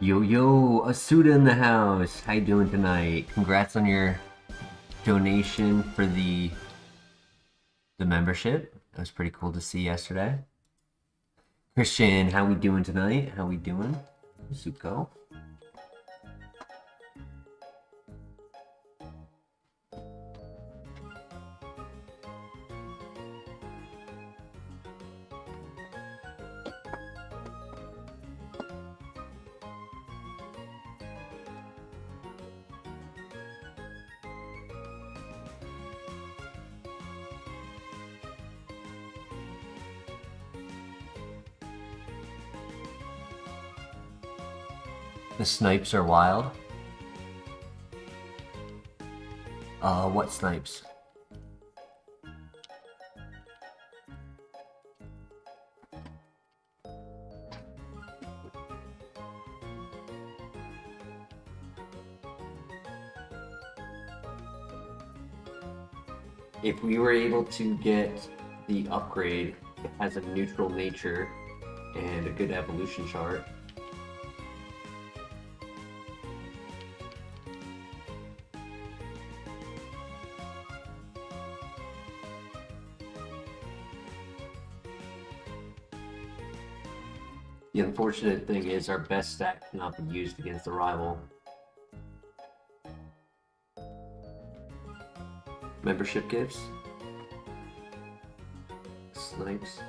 Yo yo, Asuda in the house. How you doing tonight? Congrats on your donation for the membership. That was pretty cool to see yesterday. Christian, how we doing tonight? How we doing? Suko. The snipes are wild. What snipes? If we were able to get the upgrade that has a neutral nature and a good evolution chart, the unfortunate thing is our best stat cannot be used against the rival. Membership gifts. Snipes.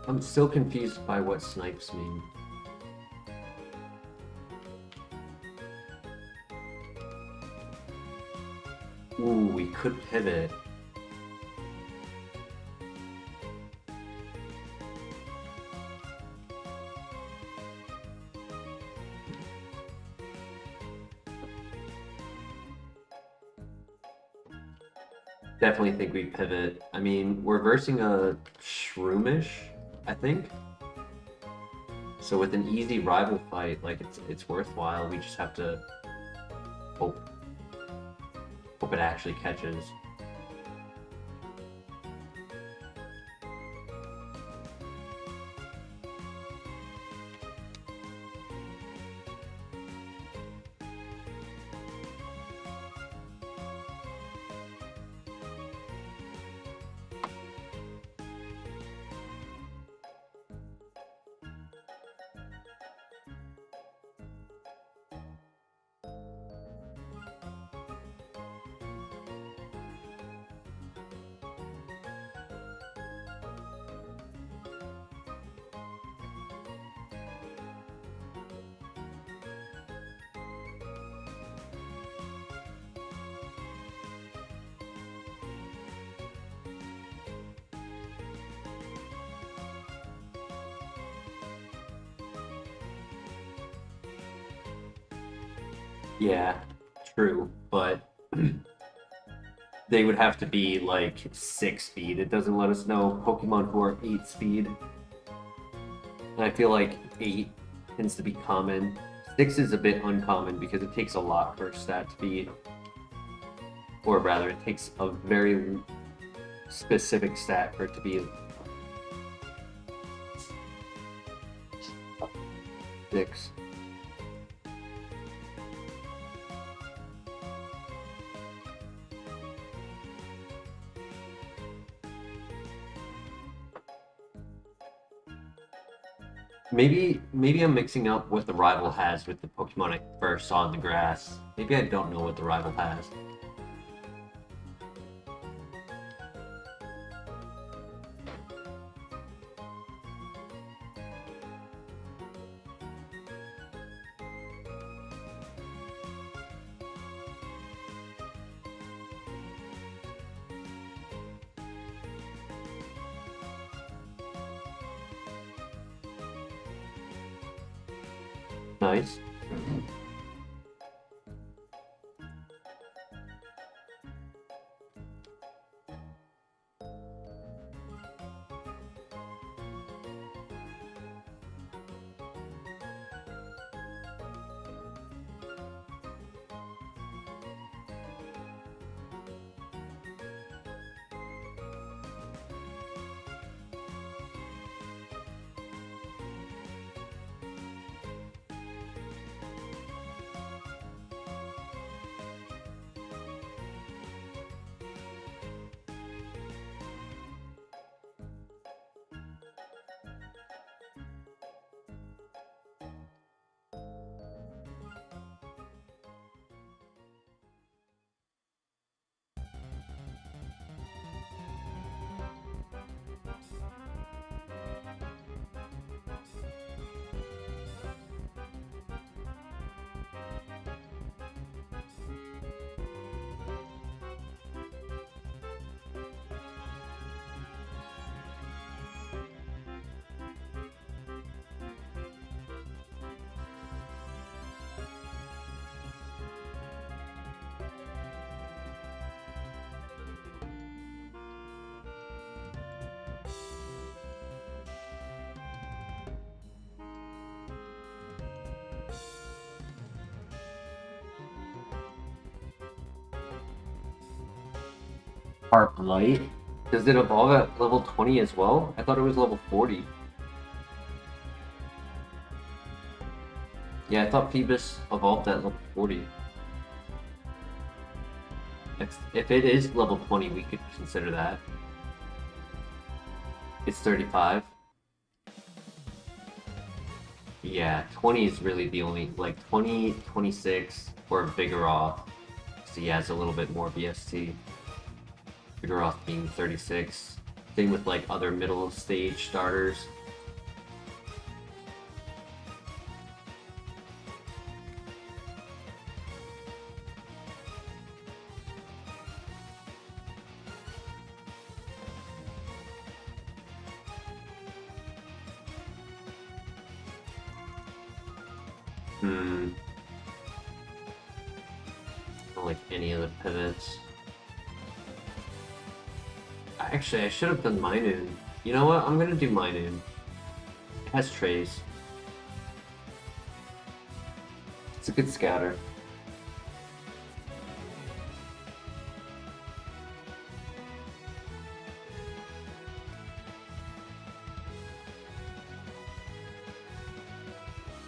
I'm still confused by what snipes mean. Ooh, we could pivot. Definitely think we pivot. I mean, we're versing a Shroomish, I think. So with an easy rival fight, like it's worthwhile. We just have to hope it actually catches. Yeah, true, but they would have to be like 6 speed. It doesn't let us know Pokemon who are 8 speed. And I feel like 8 tends to be common. 6 is a bit uncommon because it takes a lot for a stat to be, or rather, it takes a very specific stat for it to be 6. Maybe I'm mixing up what the rival has with the Pokemon I first saw in the grass. Maybe I don't know what the rival has. Nice. Harp Light? Does it evolve at level 20 as well? I thought it was level 40. Yeah, I thought Phoebus evolved at level 40. If it is level 20, we could consider that. It's 35. Yeah, 20 is really the only, like 20, 26, or Vigoroth. So he has a little bit more BST. Vigoroth being 36. Same with like other middle stage starters. I don't like any of the pivots. Actually, I should have done Minun. You know what? I'm gonna do Minun. It has trays. It's a good scouter.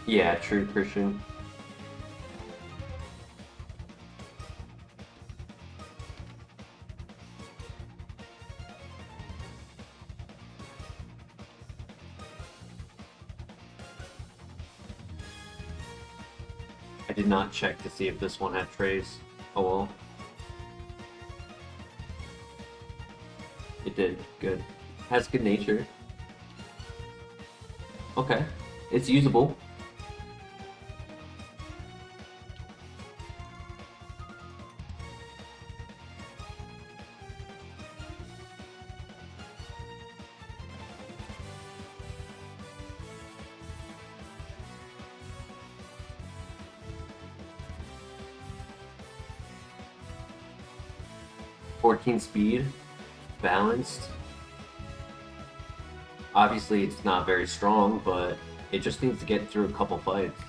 Yeah, true, Christian. I did not check to see if this one had trays. Oh well. It did. Good. Has good nature. Okay. It's usable. Speed, balanced. Obviously, it's not very strong, but it just needs to get through a couple fights.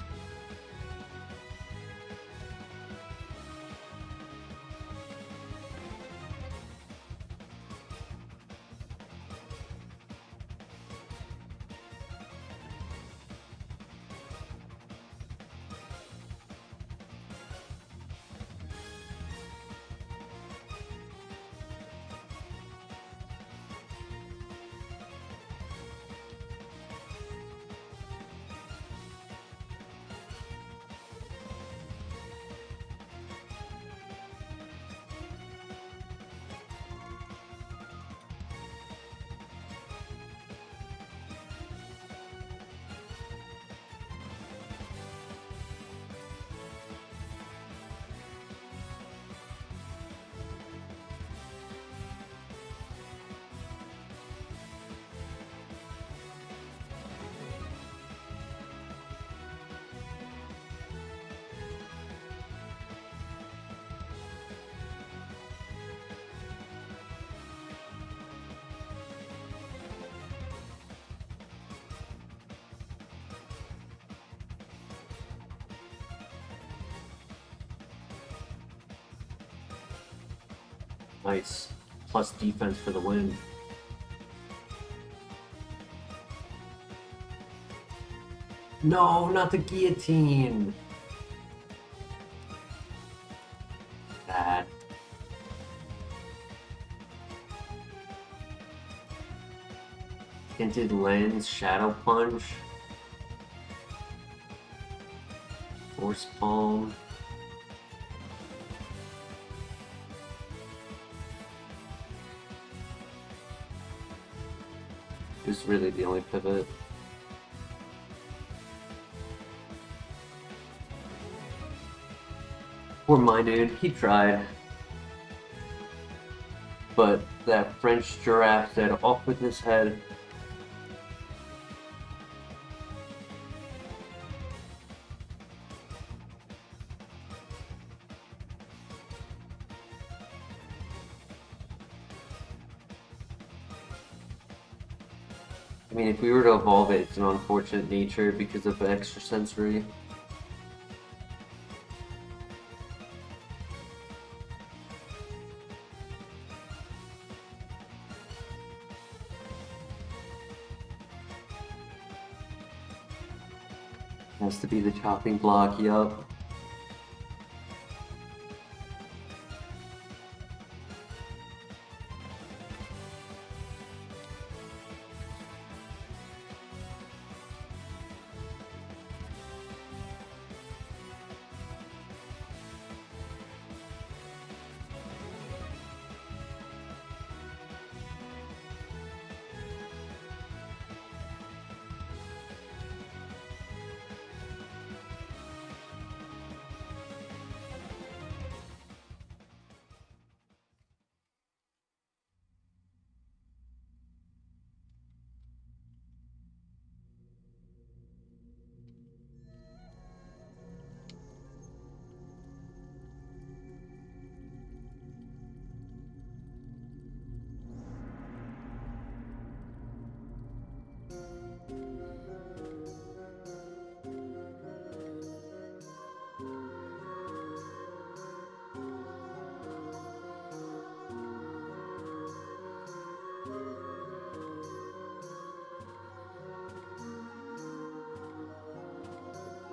Nice. Plus defense for the win. No, not the guillotine! Bad. Tinted Lens, Shadow Punch. Force Palm. Is really the only pivot. Poor my dude, he tried. But that French giraffe said, off with his head. I mean, if we were to evolve it, it's an unfortunate nature because of the extrasensory. Has to be the chopping block, yup.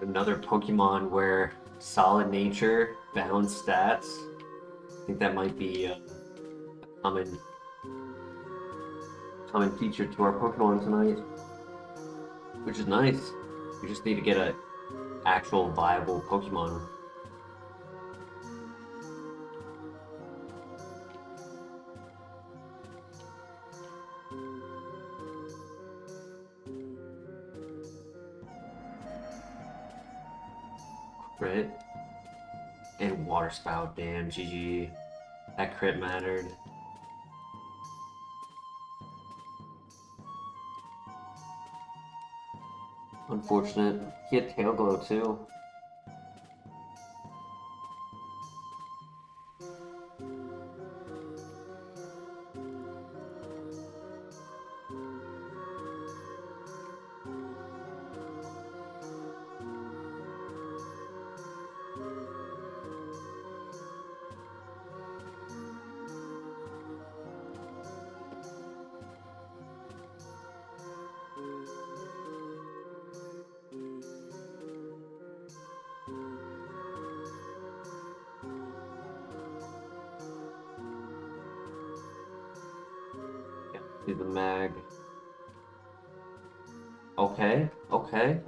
Another Pokemon where solid nature, balanced stats. I think that might be a common feature to our Pokemon tonight, which is nice. We just need to get an actual viable Pokemon. Crit and Water Spout, damn, GG. That crit mattered. Unfortunate. He had Tail Glow too. Do the mag. Okay, okay.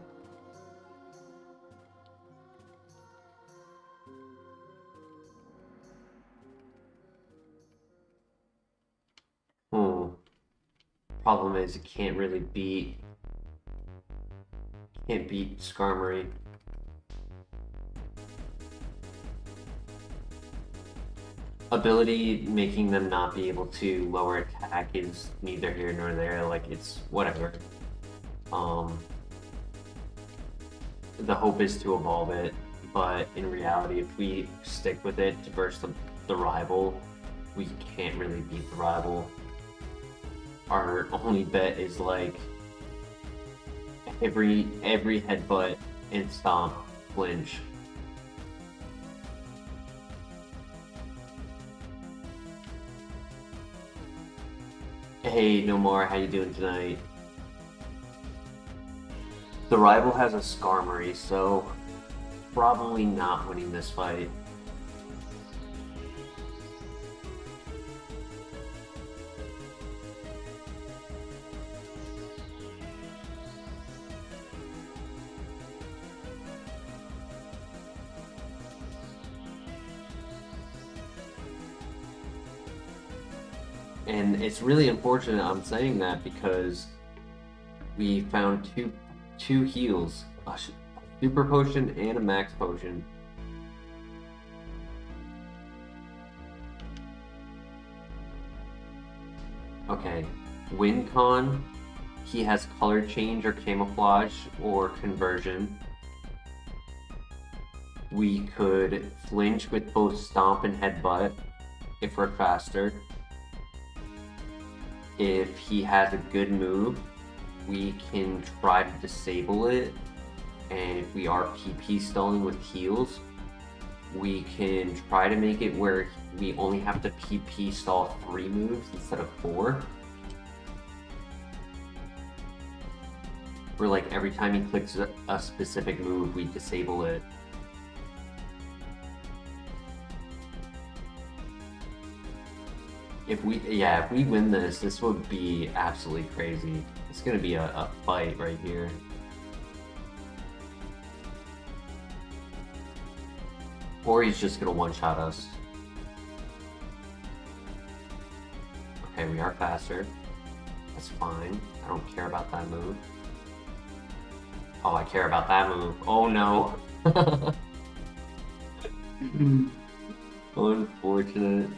Problem is, it can't really beat. Can't beat Skarmory. Ability making them not be able to lower attack is neither here nor there. Like, it's whatever. The hope is to evolve it, but in reality, if we stick with it to burst the rival, we can't really beat the rival. Our only bet is like every headbutt and stomp flinch. Hey, No More, how you doing tonight? The rival has a Skarmory, so probably not winning this fight. And it's really unfortunate I'm saying that because we found two heals, a super potion and a max potion. Okay, Wincon, he has color change or camouflage or conversion. We could flinch with both stomp and headbutt if we're faster. If he has a good move, we can try to disable it, and if we are PP stalling with heals, we can try to make it where we only have to PP stall 3 moves instead of 4. where like every time he clicks a specific move, we disable it. If we win this, this would be absolutely crazy. It's gonna be a fight right here. Or he's just gonna one-shot us. Okay, we are faster. That's fine. I don't care about that move. Oh, I care about that move. Oh no. Unfortunate.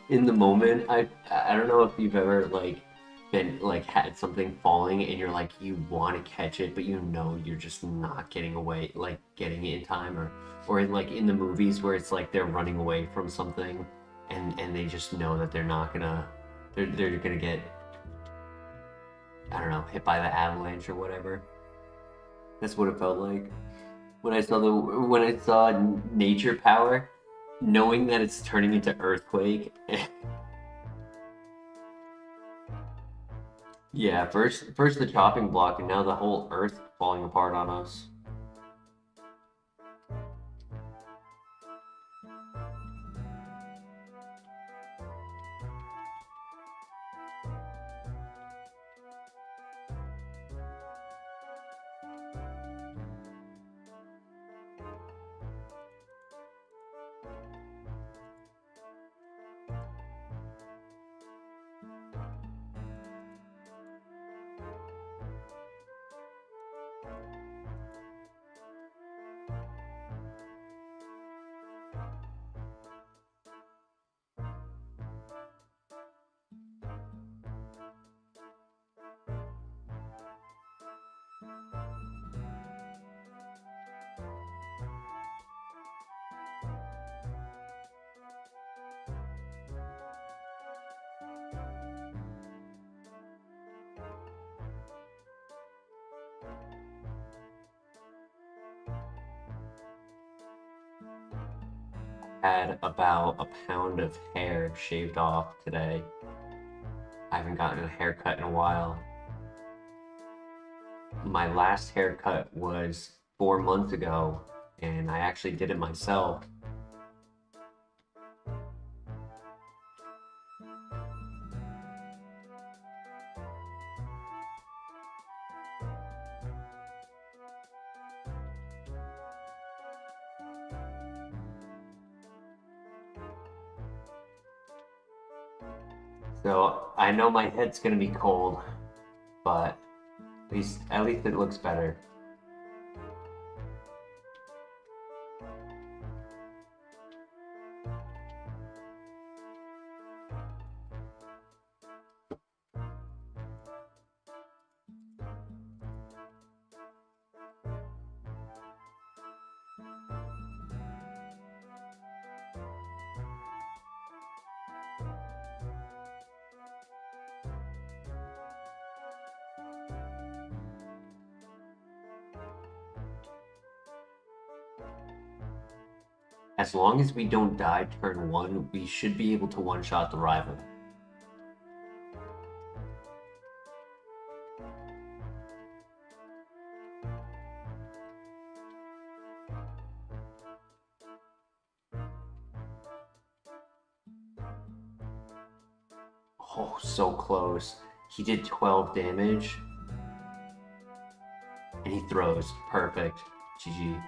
In the moment, I don't know if you've ever like been like had something falling and you're like you want to catch it, but you know you're just not getting away, like getting it in time, or like in the movies where it's like they're running away from something, and they just know that they're not gonna, they're gonna get, I don't know, hit by the avalanche or whatever. That's what it felt like when I saw nature power, knowing that it's turning into earthquake. Yeah, first the chopping block, and now the whole earth falling apart on us. Had about a pound of hair shaved off today. I haven't gotten a haircut in a while. My last haircut was 4 months ago, and I actually did it myself. So I know my head's gonna be cold, but at least it looks better. As long as we don't die turn 1, we should be able to one-shot the rival. Oh, so close. He did 12 damage. And he throws. Perfect. GG.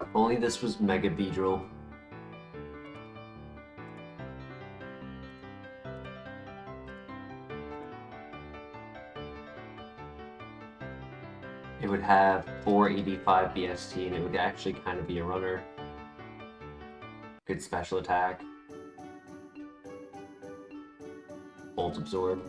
If only this was Mega Beedrill. it would have 485 BST, and it would actually kind of be a runner. Good special attack. Bolt Absorb.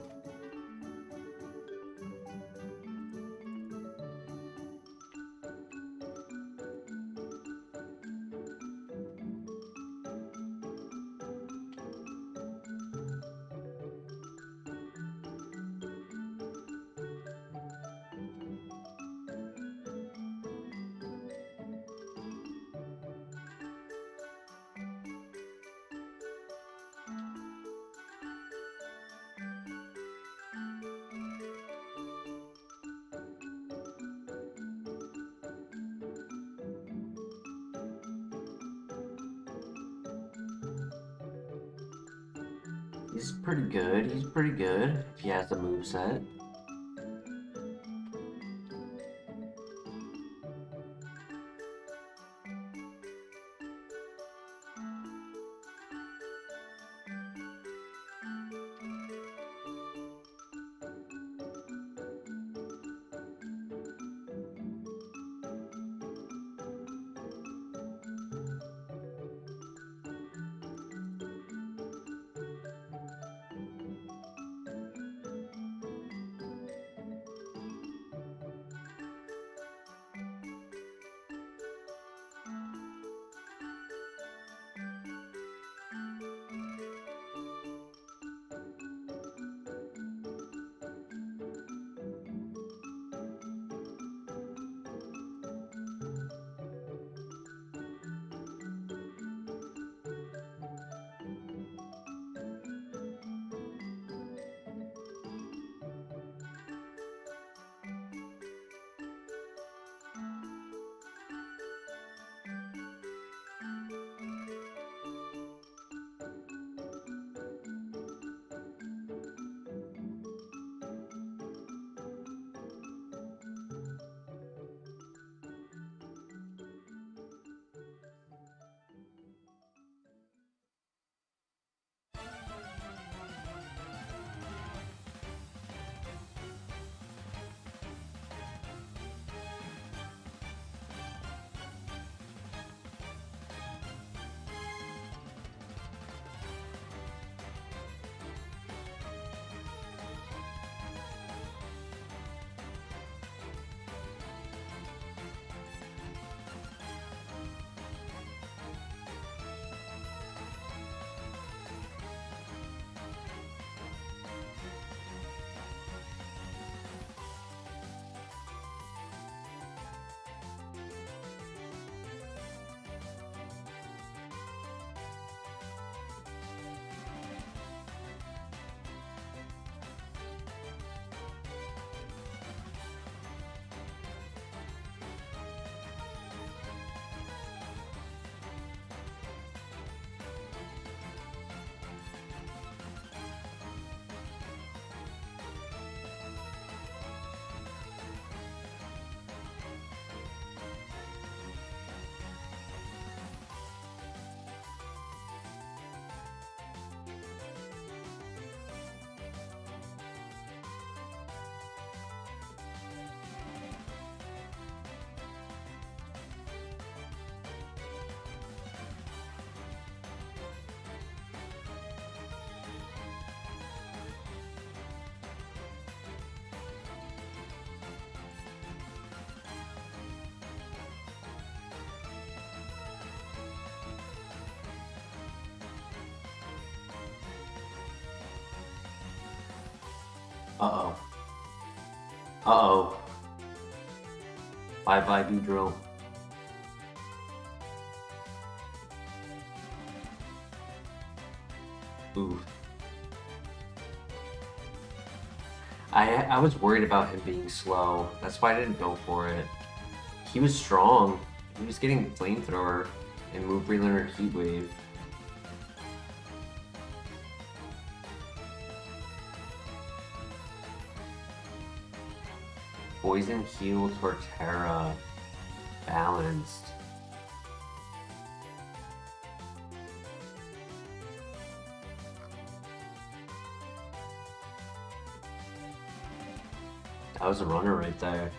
He's pretty good. He's pretty good if he has the moveset. Uh-oh. Uh-oh. Bye-bye, Beedrill. Oof. I was worried about him being slow. That's why I didn't go for it. He was strong. He was getting Flamethrower and Move Relearner Heat Wave. Poison Heal Torterra. Balanced. That was a runner right there.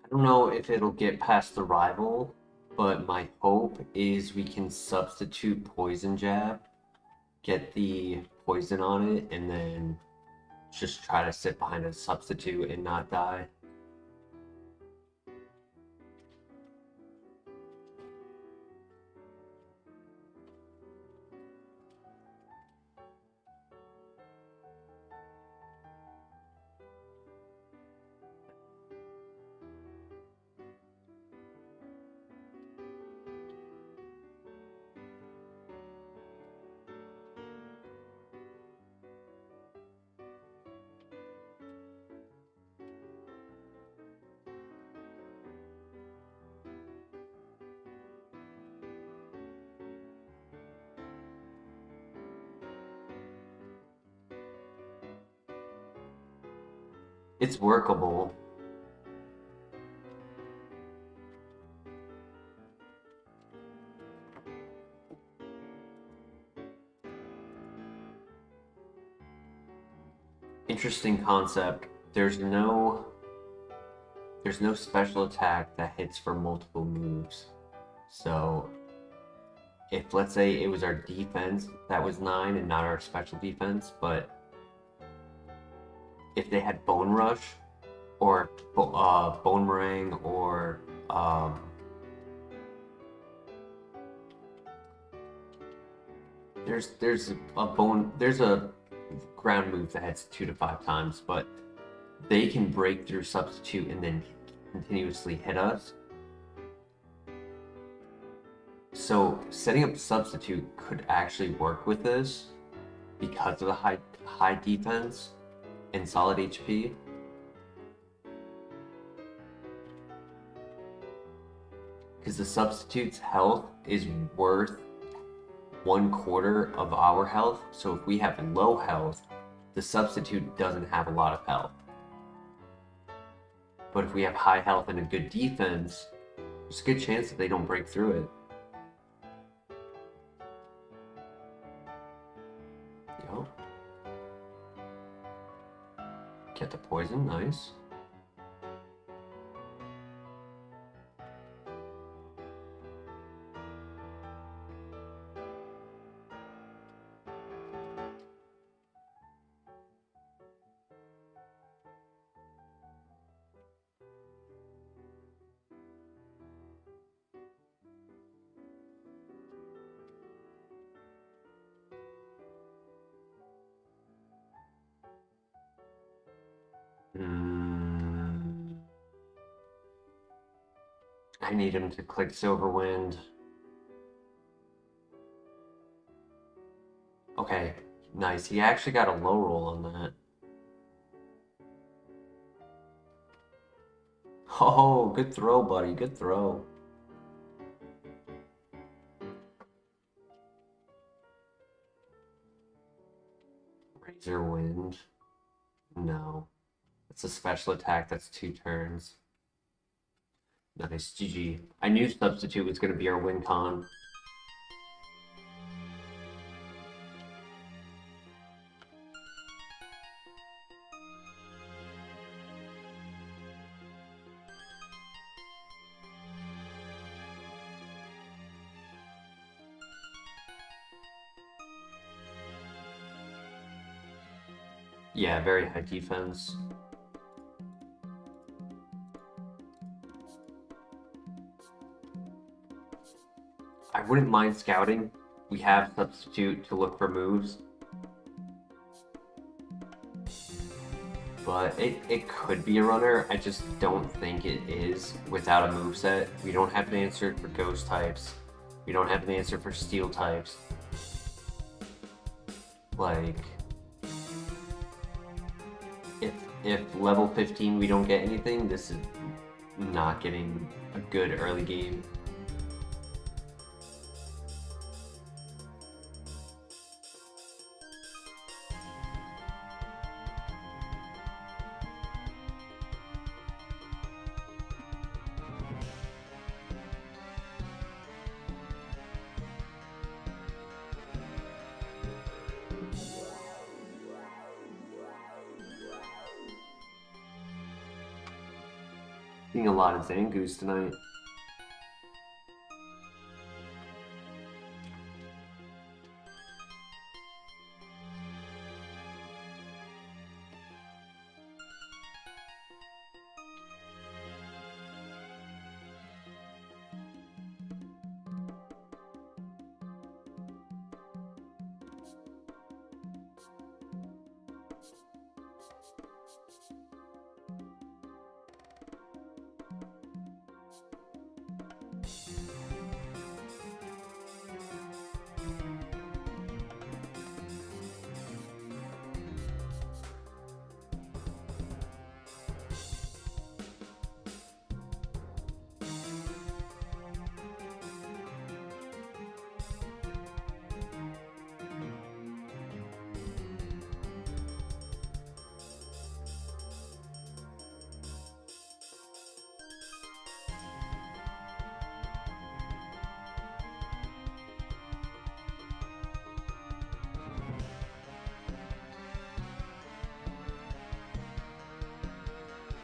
I don't know if it'll get past the rival, but my hope is we can substitute Poison Jab, get the poison on it, and then just try to sit behind a substitute and not die. It's workable. Interesting concept. There's no special attack that hits for multiple moves. So if, let's say, it was our defense that was 9 and not our special defense, but if they had Bone Rush or Bone Meringue or there's a ground move that hits 2 to 5 times, but they can break through substitute and then continuously hit us. So setting up substitute could actually work with this because of the high defense and solid HP. Because the substitute's health is worth 1/4 of our health. So if we have low health, the substitute doesn't have a lot of health. But if we have high health and a good defense, there's a good chance that they don't break through it. Yo. Get the poison, nice. I need him to click Silverwind. Okay, nice. He actually got a low roll on that. Oh, good throw, buddy. Good throw. Razor Wind. No. It's a special attack. That's 2 turns. Nice, GG. I knew substitute was going to be our win con. Yeah, very high defense. I wouldn't mind scouting. We have substitute to look for moves. But it could be a runner. I just don't think it is without a moveset. We don't have an answer for ghost types. We don't have an answer for steel types. Like, if level 15 we don't get anything, this is not getting a good early game. Seeing a lot of Zangoose tonight.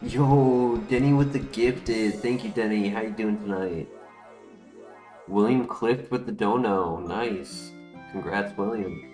Yo, Denny with the gifted. Thank you, Denny. How you doing tonight? William Clift with the dono. Nice. Congrats, William.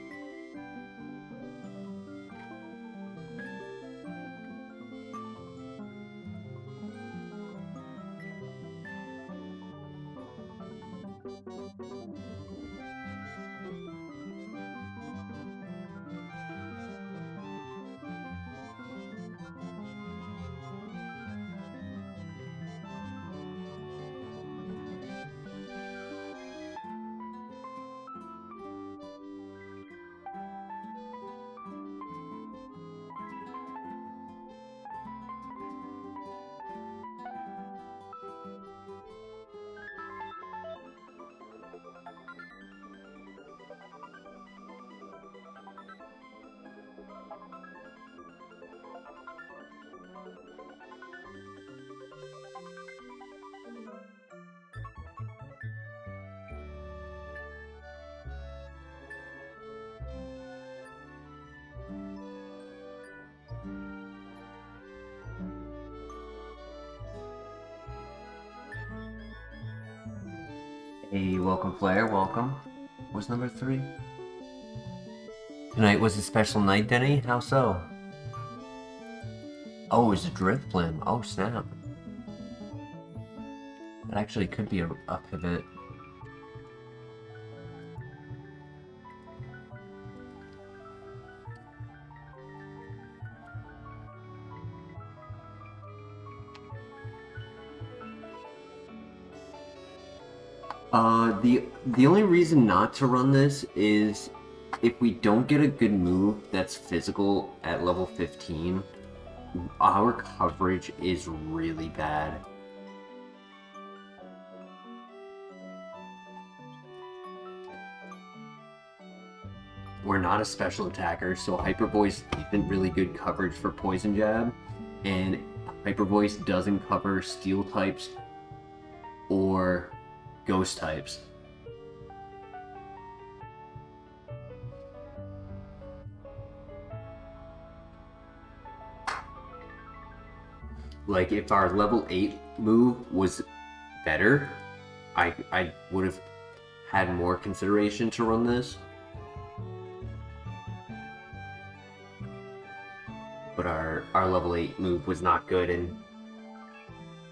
Hey, welcome, Flair. Welcome. What's number 3? Tonight was a special night, Denny? How so? Oh, it's a drift plan. Oh, snap. That actually could be a pivot. The only reason not to run this is if we don't get a good move that's physical at level 15, our coverage is really bad. We're not a special attacker, so Hyper Voice isn't really good coverage for Poison Jab, and Hyper Voice doesn't cover Steel types or Ghost types. Like, if our level 8 move was better, I would have had more consideration to run this. But our level 8 move was not good, and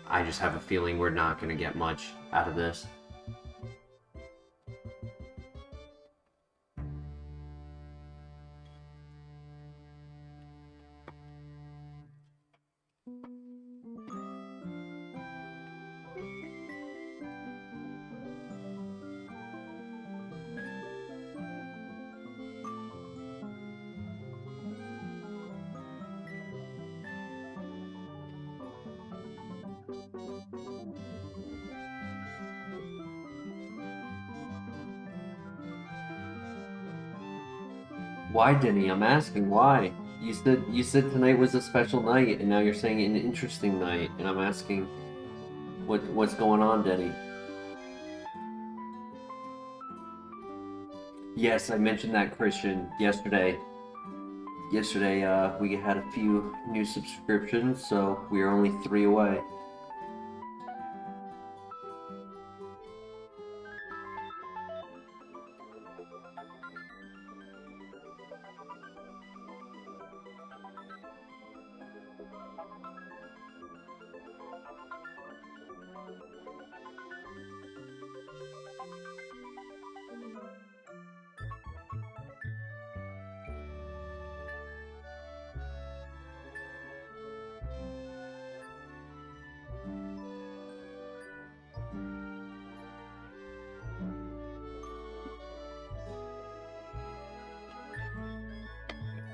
I just have a feeling we're not going to get much out of this. Why, Denny? I'm asking why. You said tonight was a special night, and now you're saying an interesting night, and I'm asking what's going on, Denny? Yes, I mentioned that, Christian, yesterday. Yesterday, we had a few new subscriptions, so we are only 3 away.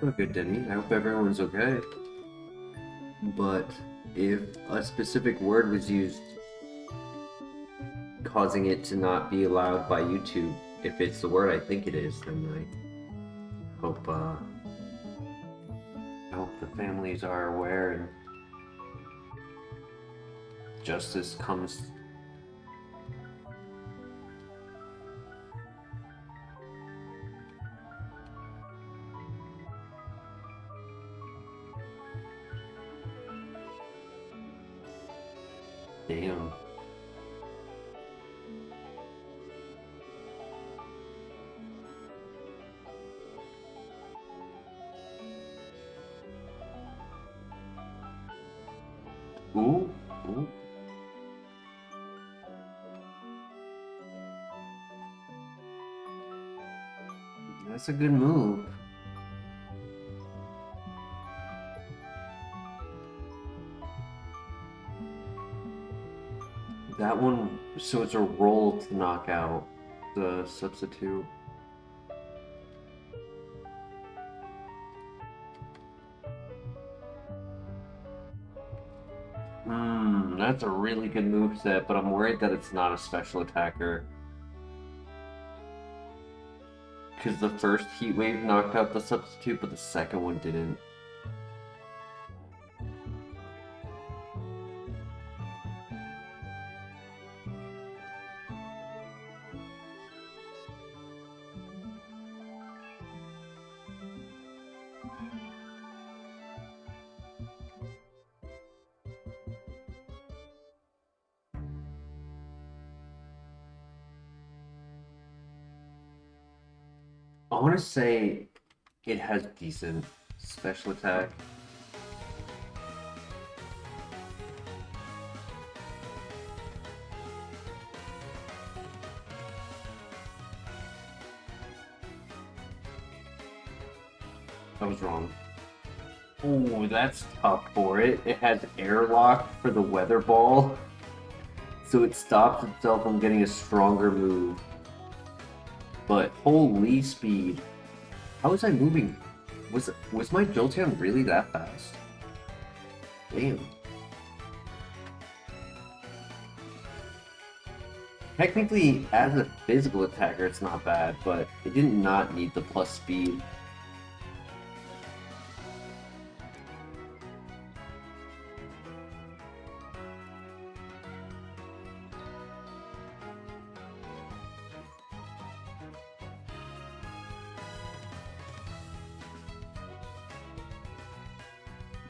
Oh, good, Denny. I hope everyone's okay. But if a specific word was used causing it to not be allowed by YouTube, if it's the word I think it is, then I hope the families are aware and justice comes. Damn. Ooh, ooh. That's a good move. That one, so it's a roll to knock out the substitute. That's a really good move set, but I'm worried that it's not a special attacker. Because the first heat wave knocked out the substitute, but the second one didn't. I want to say it has decent special attack. I was wrong. Ooh, that's tough for it. It has airlock for the weather ball, so it stops itself from getting a stronger move. But holy speed. How was I moving? Was my Jolteon really that fast? Damn. Technically, as a physical attacker, it's not bad, but it did not need the plus speed.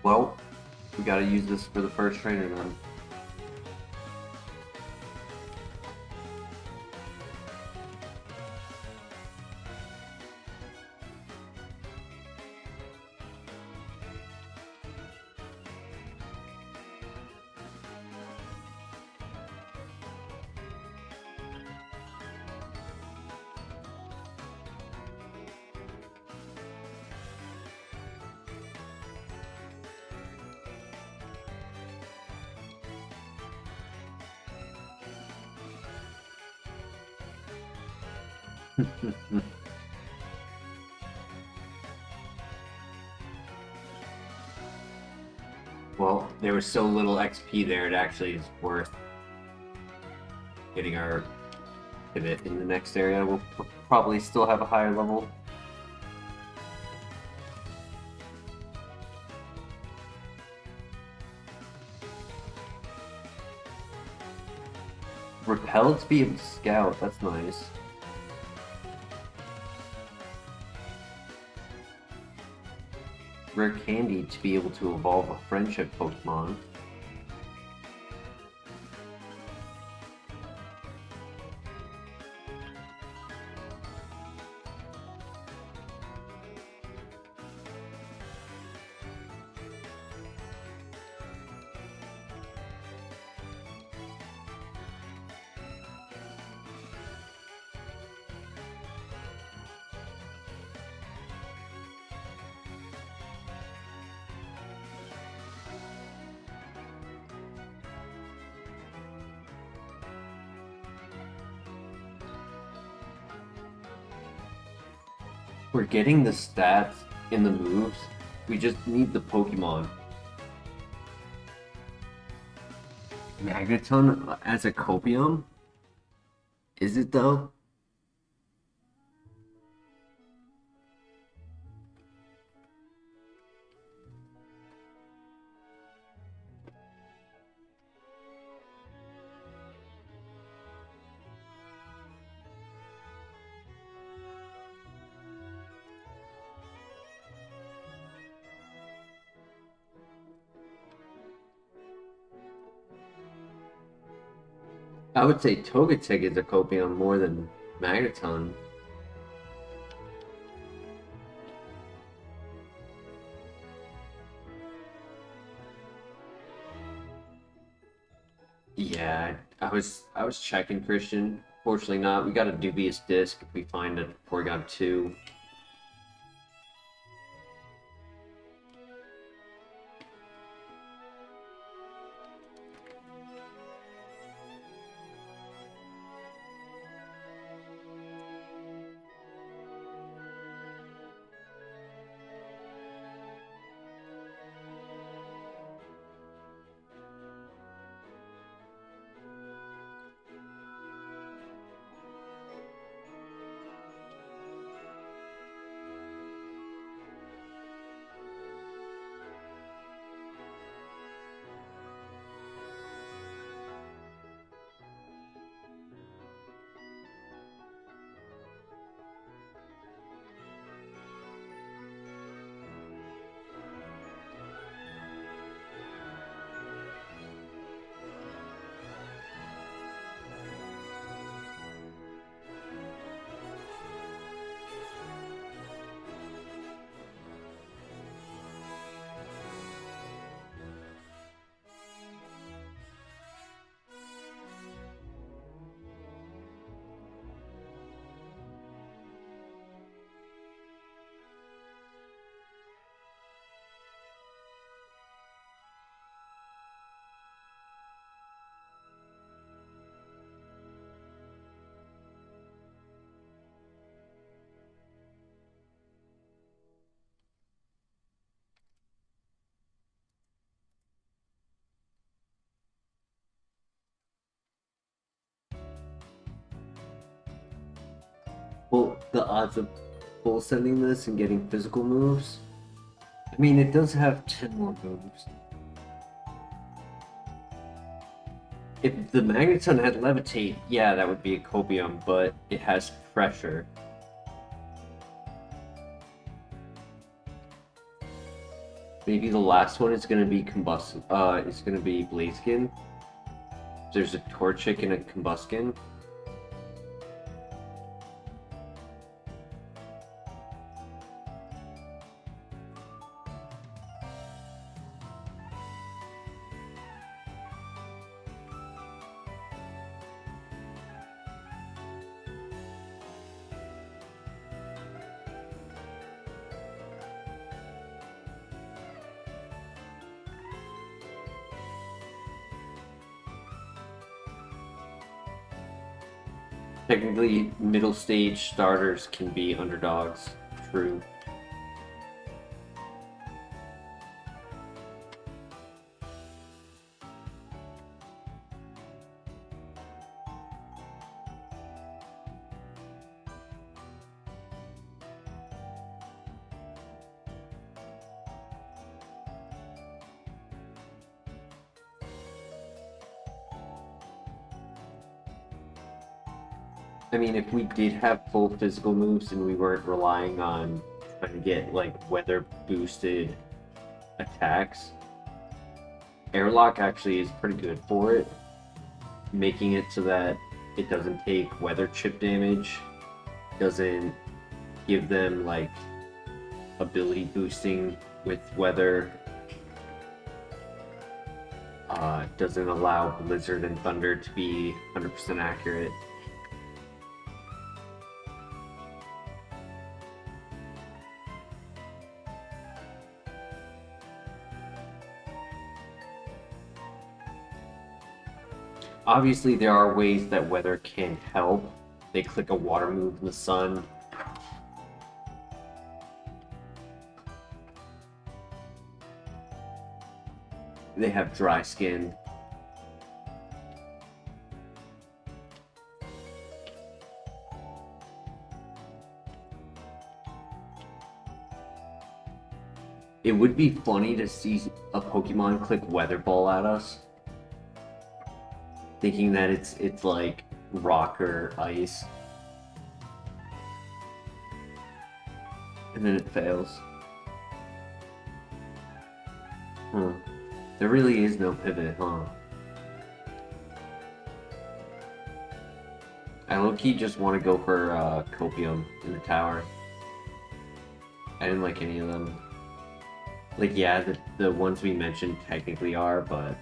Well, we gotta use this for the first trainer then. Well, there was so little XP there, it actually is worth getting our pivot in the next area. We'll probably still have a higher level. Repelled to be able to scout, that's nice. Rare Candy to be able to evolve a friendship Pokemon. We're getting the stats in the moves. We just need the Pokemon. Magneton as a Copium? Is it though? I would say Togetic is a Copium more than Magneton. Yeah, I was checking, Christian. Fortunately not. We got a dubious disc if we find a Porygon 2. Well, the odds of full sending this and getting physical moves. I mean, it does have 10 more moves. If the Magneton had Levitate, yeah, that would be a Copium, but it has Pressure. Maybe the last one is gonna be it's gonna be Blaziken. There's a Torchic and a Combuskin. Technically, middle stage starters can be underdogs. True. I mean, if we did have full physical moves and we weren't relying on trying to get like weather boosted attacks, Airlock actually is pretty good for it, making it so that it doesn't take weather chip damage, doesn't give them like ability boosting with weather, doesn't allow Blizzard and Thunder to be 100% accurate. Obviously, there are ways that weather can help. They click a water move in the sun. They have dry skin. It would be funny to see a Pokemon click Weather Ball at us, thinking that it's like rock or ice, and then it fails. Huh. There really is no pivot, huh? I low-key just want to go for Copium in the tower. I didn't like any of them. Like, yeah, the ones we mentioned technically are, but...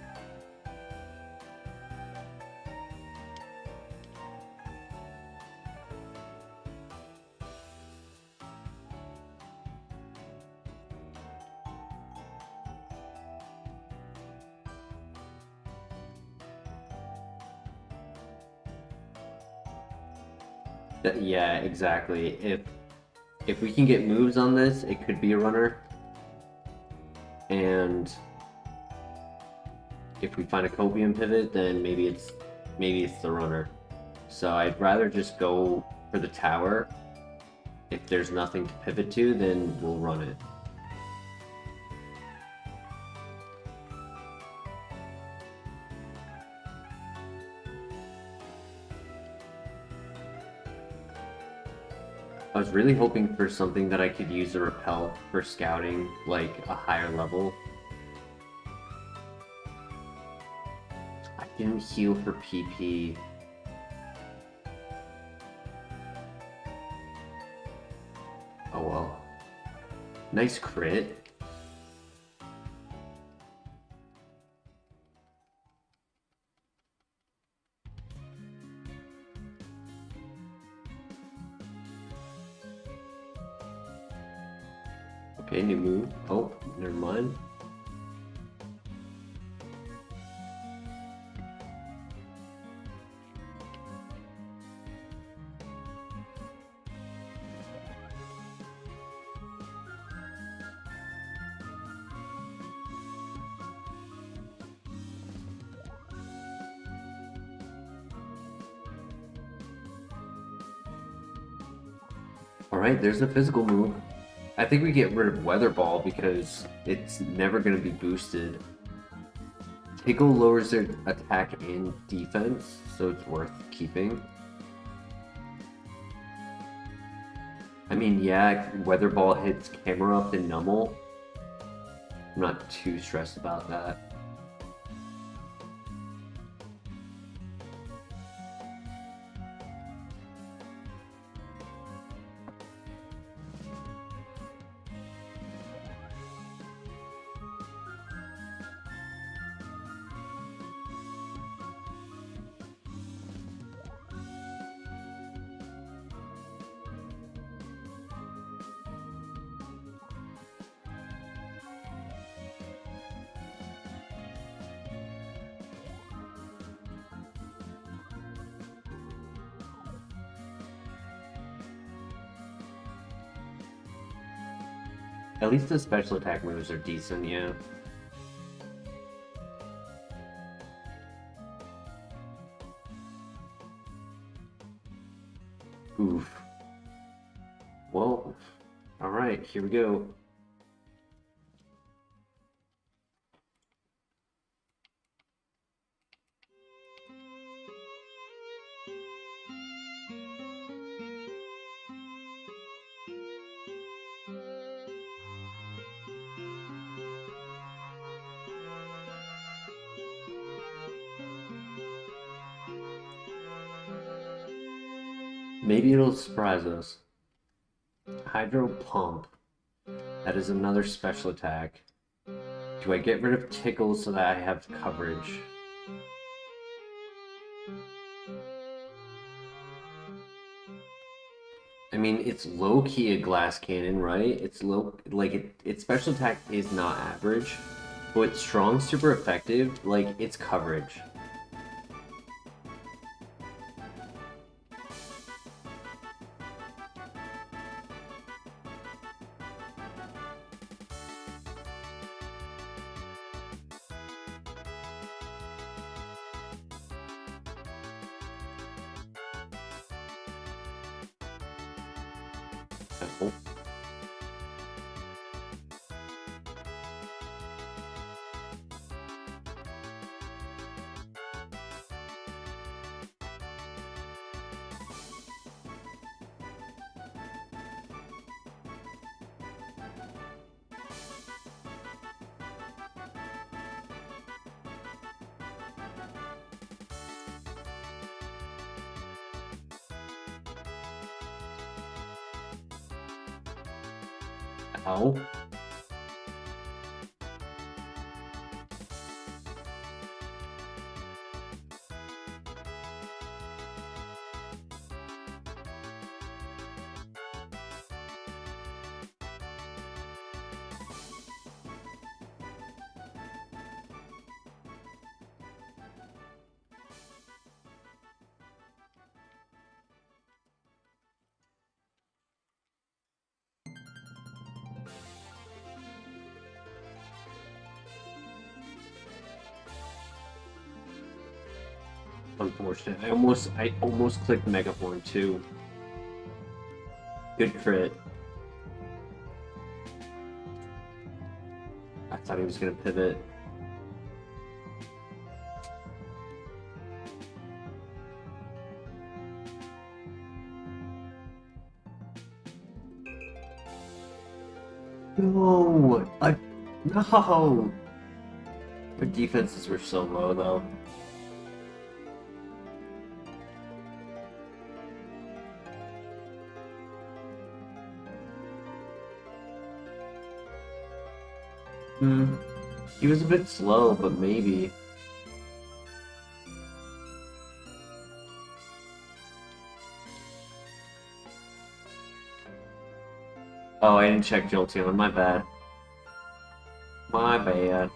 yeah, exactly. If we can get moves on this, it could be a runner. And if we find a Copium pivot, then maybe it's the runner. So I'd rather just go for the tower. If there's nothing to pivot to, then we'll run it. I was really hoping for something that I could use a repel for scouting, like a higher level. I didn't heal for PP. Oh well. Nice crit. Okay, new move. Oh, never mind. Alright, there's a physical move. I think we get rid of Weather Ball because it's never going to be boosted. Tickle lowers their attack and defense, so it's worth keeping. I mean, yeah, Weather Ball hits Camera Up and Numble. I'm not too stressed about that. At least the special attack moves are decent, yeah. Oof. Well, alright, here we go. Maybe it'll surprise us. Hydro Pump. That is another special attack. Do I get rid of Tickle so that I have coverage? I mean, it's low-key a glass cannon, right? It's low, like, its special attack is not average, but it's strong, super effective, like, it's coverage. Oh. Ow. Unfortunate. I almost clicked Mega Horn too. Good crit. I thought he was gonna pivot. No! No! Their defenses were so low though. He was a bit slow, but maybe. Oh, I didn't check Jolteon, my bad. My bad.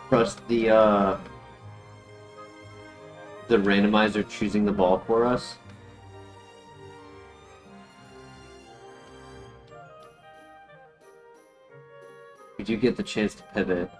Trust the randomizer choosing the ball for us. We do get the chance to pivot.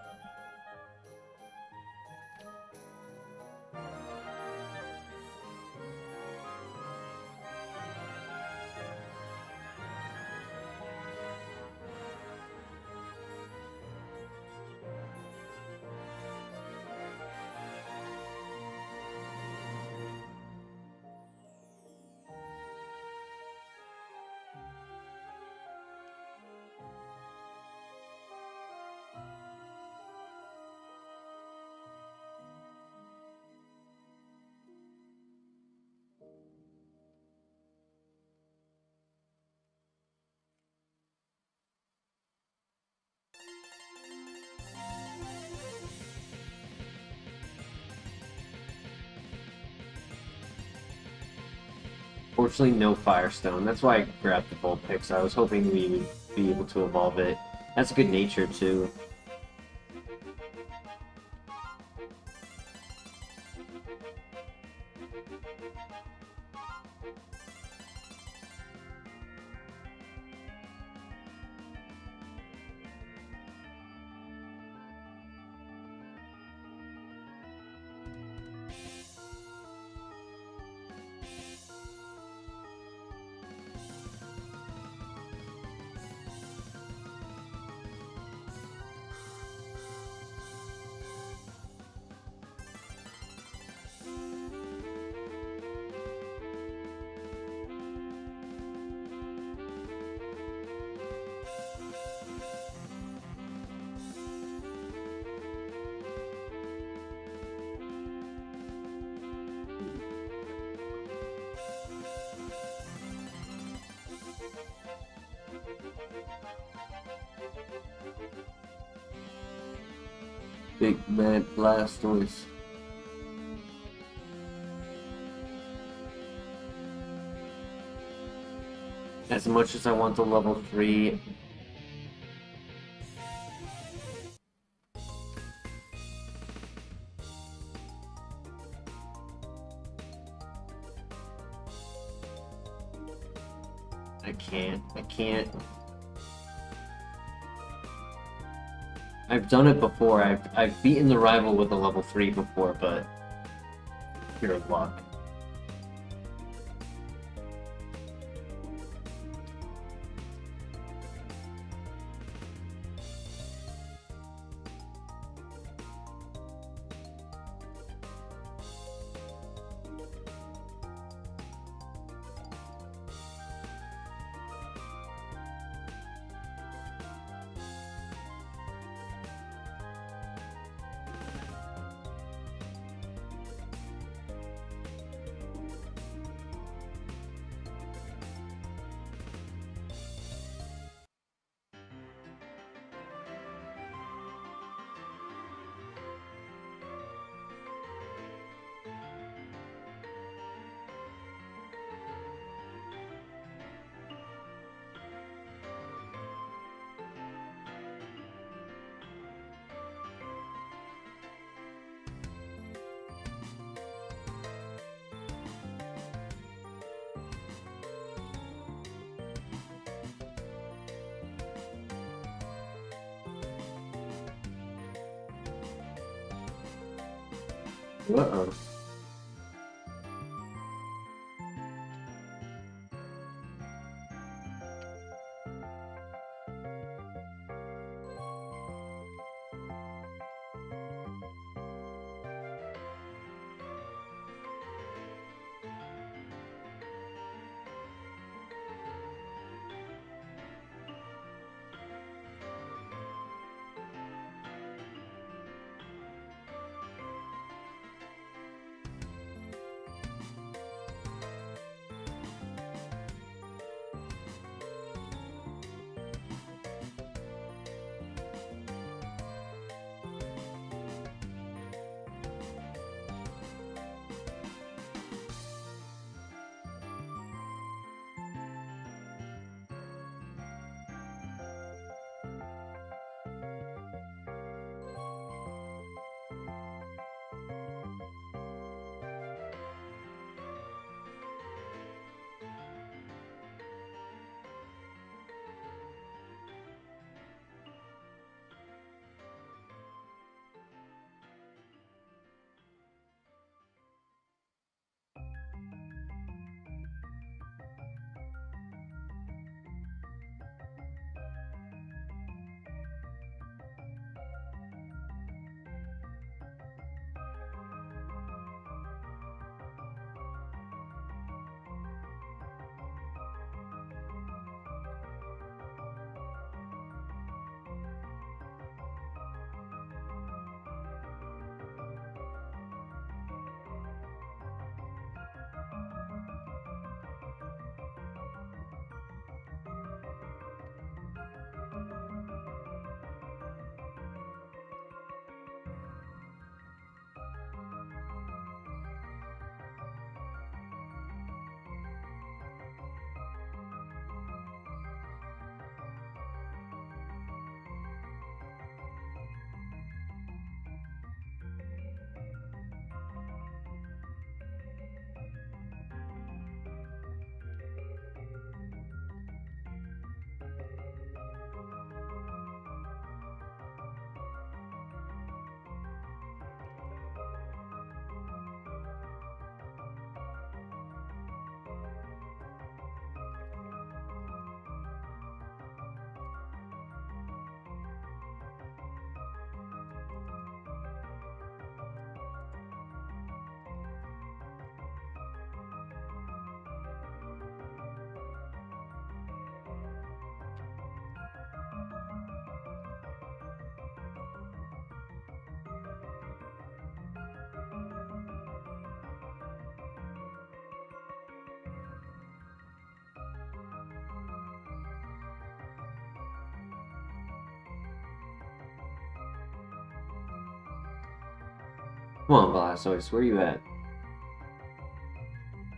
Fortunately, no Firestone. That's why I grabbed the Vulpix. I was hoping we would be able to evolve it. That's good nature, too. Big Mad Blastoise. As much as I want the level 3, I can't. I've done it before. I've beaten the rival with a level 3 before, but pure luck. Uh-oh. Come on, Blastoise, where you at?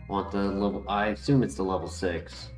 Want the level... I assume it's the level 6.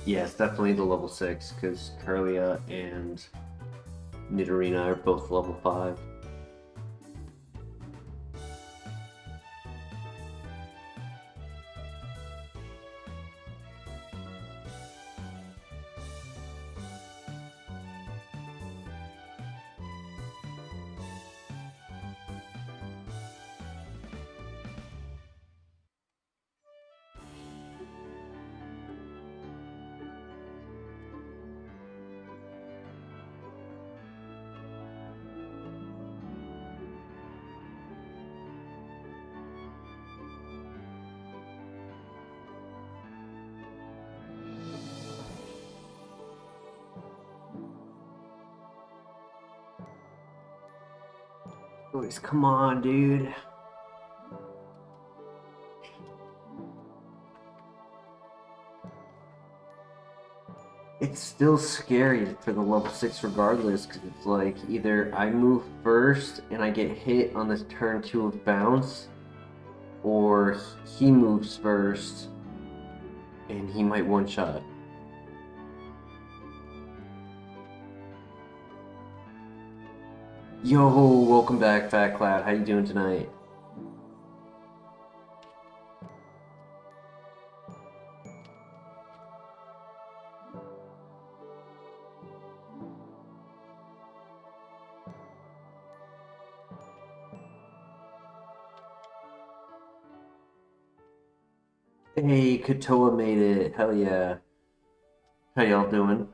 Yes, definitely the level 6, because Kirlia and Nidorina are both level 5. Boys, come on, dude. It's still scary for the level 6 regardless, because it's like either I move first and I get hit on this turn 2 of bounce, or he moves first and he might one-shot. Yo, welcome back, Fat Cloud. How you doing tonight? Hey, Katoa made it. Hell yeah. How y'all doing?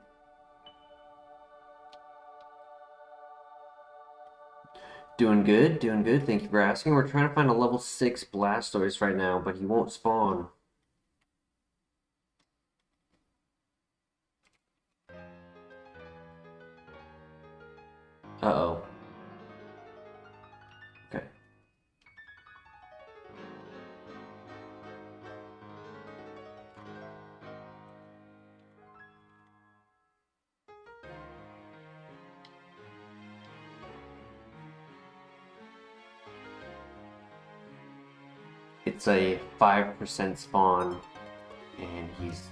Doing good, doing good. Thank you for asking. We're trying to find a level 6 Blastoise right now, but he won't spawn. Uh-oh. Okay. It's a 5% spawn, and he's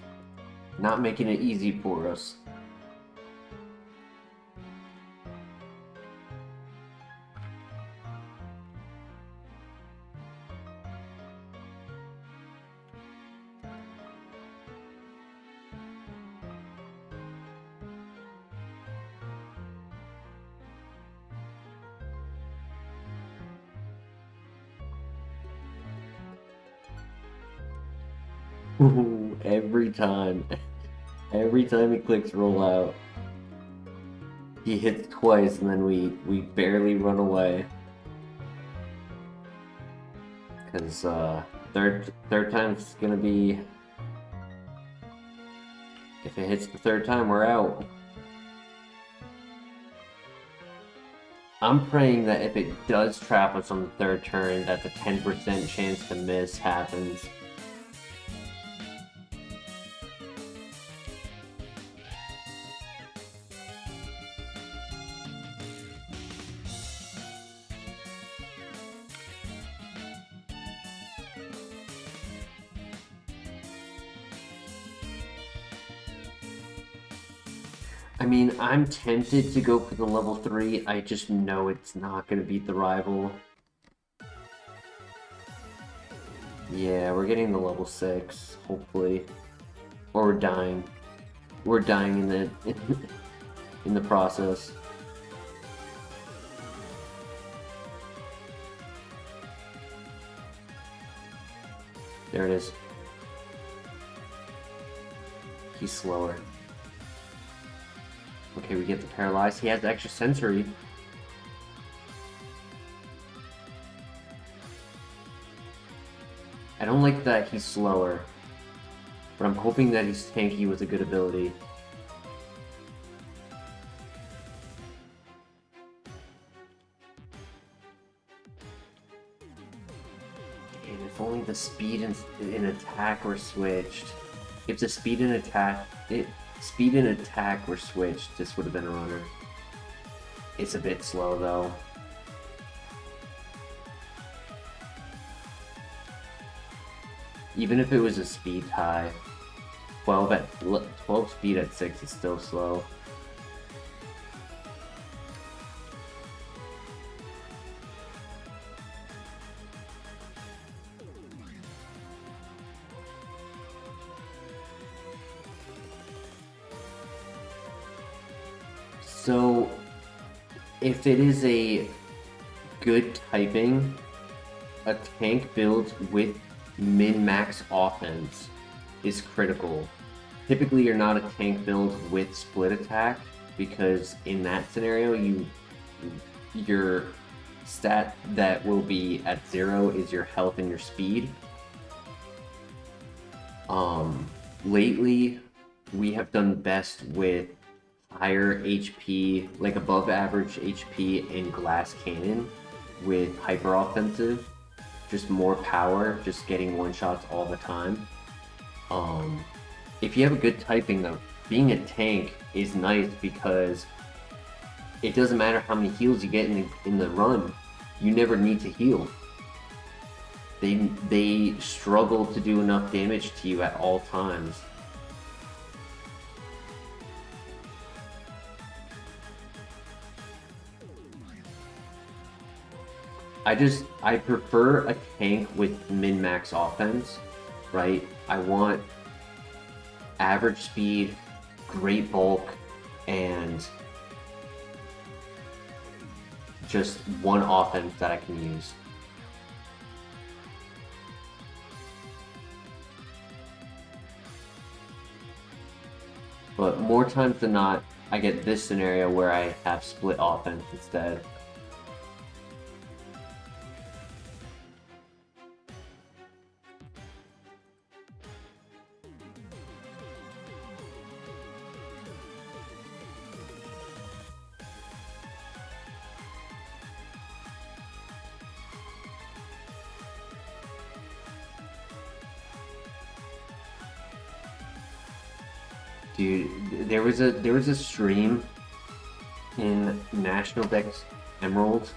not making it easy for us. Every time. Every time he clicks roll out, he hits twice and then we barely run away. Because third time's gonna be, if it hits the third time, we're out. I'm praying that if it does trap us on the third turn, that the 10% chance to miss happens. I mean, I'm tempted to go for the level 3, I just know it's not going to beat the rival. Yeah, we're getting the level 6, hopefully. Or we're dying. We're dying in the, in the process. There it is. He's slower. Okay, we get the paralyzed. He has extra sensory. I don't like that he's slower, but I'm hoping that he's tanky with a good ability. And if only the speed and attack were switched. If the speed and attack were switched, this would have been a runner. It's a bit slow though. Even if it was a speed tie, 12 speed at 6 is still slow. So, if it is a good typing, a tank build with min-max offense is critical. Typically, you're not a tank build with split attack, because in that scenario, your stat that will be at 0 is your health and your speed. Lately, we have done best with higher HP, like above average HP and glass cannon with hyper offensive, just more power, just getting one shots all the time. If you have a good typing though, being a tank is nice because it doesn't matter how many heals you get in the run, you never need to heal. They struggle to do enough damage to you at all times. I prefer a tank with min-max offense, right? I want average speed, great bulk, and just one offense that I can use. But more times than not, I get this scenario where I have split offense instead. Dude, there was a stream in National Dex Emerald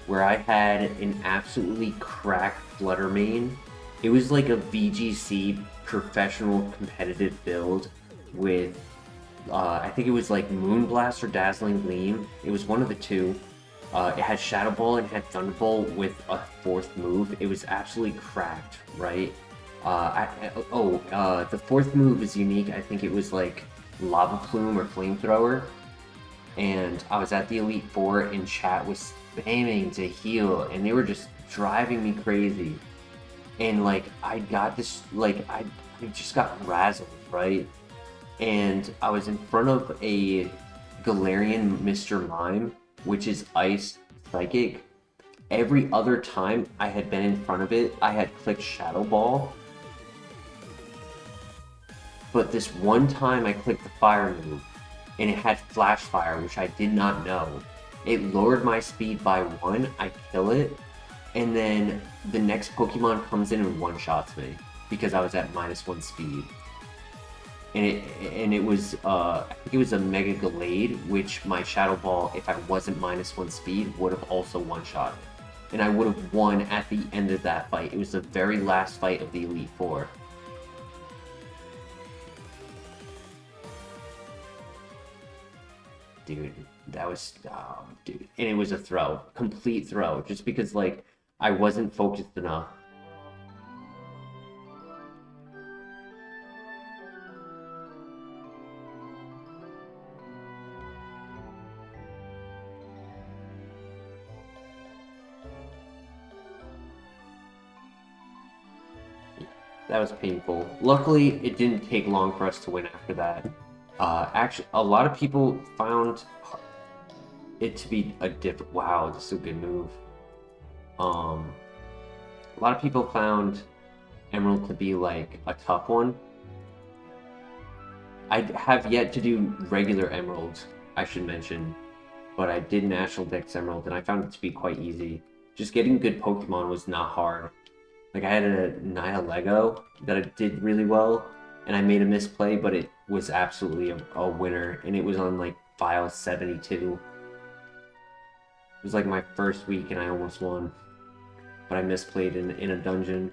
where I had an absolutely cracked Flutter main. It was like a VGC professional competitive build with I think it was like Moonblast or Dazzling Gleam. It was one of the two. It had Shadow Ball and had Thunderbolt with a 4th move. It was absolutely cracked, right? The 4th move is unique. I think it was like Lava Plume or Flamethrower. And I was at the Elite Four and chat was spamming to heal and they were just driving me crazy. And like, I got this, like, I just got razzled, right? And I was in front of a Galarian Mr. Mime, which is Ice Psychic. Every other time I had been in front of it, I had clicked Shadow Ball. But this one time I clicked the fire move, and it had Flash Fire, which I did not know. It lowered my speed by 1, I kill it, and then the next Pokemon comes in and one-shots me, because I was at -1 speed. And it was, I think it was a Mega Gallade, which my Shadow Ball, if I wasn't -1 speed, would have also one-shot it. And I would have won at the end of that fight. It was the very last fight of the Elite Four. Dude, that was, dude. And it was a throw, complete throw, just because, like, I wasn't focused enough. That was painful. Luckily, it didn't take long for us to win after that. Actually, a lot of people found it to be a different. Wow, this is a good move. A lot of people found Emerald to be like a tough one. I have yet to do regular Emerald, I should mention, but I did National Dex Emerald, and I found it to be quite easy. Just getting good Pokemon was not hard. Like, I had a Nihilego that I did really well, and I made a misplay, but it was absolutely a winner, and it was on, like, file 72. It was, like, my first week, and I almost won. But I misplayed in a dungeon.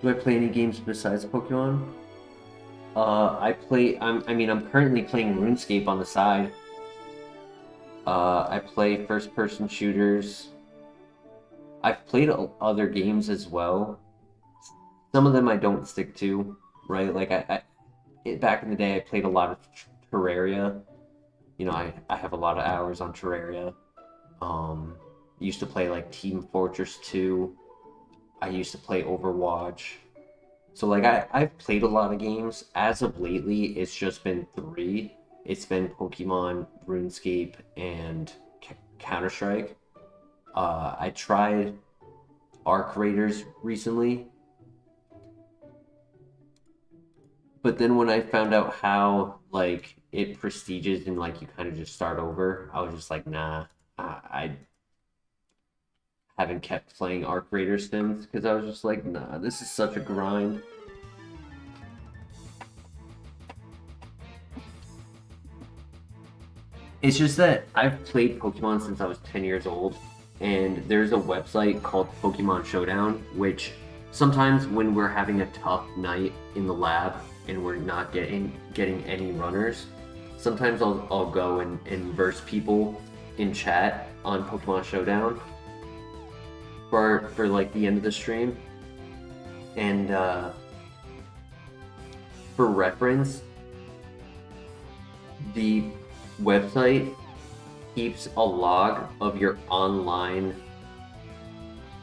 Do I play any games besides Pokemon? I'm currently playing RuneScape on the side. I play first-person shooters. I've played other games as well. Some of them I don't stick to, right? Like back in the day, I played a lot of Terraria. You know, I have a lot of hours on Terraria. Used to play like Team Fortress 2. I used to play Overwatch. So like I've played a lot of games. As of lately, it's just been three. It's been Pokemon, RuneScape, and Counter-Strike. I tried Arc Raiders recently, but then when I found out how like it prestigious and like you kind of just start over, I was just like, nah, I haven't kept playing Arc Raiders since because I was just like, nah, this is such a grind. It's just that I've played Pokemon since I was 10 years old, and there's a website called Pokemon Showdown, which sometimes when we're having a tough night in the lab and we're not getting any runners, sometimes I'll go and verse people in chat on Pokemon Showdown for like the end of the stream. And for reference, the website keeps a log of your online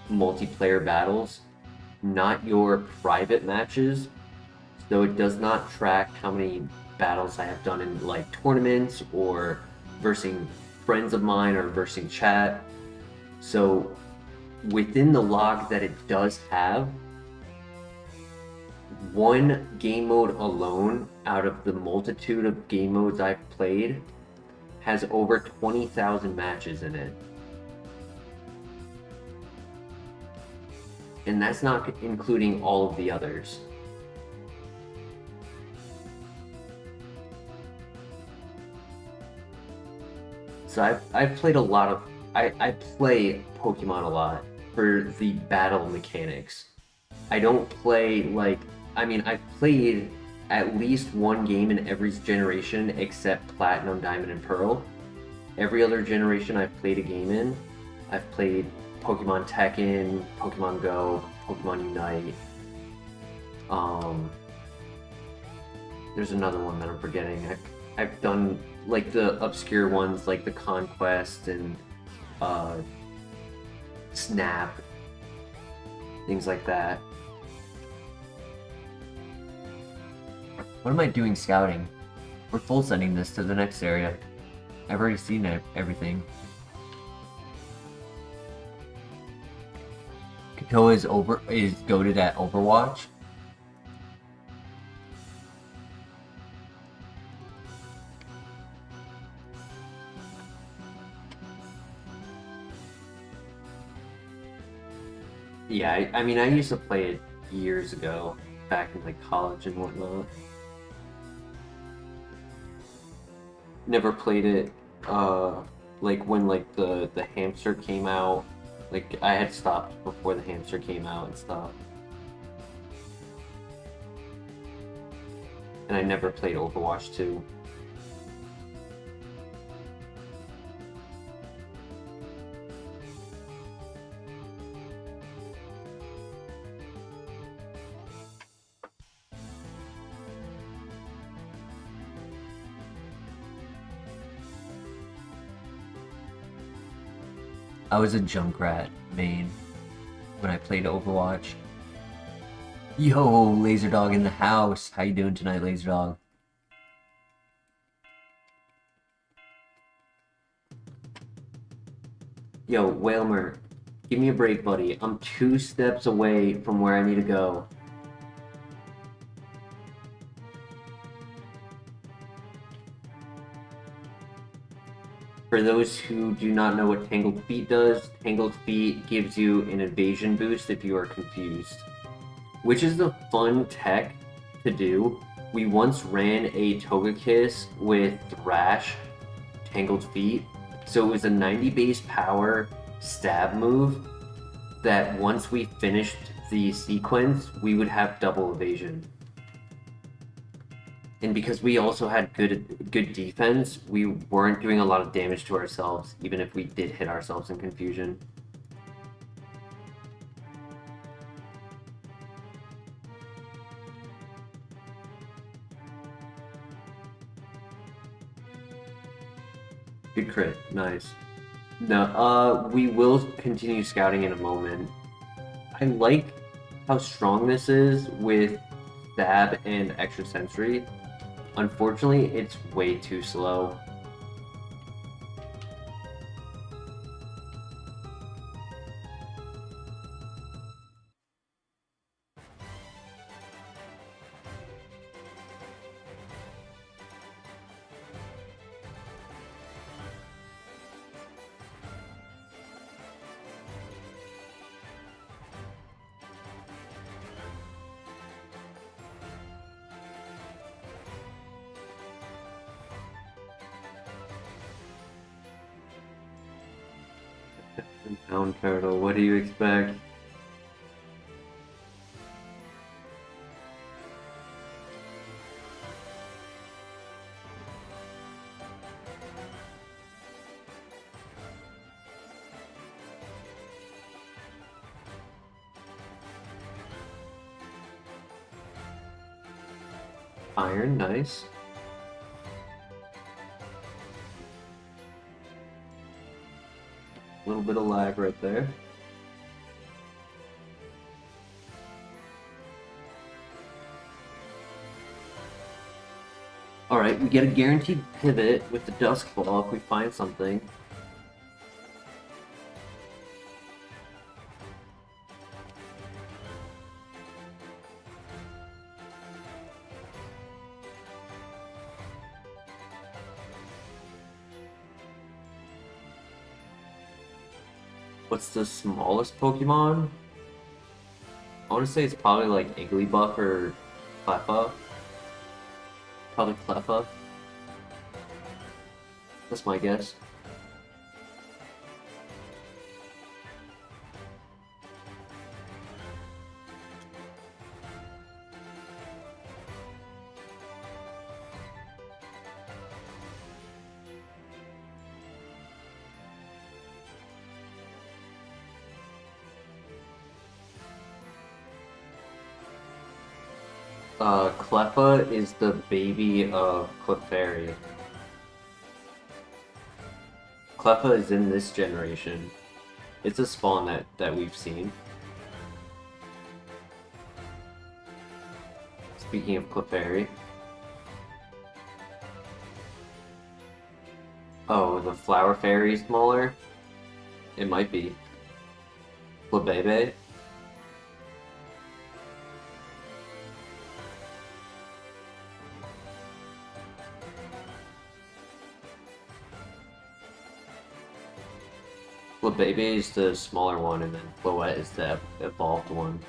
multiplayer battles, not your private matches. So it does not track how many battles I have done in like tournaments or versing friends of mine or versing chat. So within the log that it does have, one game mode alone out of the multitude of game modes I've played has over 20,000 matches in it. And that's not including all of the others. So I've played a lot of... I play Pokemon a lot for the battle mechanics. I don't play like... I mean, I've played at least one game in every generation except Platinum, Diamond, and Pearl. Every other generation I've played a game in. I've played Pokemon Tekken, Pokemon Go, Pokemon Unite. There's another one that I'm forgetting. I've done like the obscure ones like the Conquest and Snap, things like that. What am I doing scouting? We're full sending this to the next area. I've already seen everything. Katoa is goated at Overwatch. Yeah, I mean I used to play it years ago, back in like college and whatnot. Never played it like when like the hamster came out. Like I had stopped before the hamster came out and stuff. And I never played Overwatch 2. I was a Junkrat main when I played Overwatch. Yo, Laserdog in the house. How you doing tonight, Laserdog? Yo, Whalmer, give me a break, buddy. I'm 2 steps away from where I need to go. For those who do not know what Tangled Feet does, Tangled Feet gives you an evasion boost if you are confused, which is a fun tech to do. We once ran a Togekiss with Thrash Tangled Feet, so it was a 90 base power stab move that once we finished the sequence, we would have double evasion. And because we also had good defense, we weren't doing a lot of damage to ourselves, even if we did hit ourselves in confusion. Good crit, nice. No, we will continue scouting in a moment. I like how strong this is with stab and extrasensory. Unfortunately, it's way too slow. Pound turtle, what do you expect? Iron, nice. A little bit of lag right there. Alright, we get a guaranteed pivot with the Dusk Ball if we find something. What's the smallest Pokemon? I want to say it's probably like Igglybuff or Cleffa. Probably Cleffa. That's my guess. Cleffa is the baby of Clefairy. Cleffa is in this generation. It's a spawn that we've seen. Speaking of Clefairy. Oh, the Flower Fairy smaller? It might be. Flabebe? Flabebe is the smaller one, and then Floette is the evolved one.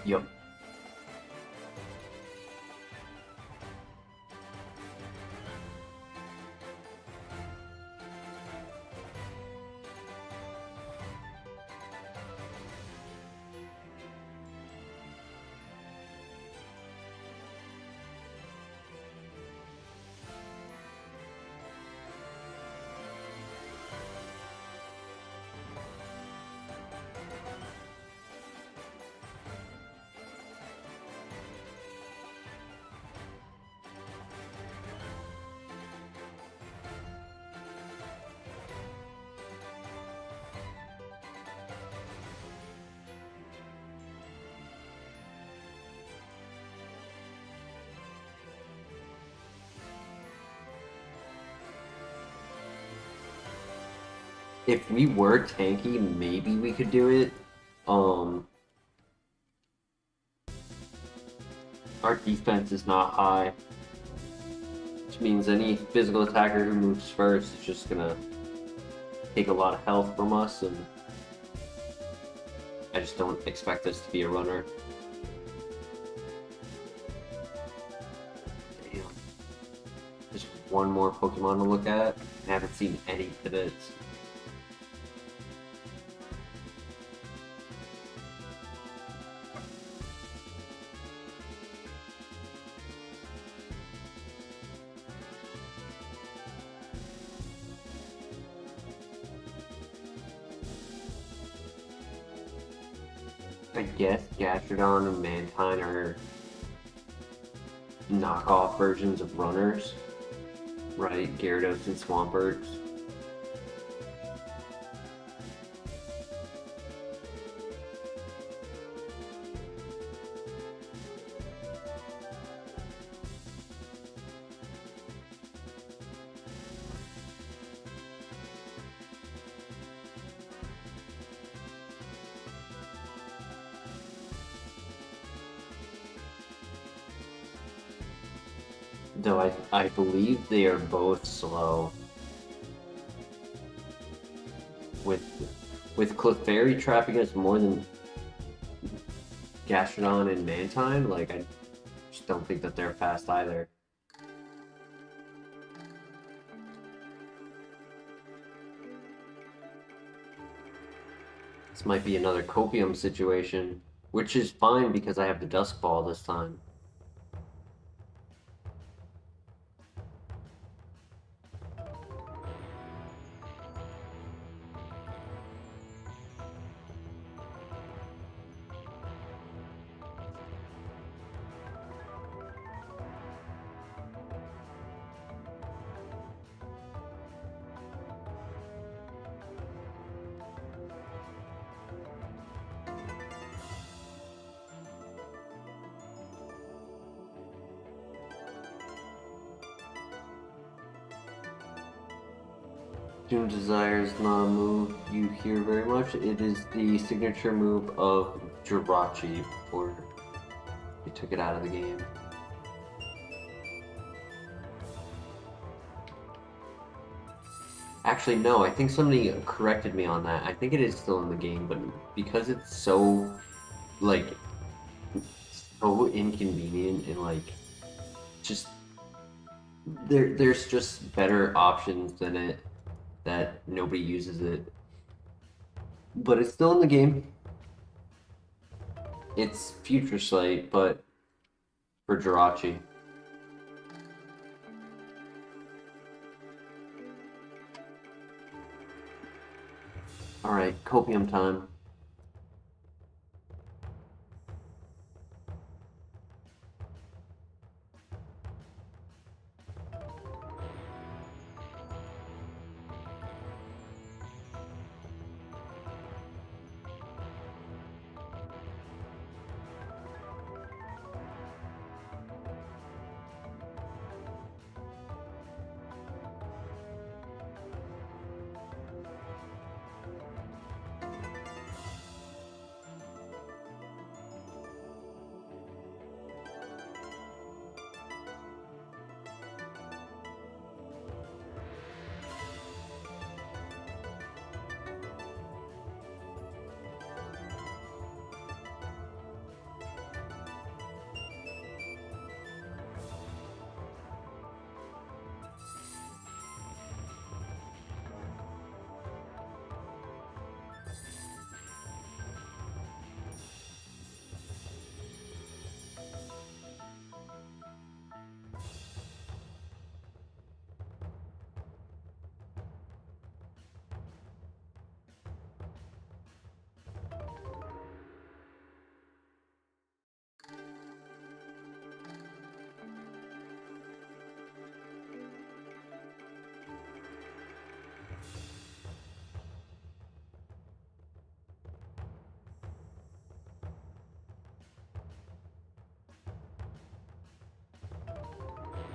Yup. if we were tanky, maybe we could do it. Our defense is not high, which means any physical attacker who moves first is just gonna take a lot of health from us, and I just don't expect us to be a runner. Damn. Just one more Pokemon to look at. I haven't seen any pivots. I guess Gastrodon and Mantine are knockoff versions of runners, right? Gyarados and Swamperts. Though I believe they are both slow. With Clefairy trapping us more than Gastrodon and Mantine, like, I just don't think that they're fast either. This might be another Copium situation, which is fine because I have the Dusk Ball this time. Doom Desire is not a move you hear very much. It is the signature move of Jirachi before they took it out of the game. Actually, no, I think somebody corrected me on that. I think it is still in the game, but because it's so, like, so inconvenient and, like, just, there's just better options than it that nobody uses it. But it's still in the game. It's Future Sight, but for Jirachi. Alright, Copium time.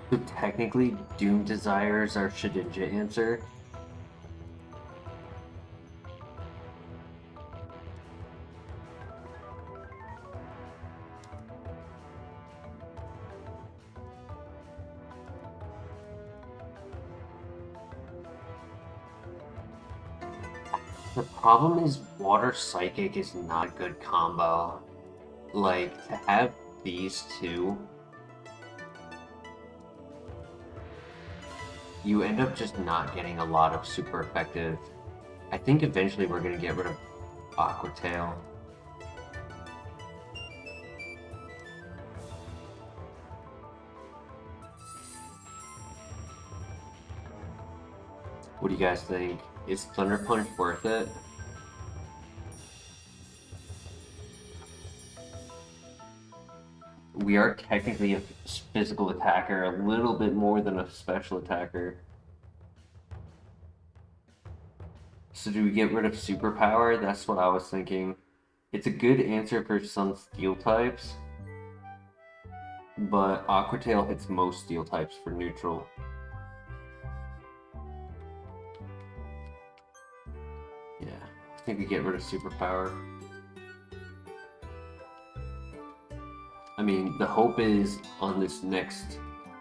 So technically, Doom Desire is our Shedinja answer. The problem is Water Psychic is not a good combo. Like, to have these two, you end up just not getting a lot of super effective. I think eventually we're gonna get rid of Aqua Tail. What do you guys think? Is Thunder Punch worth it? We are technically a physical attacker, a little bit more than a special attacker. So do we get rid of superpower? That's what I was thinking. It's a good answer for some steel types, but Aqua Tail hits most steel types for neutral. Yeah, I think we get rid of superpower. I mean, the hope is on this next,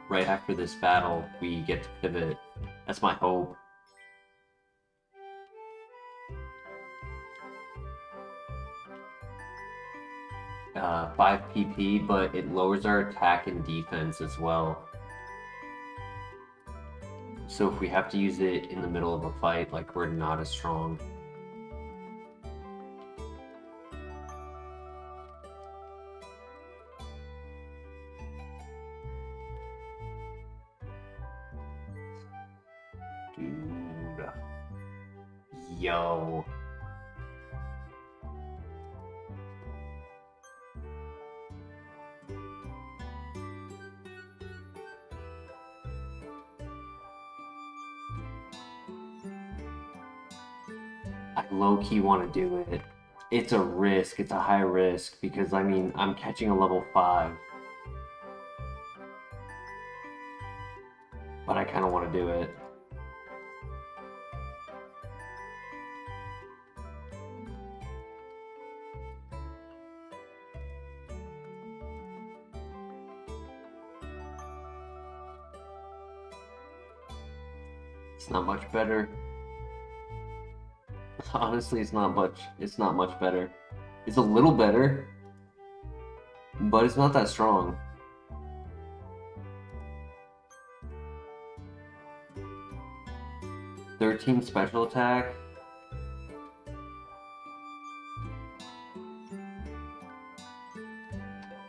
right after this battle, we get to pivot. That's my hope. Uh, 5 PP, but it lowers our attack and defense as well. So if we have to use it in the middle of a fight, like, we're not as strong. Dude. Yo. I low-key want to do it. It's a risk. It's a high risk because, I mean, I'm catching a level 5. But I kind of want to do it. It's not much better. Honestly, it's not much better. It's a little better, but it's not that strong. "13 special attack.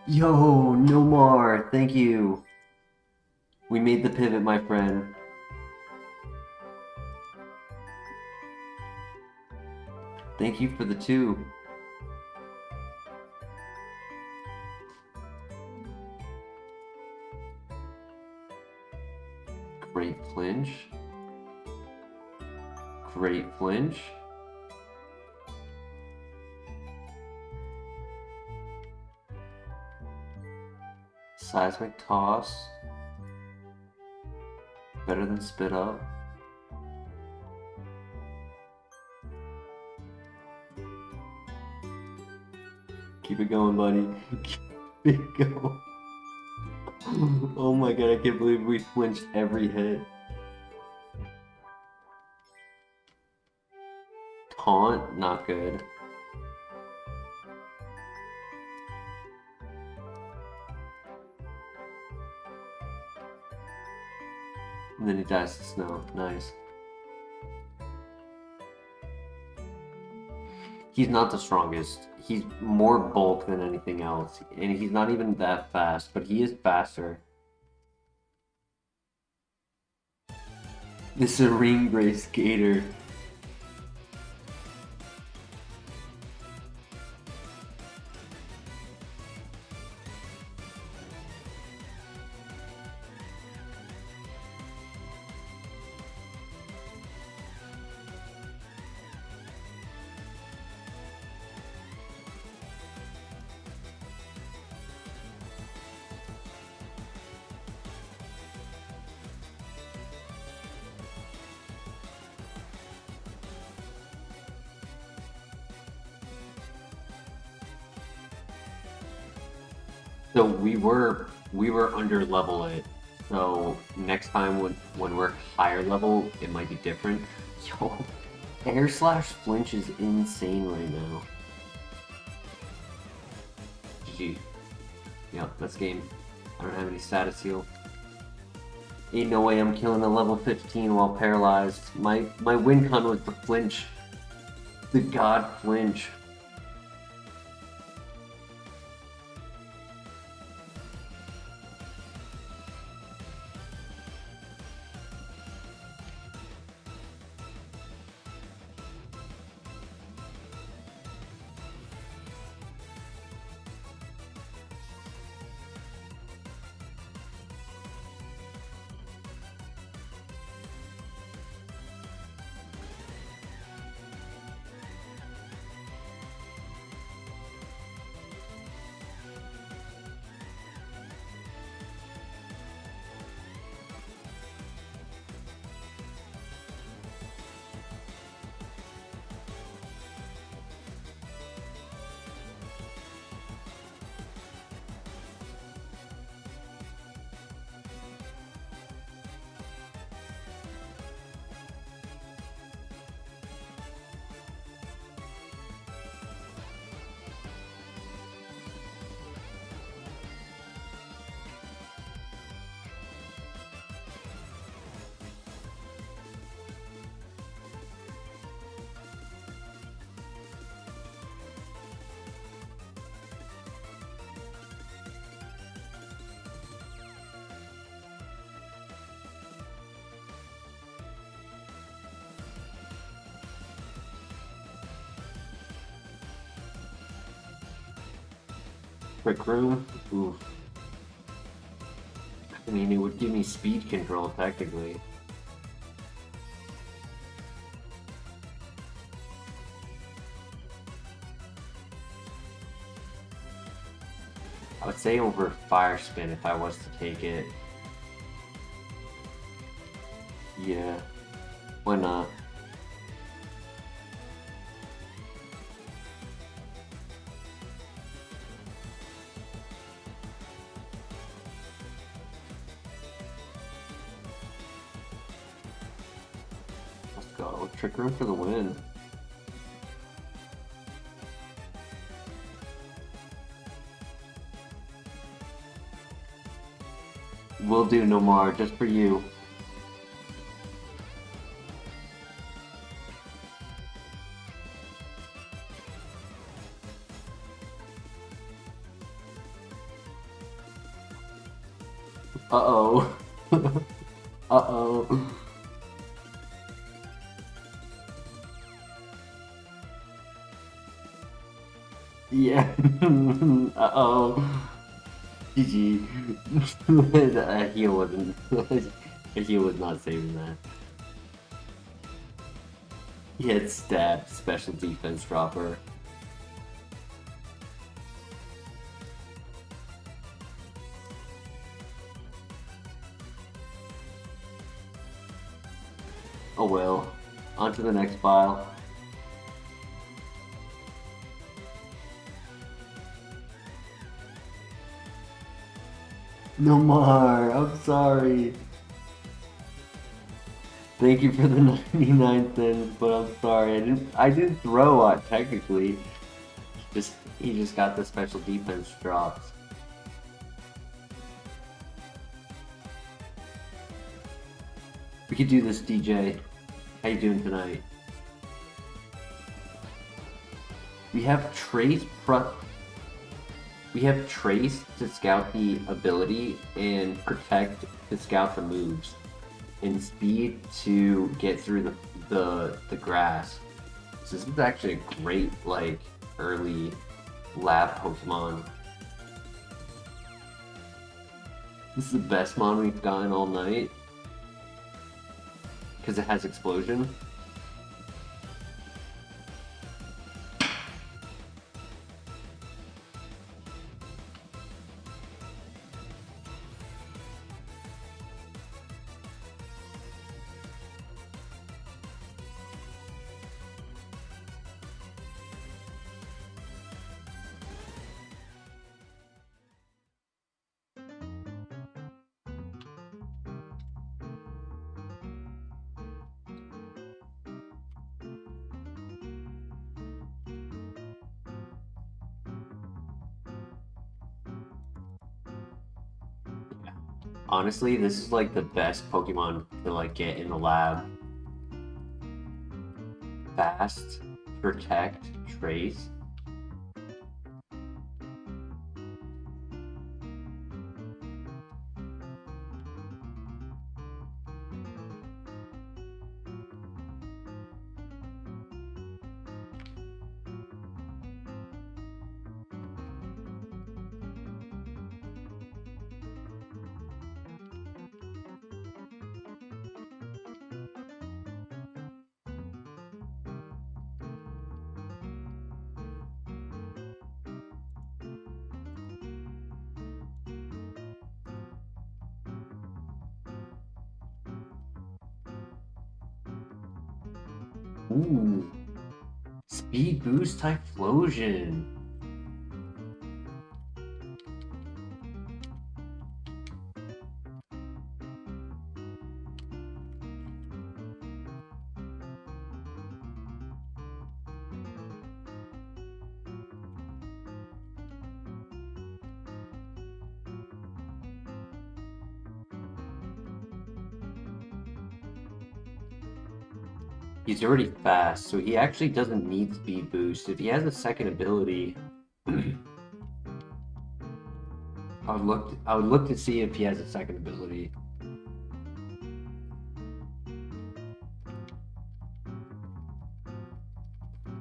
Yo, no more. Thank you. We made the pivot, my friend. Thank you for the 2. Great flinch. Great flinch. Seismic toss. Better than spit up. Keep it going, buddy. Keep it going. Oh my god, I can't believe we flinched every hit. Taunt, not good. And then he dies to snow. Nice. He's not the strongest. He's more bulk than anything else. And he's not even that fast, but he is faster. The Serene Grace Gator. So we were under level it. So next time when we're higher level, it might be different. Yo, Air slash flinch is insane right now. GG. Yep, that's game. I don't have any status heal. Ain't no way I'm killing a level 15 while paralyzed. My win con was the flinch. The god flinch. Trick room? Oof. I mean, it would give me speed control, technically. I would say over fire spin if I was to take it. Yeah. Why not? Let's go. Trick room for the win. Will do, Nomar, just for you. Uh-oh. Uh-oh. Yeah. Uh-oh. GG. He wasn't. He was not saving that. He had stab, special defense dropper. Oh well. On to the next file. No more. I'm sorry. Thank you for the 99 cents, but I'm sorry. I didn't throw it technically. He just got the special defense drops. We could do this, DJ. How you doing tonight? We have Trace to scout the ability, and Protect to scout the moves, and Speed to get through the grass. So this is actually a great like early lab Pokemon. This is the best mon we've gotten all night because it has Explosion. Honestly, this is like the best Pokemon to like get in the lab. Fast, Protect, Trace. Ooh. Speed Boost Typhlosion. He's already fast, so he actually doesn't need Speed Boost. If he has a second ability, I would look to see if he has a second ability.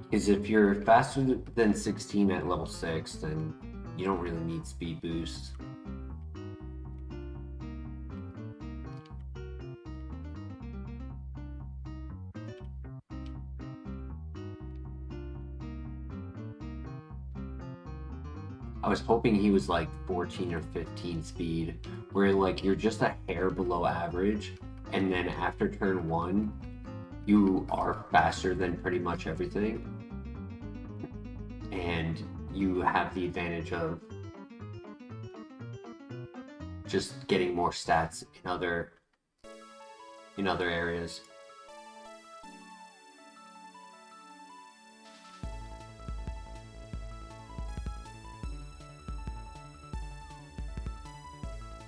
Because if you're faster than 16 at level 6, then you don't really need Speed Boost. I was hoping he was like 14 or 15 speed, where like you're just a hair below average, and then after turn 1, you are faster than pretty much everything. And you have the advantage of just getting more stats in other areas.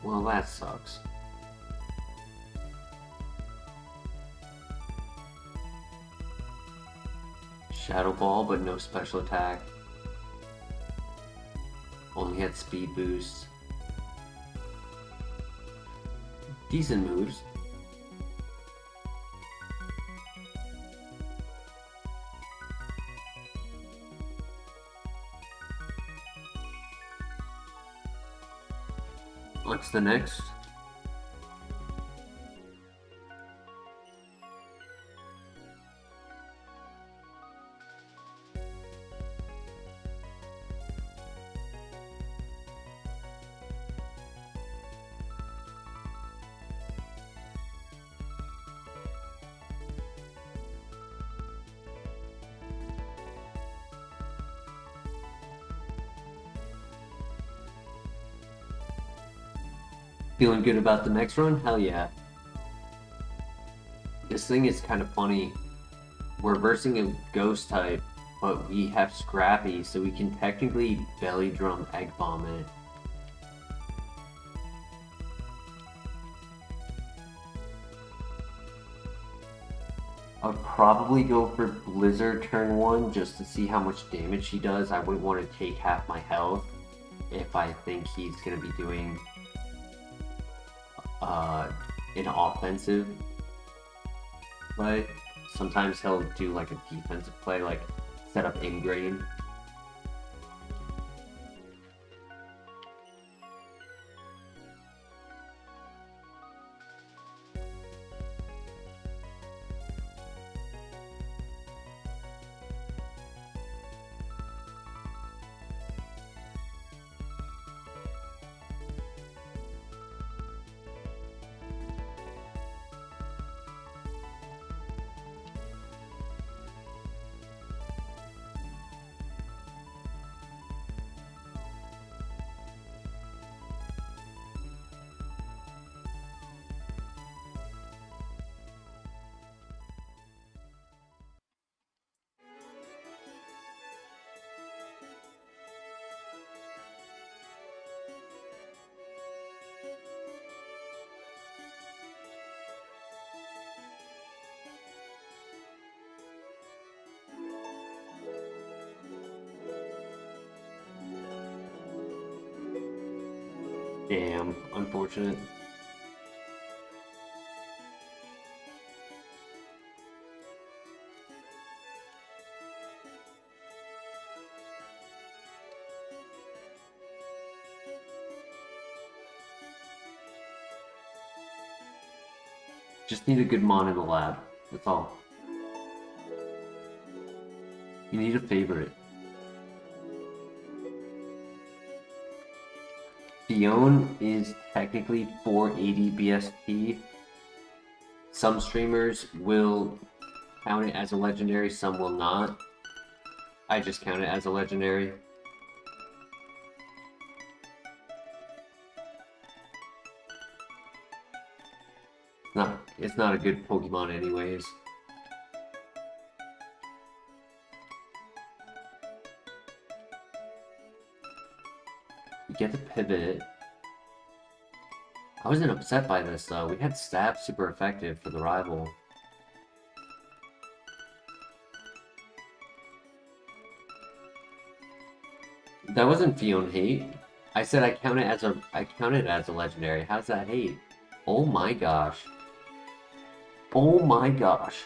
Well, that sucks. Shadow Ball, but no special attack. Only had speed boost. Decent moves. What's the next? Feeling good about the next run? Hell yeah. This thing is kind of funny. We're versing a ghost type, but we have Scrappy, so we can technically belly drum Egg Bomb it. I would probably go for Blizzard turn 1 just to see how much damage he does. I wouldn't want to take half my health if I think he's going to be doing an offensive play. Sometimes he'll do like a defensive play, like set up Ingrain. Damn, unfortunate. Just need a good mon in the lab. That's all. You need a favorite. Fion is technically 480 BSP. Some streamers will count it as a legendary, some will not. I just count it as a legendary. It's not a good Pokemon anyways. You get to pivot. I wasn't upset by this though. We had stab super effective for the rival. That wasn't Fion hate. I said I count it as a legendary. How's that hate? Oh my gosh. Oh my gosh.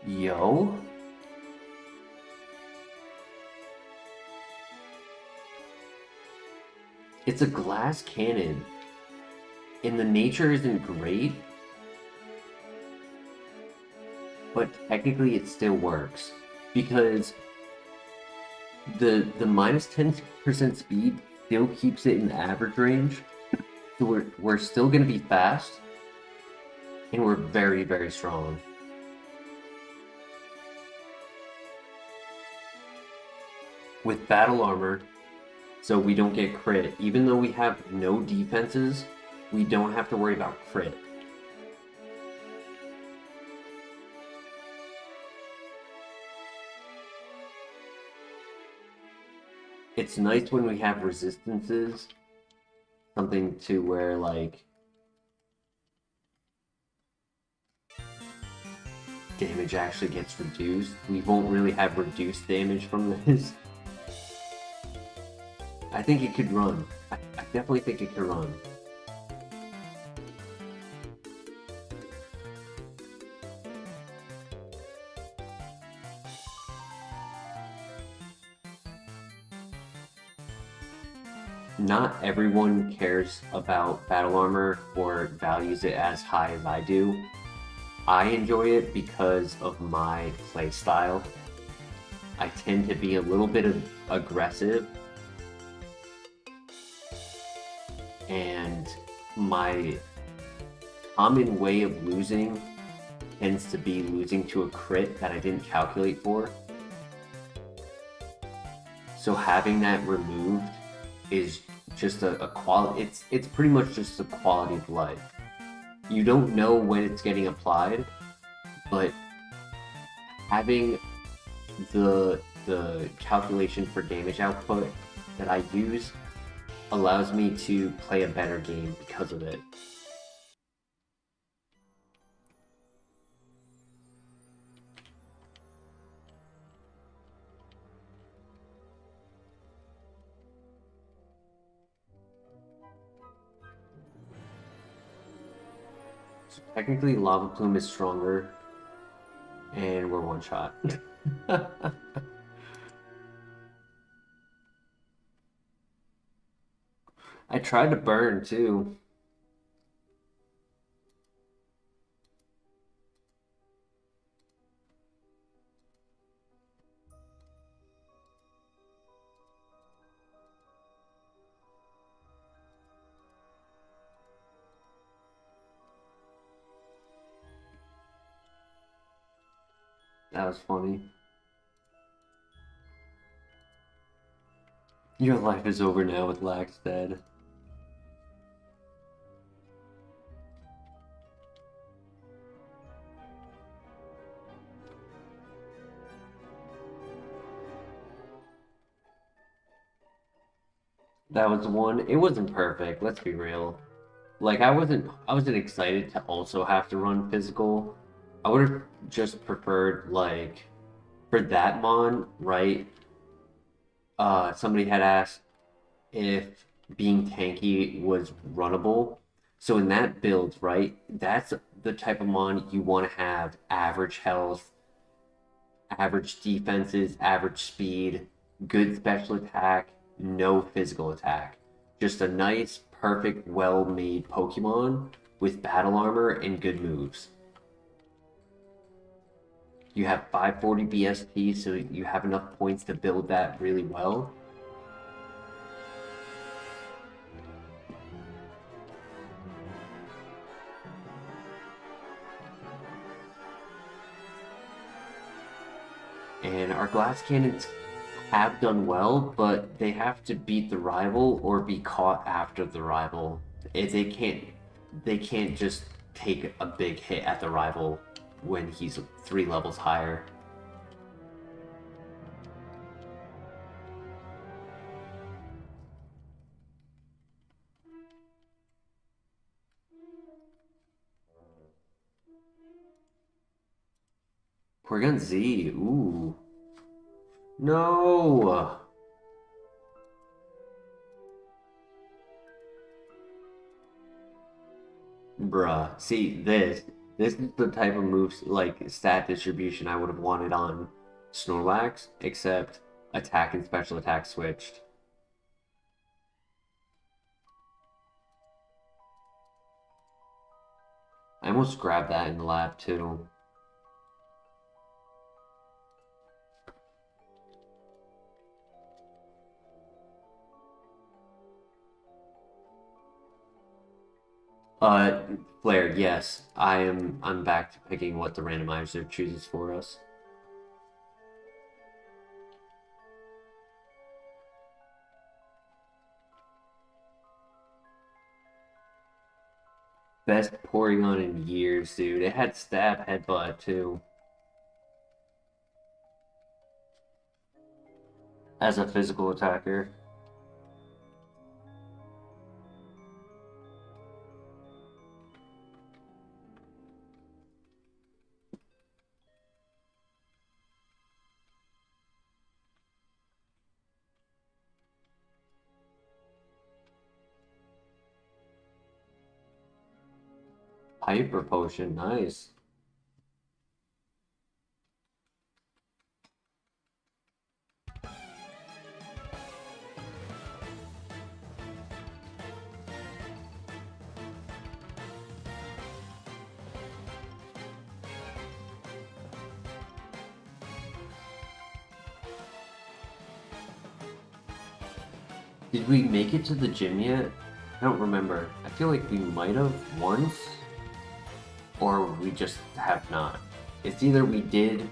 Yo. It's a glass cannon. And the nature isn't great. But technically it still works. Because the minus 10% speed still keeps it in average range. So we're still gonna be fast. And we're very, very strong. With battle armor, so we don't get crit. Even though we have no defenses, we don't have to worry about crit. It's nice when we have resistances. Something to where, like, damage actually gets reduced. We won't really have reduced damage from this. I think it could run. I definitely think it could run. Not everyone cares about battle armor or values it as high as I do. I enjoy it because of my play style. I tend to be a little bit aggressive, and my common way of losing tends to be losing to a crit that I didn't calculate for. So having that removed is just a quality. It's pretty much just a quality of life. You don't know when it's getting applied, but having the calculation for damage output that I use allows me to play a better game because of it. So technically, Lava Plume is stronger, and we're one shot. I tried to burn too. That was funny. Your life is over now with Lax dead. That was one. It wasn't perfect. Let's be real. Like I wasn't excited to also have to run physical. I would have just preferred like for that mon, right? Somebody had asked if being tanky was runnable. So in that build, right, that's the type of mon you want to have average health, average defenses, average speed, good special attack, no physical attack. Just a nice, perfect, well made Pokemon with battle armor and good moves. You have 540 BSP, so you have enough points to build that really well. And our glass cannons have done well, but they have to beat the rival or be caught after the rival. They can't just take a big hit at the rival when he's 3 levels higher. Porygon Z, ooh. No! Bruh. See, this is the type of moves, like, stat distribution I would have wanted on Snorlax, except attack and special attack switched. I almost grabbed that in the lab, too. Uh, Flare, yes. I'm back to picking what the randomizer chooses for us. Best Porygon in years, dude. It had stab headbutt too. As a physical attacker. Hyper Potion, nice. Did we make it to the gym yet? I don't remember. I feel like we might have once, or we just have not. It's either we did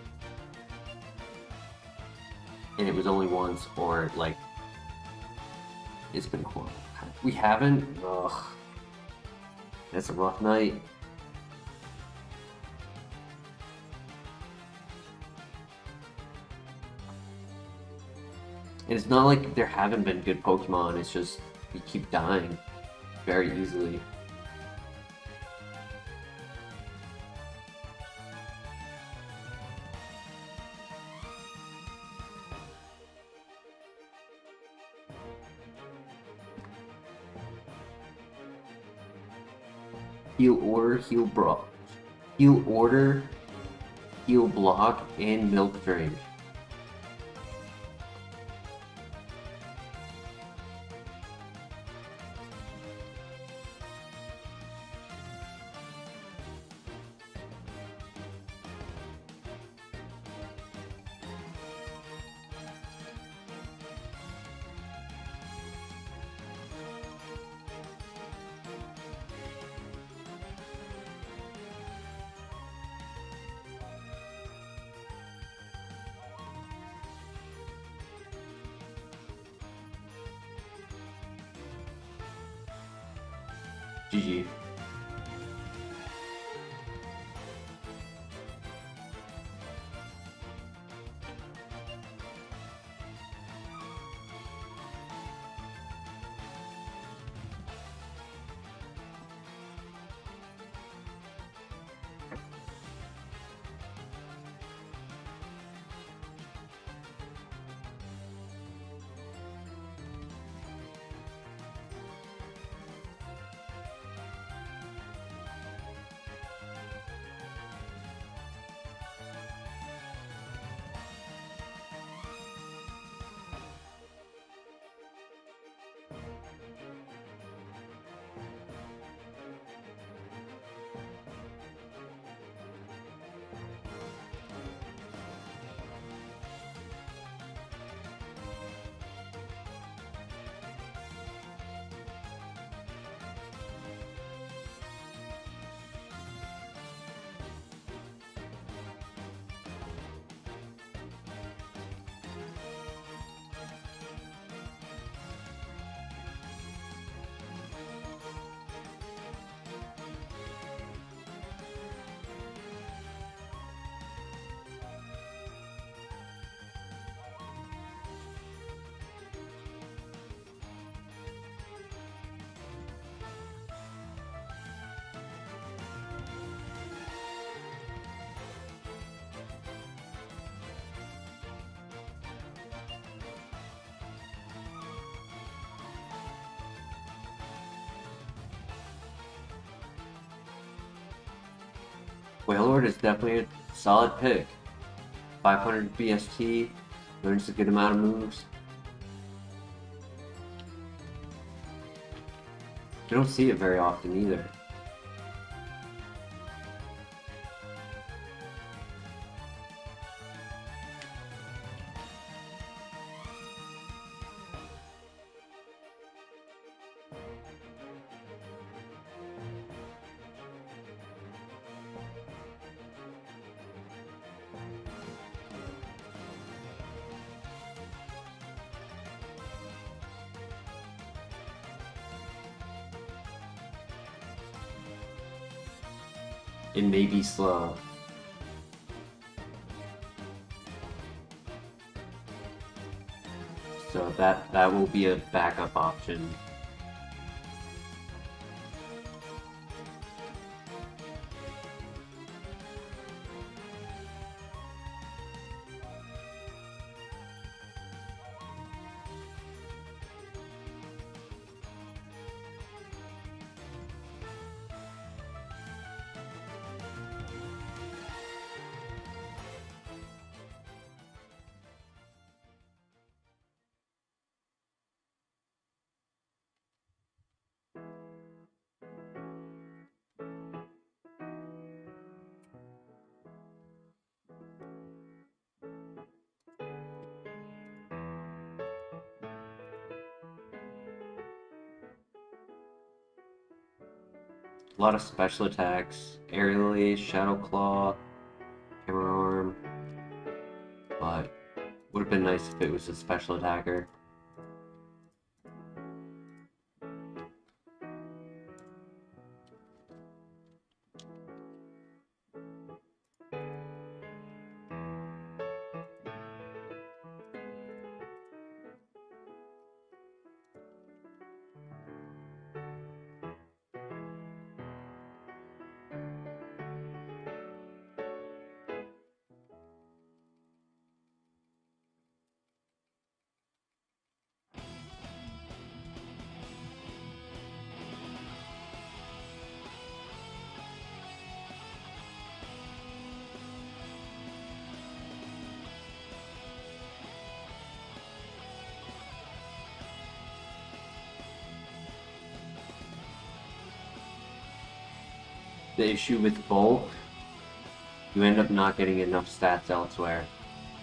and it was only once, or like it's been cool. We haven't? Ugh. That's a rough night. And it's not like there haven't been good Pokemon, it's just we keep dying very easily. Heal Order, Heal Block. Heal Order, Heal Block, and Milk Drink. GG. Wailord is definitely a solid pick. 500 BST, learns a good amount of moves. You don't see it very often either. It may be slow. So that will be a backup option. A lot of special attacks. Aerially, Shadow Claw, Hammer Arm. But would have been nice if it was a special attacker. The issue with bulk, you end up not getting enough stats elsewhere.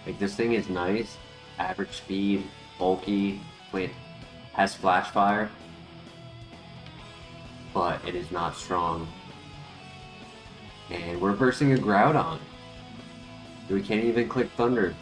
Like, this thing is nice, average speed, bulky, has flash fire, but it is not strong. And we're versing a Groudon. We can't even click Thunder.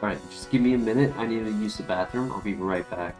Alright, just give me a minute. I need to use the bathroom. I'll be right back.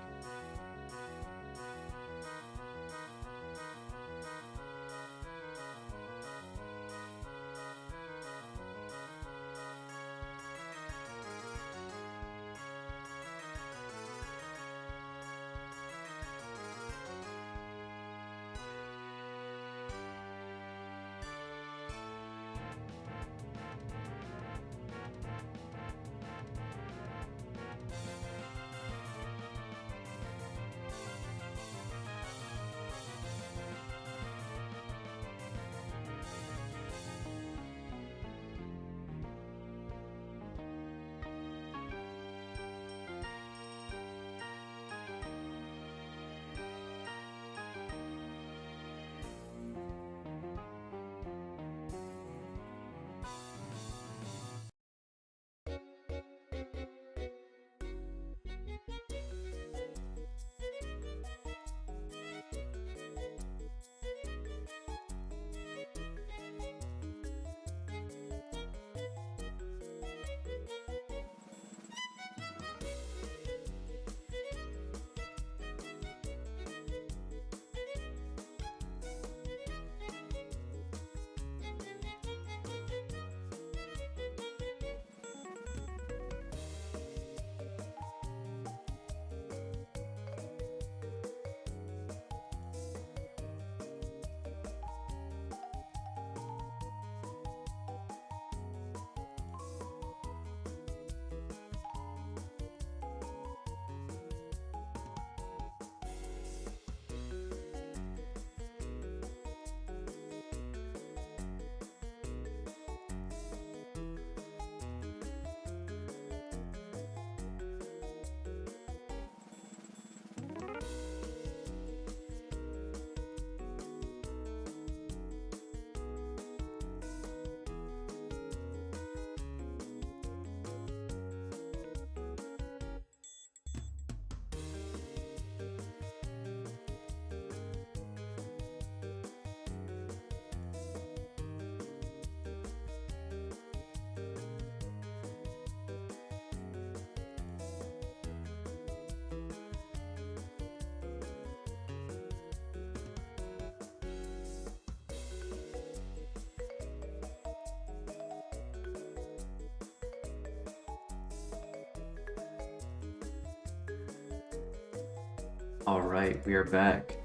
Alright, we are back.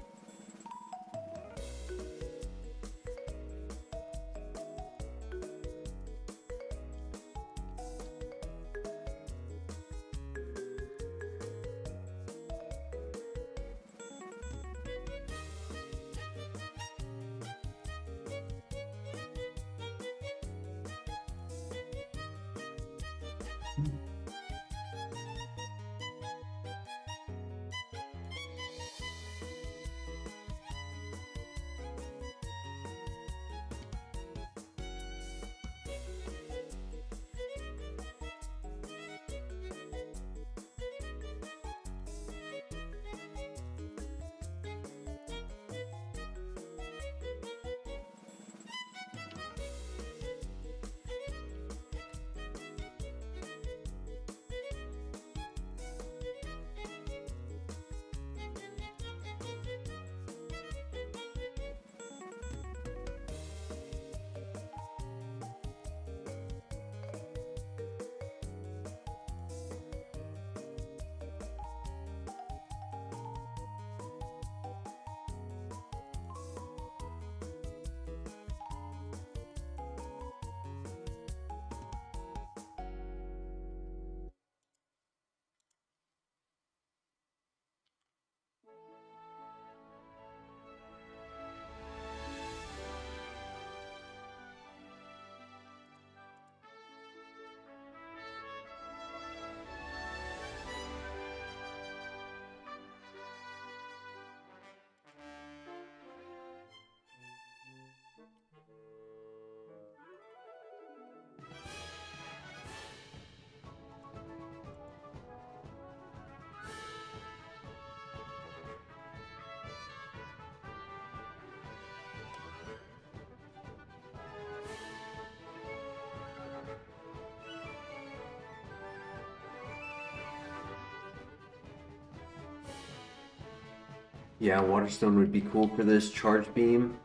Yeah, Waterstone would be cool for this. Charge Beam.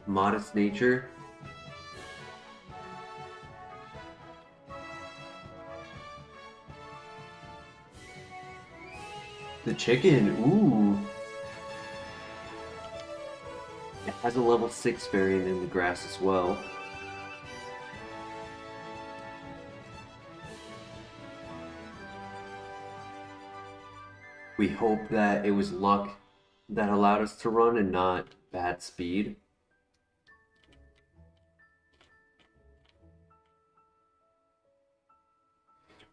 Modest Nature. The chicken, ooh. It has a level 6 variant in the grass as well. We hope that it was luck that allowed us to run and not bad speed.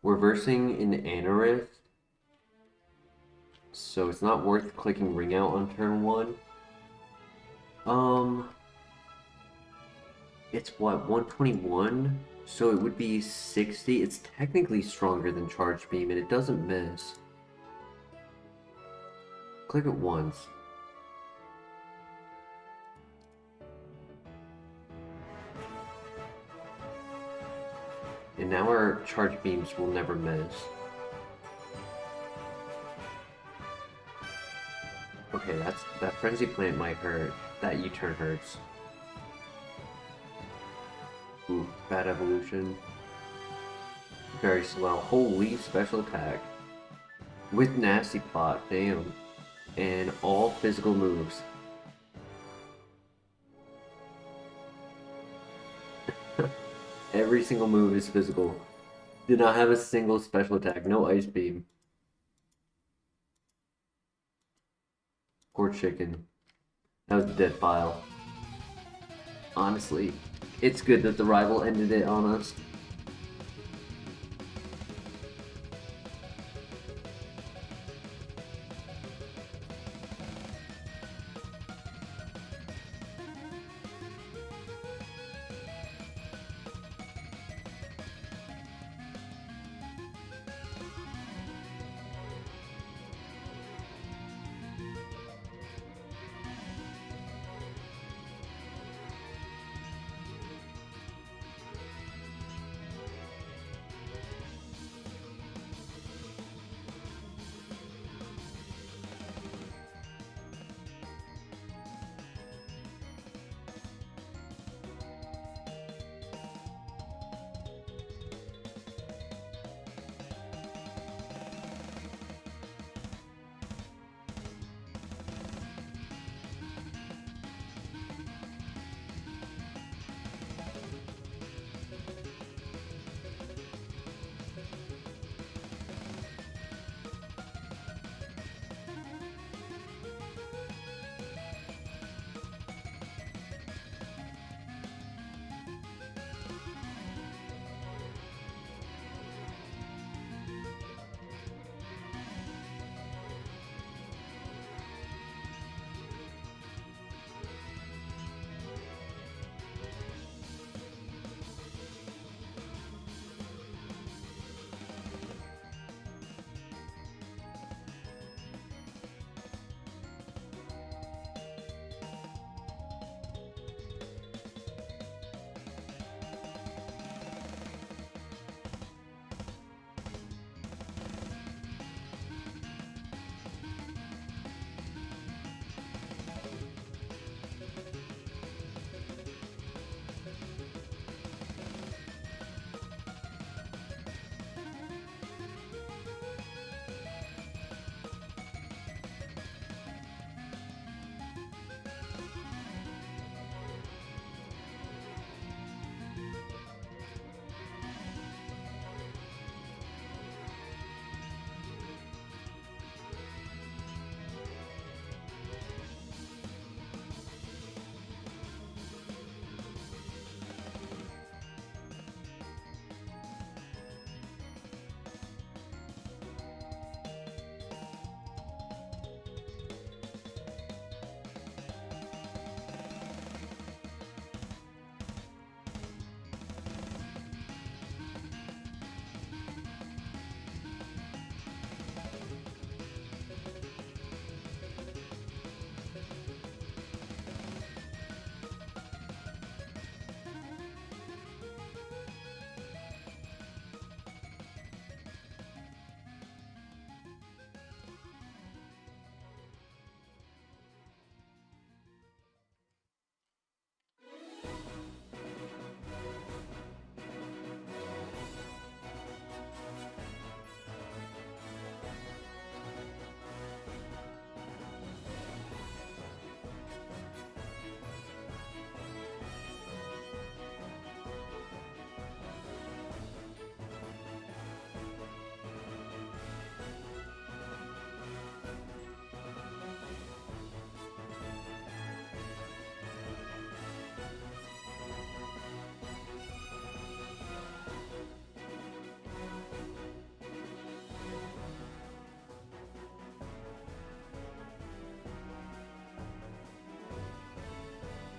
We're versing in Anorith, so it's not worth clicking Ring Out on turn 1. It's what, 121? So it would be 60. It's technically stronger than Charge Beam, and it doesn't miss. Click it once. And now our Charge Beams will never miss. Okay, that Frenzy Plant might hurt. That U-turn hurts. Ooh, bad evolution. Very slow. Holy special attack. With Nasty Plot, damn. And all physical moves. Every single move is physical. Did not have a single special attack. No Ice Beam. Poor chicken. That was a dead file. Honestly, it's good that the rival ended it on us.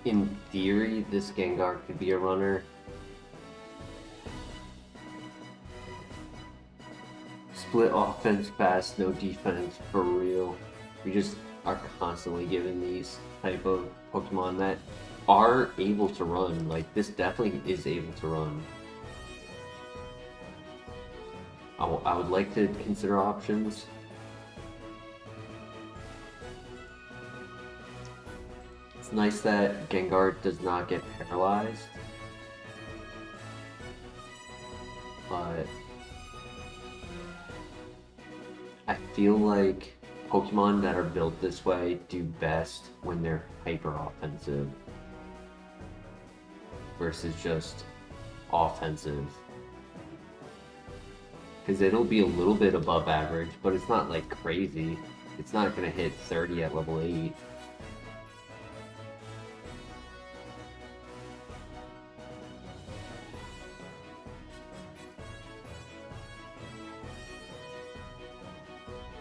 in theory, this Gengar could be a runner. Split offense fast, no defense, for real. We just are constantly given these type of Pokemon that are able to run. Like, this definitely is able to run. I would like to consider options. It's nice that Gengar does not get paralyzed. But I feel like Pokemon that are built this way do best when they're hyper offensive versus just offensive. Because it'll be a little bit above average, but it's not like crazy. It's not going to hit 30 at level 8.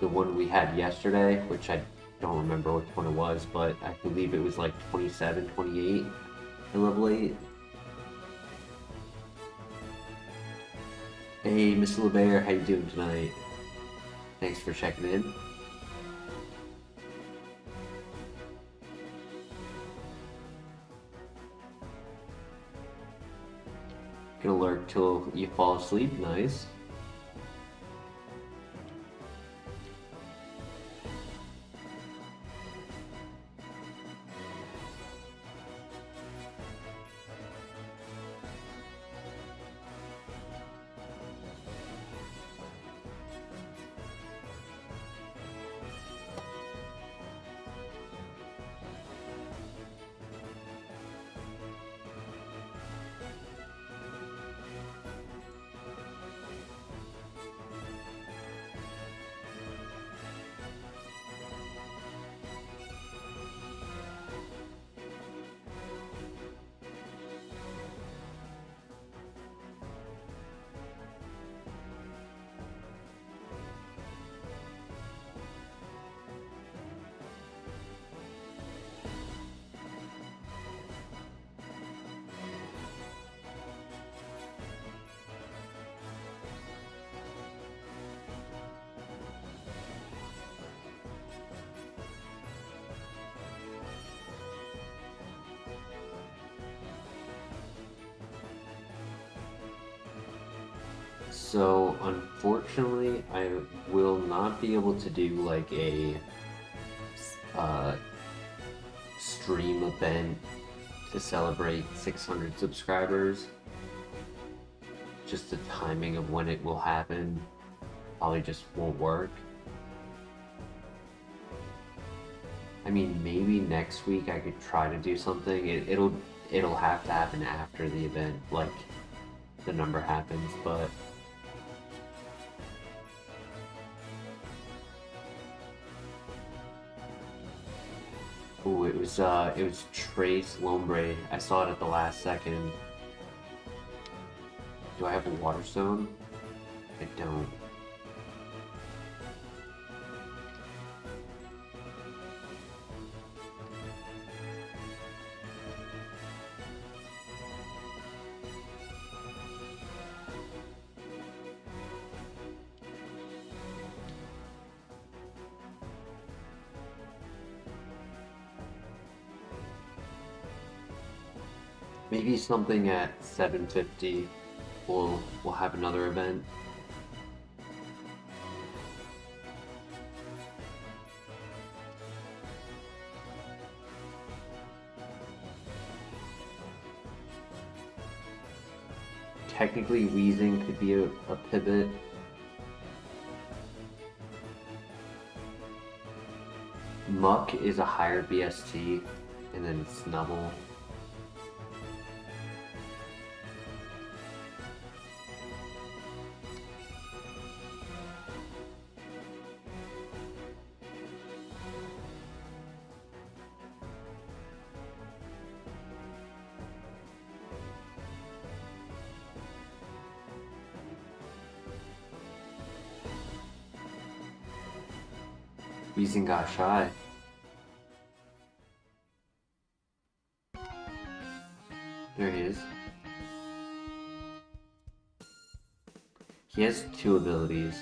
The one we had yesterday, which I don't remember which one it was, but I believe it was like 27, 28 at level 8. Hey, Mr. LeBear, how you doing tonight? Thanks for checking in. Gonna lurk till you fall asleep, nice. So, unfortunately, I will not be able to do like a stream event to celebrate 600 subscribers. Just the timing of when it will happen probably just won't work. I mean, maybe next week I could try to do something. It'll have to happen after the event, like the number happens, but ooh, it was Trace Lombre. I saw it at the last second. Do I have a Water Stone? I don't. Maybe something at 750. We'll have another event. Technically, Wheezing could be a pivot. Muck is a higher BST, and then Snubble. Weezing got shy. He has 2 abilities.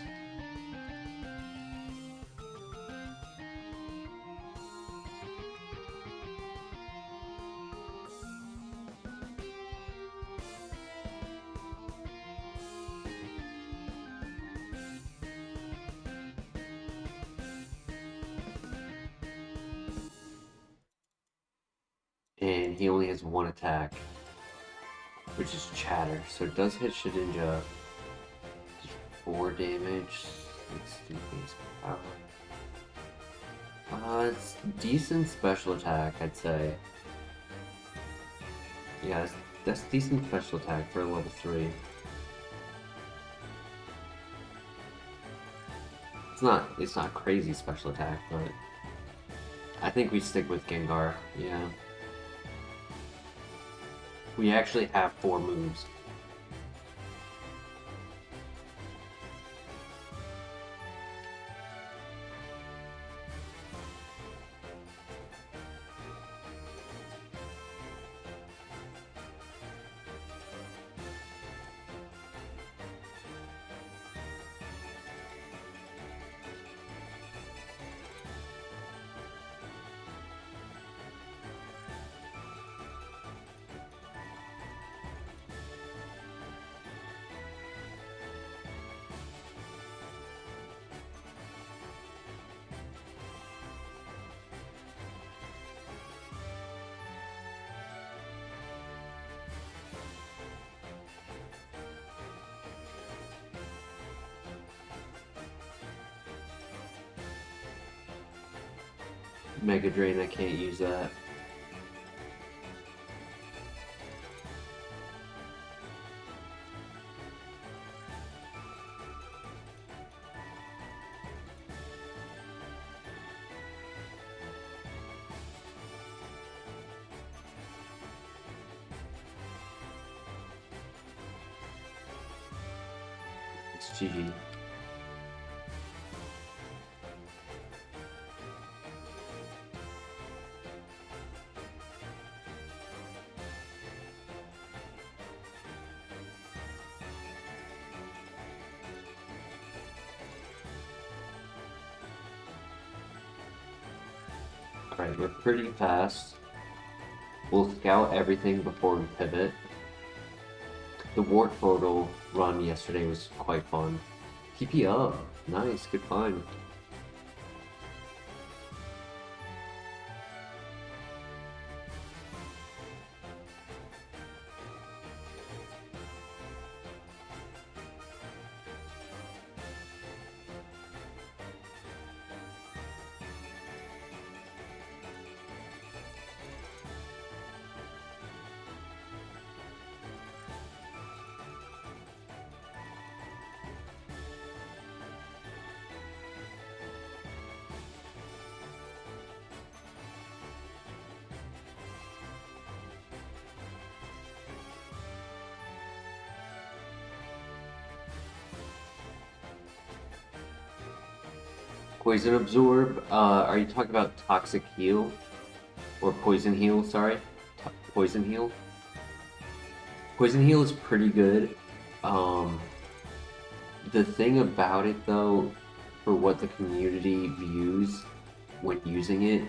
And he only has 1 attack, which is Chatter. So it does hit Shedinja. 4 damage. Let's do base power. It's decent special attack, I'd say. Yeah, that's decent special attack for a level 3. It's not crazy special attack, but I think we stick with Gengar, yeah. We actually have 4 moves. Mega Drain, I can't use that. It's GG. Alright, we're pretty fast. We'll scout everything before we pivot. The Wart Photo run yesterday was quite fun. PP up. Nice, good find. Poison Absorb, are you talking about Toxic Heal? Or Poison Heal, sorry? Poison Heal? Poison Heal is pretty good. The thing about it, though, for what the community views when using it,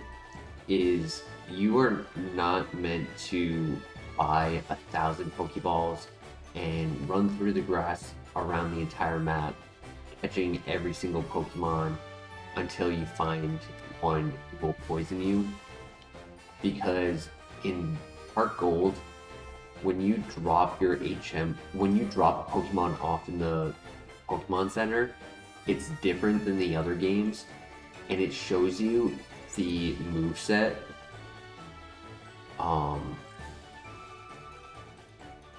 is you are not meant to buy 1,000 Pokeballs and run through the grass around the entire map, catching every single Pokemon until you find one who will poison you. Because in HeartGold, when you drop your when you drop a Pokemon off in the Pokemon Center, it's different than the other games, and it shows you the moveset.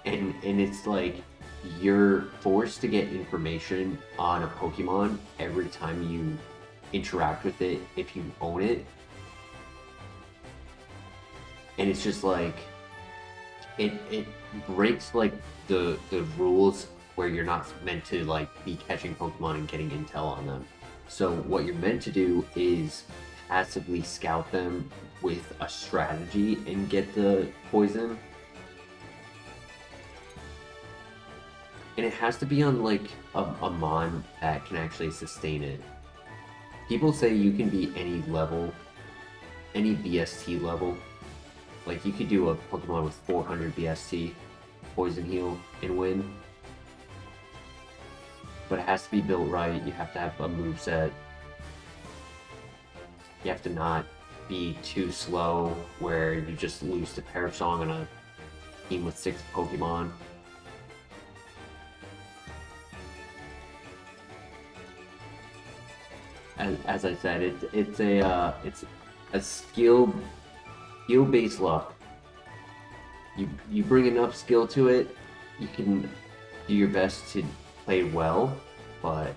And it's like you're forced to get information on a Pokemon every time you interact with it if you own it. And it's just like it breaks like the rules where you're not meant to like be catching Pokemon and getting intel on them. So what you're meant to do is passively scout them with a strategy and get the poison. And it has to be on like a mon that can actually sustain it. People say you can be any level, any BST level. Like you could do a Pokemon with 400 BST, Poison Heal, and win. But it has to be built right. You have to have a moveset. You have to not be too slow where you just lose to Parasong on a team with 6 Pokemon. As I said, it's a skill-based luck. You bring enough skill to it, you can do your best to play well, but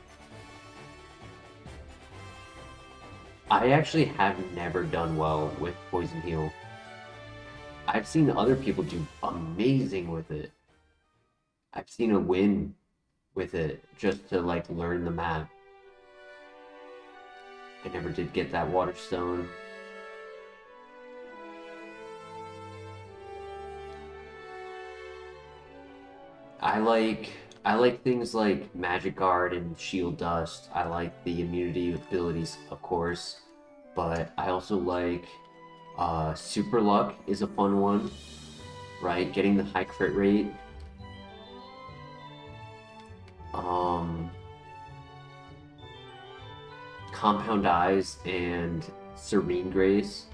I actually have never done well with Poison Heal. I've seen other people do amazing with it. I've seen a win with it just to like learn the map. I never did get that Water Stone. I like things like Magic Guard and Shield Dust. I like the immunity abilities, of course, but I also like Super Luck is a fun one, right? Getting the high crit rate. Compound Eyes and Serene Grace.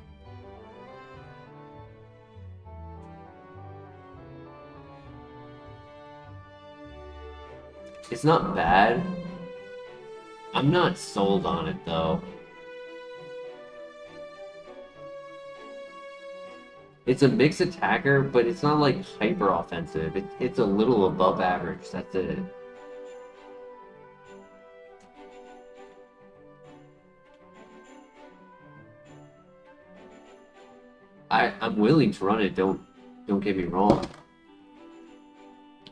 It's not bad. I'm not sold on it though. It's a mixed attacker, but it's not like hyper offensive. It's a little above average. That's it. I'm willing to run it. Don't get me wrong.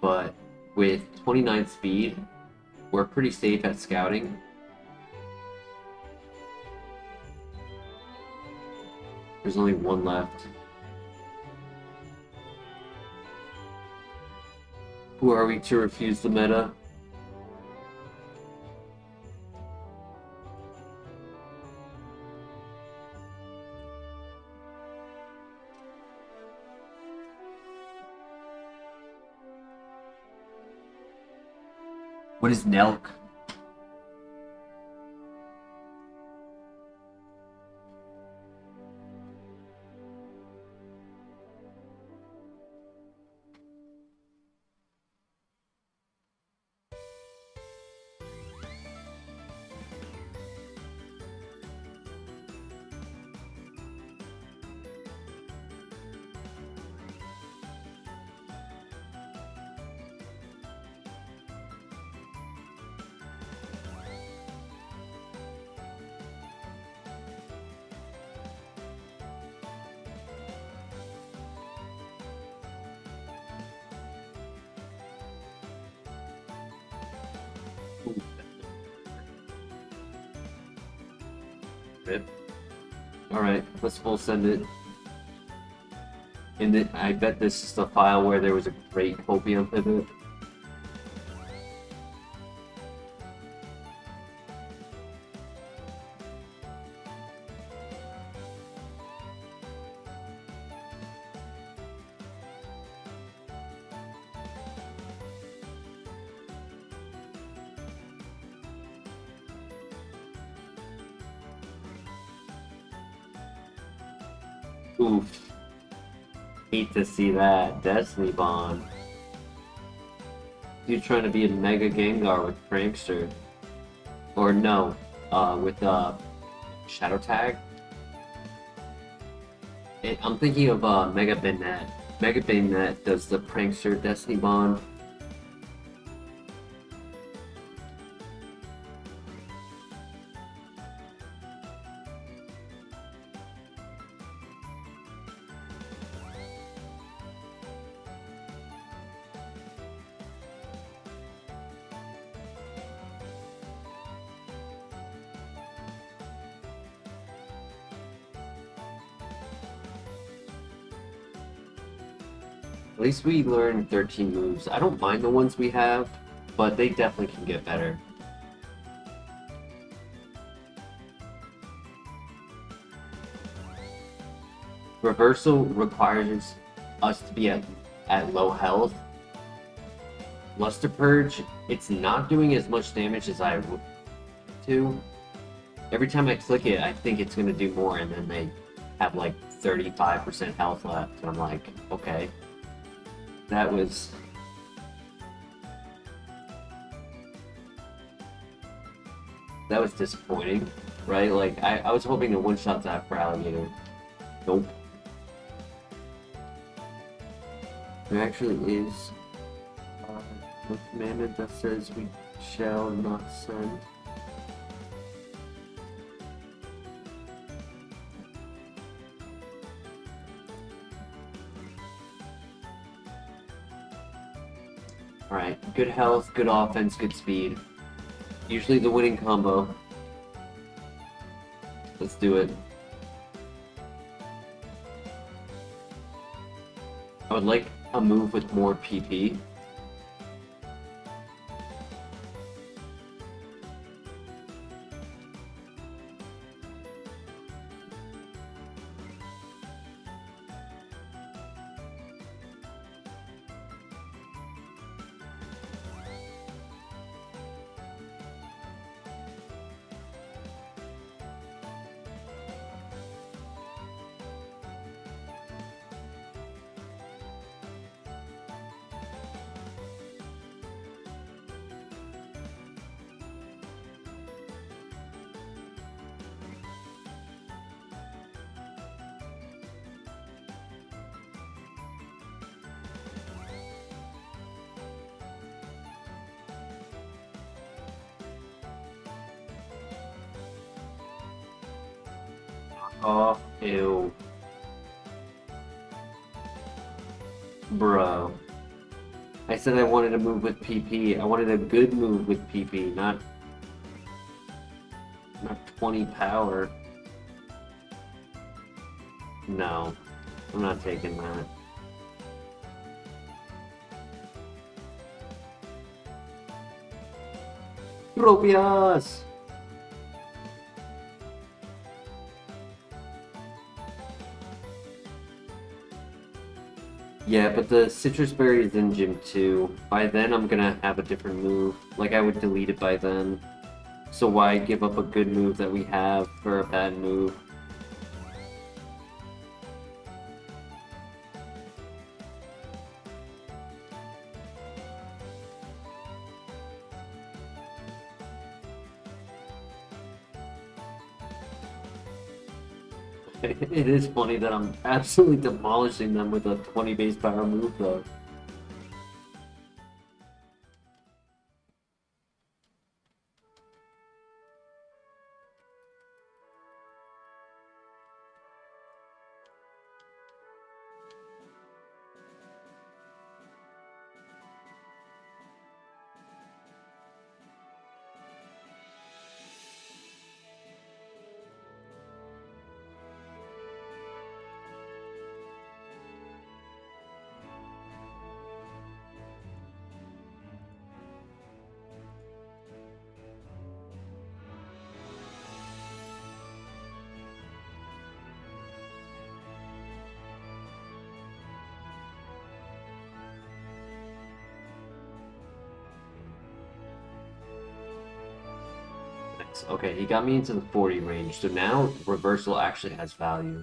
But with 29 speed, we're pretty safe at scouting. There's only one left. Who are we to refuse the meta? What is Nelk? Alright, let's full send it. And I bet this is the file where there was a great Copium pivot. Oof. Hate to see that. Destiny Bond. You're trying to be a Mega Gengar with Prankster. Or no, with Shadow Tag. I'm thinking of Mega Banette. Mega Banette does the Prankster Destiny Bond. At least we learned 13 moves. I don't mind the ones we have, but they definitely can get better. Reversal requires us to be at low health. Luster Purge, it's not doing as much damage as I would to. Every time I click it, I think it's going to do more, and then they have like 35% health left. And I'm like, okay. That was disappointing, right? Like, I was hoping to one-shot that for Alligator. Nope. There actually is a commandment that says we shall not send. Alright, good health, good offense, good speed. Usually the winning combo. Let's do it. I would like a move with more PP. Oh, ew. Bro. I said I wanted a move with PP. I wanted a good move with PP, not 20 power. No, I'm not taking that. Tropius! Yeah, but the citrus berry is in gym 2. By then I'm gonna have a different move. Like, I would delete it by then. So why give up a good move that we have for a bad move? It is funny that I'm absolutely demolishing them with a 20 base power move, though. Okay, he got me into the 40 range, so now reversal actually has value.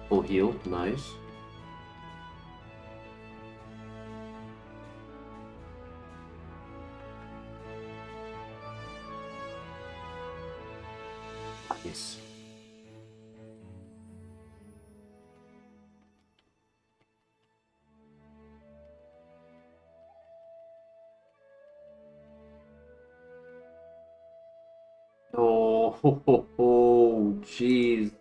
Full heal, nice. Nice. Oh, jeez.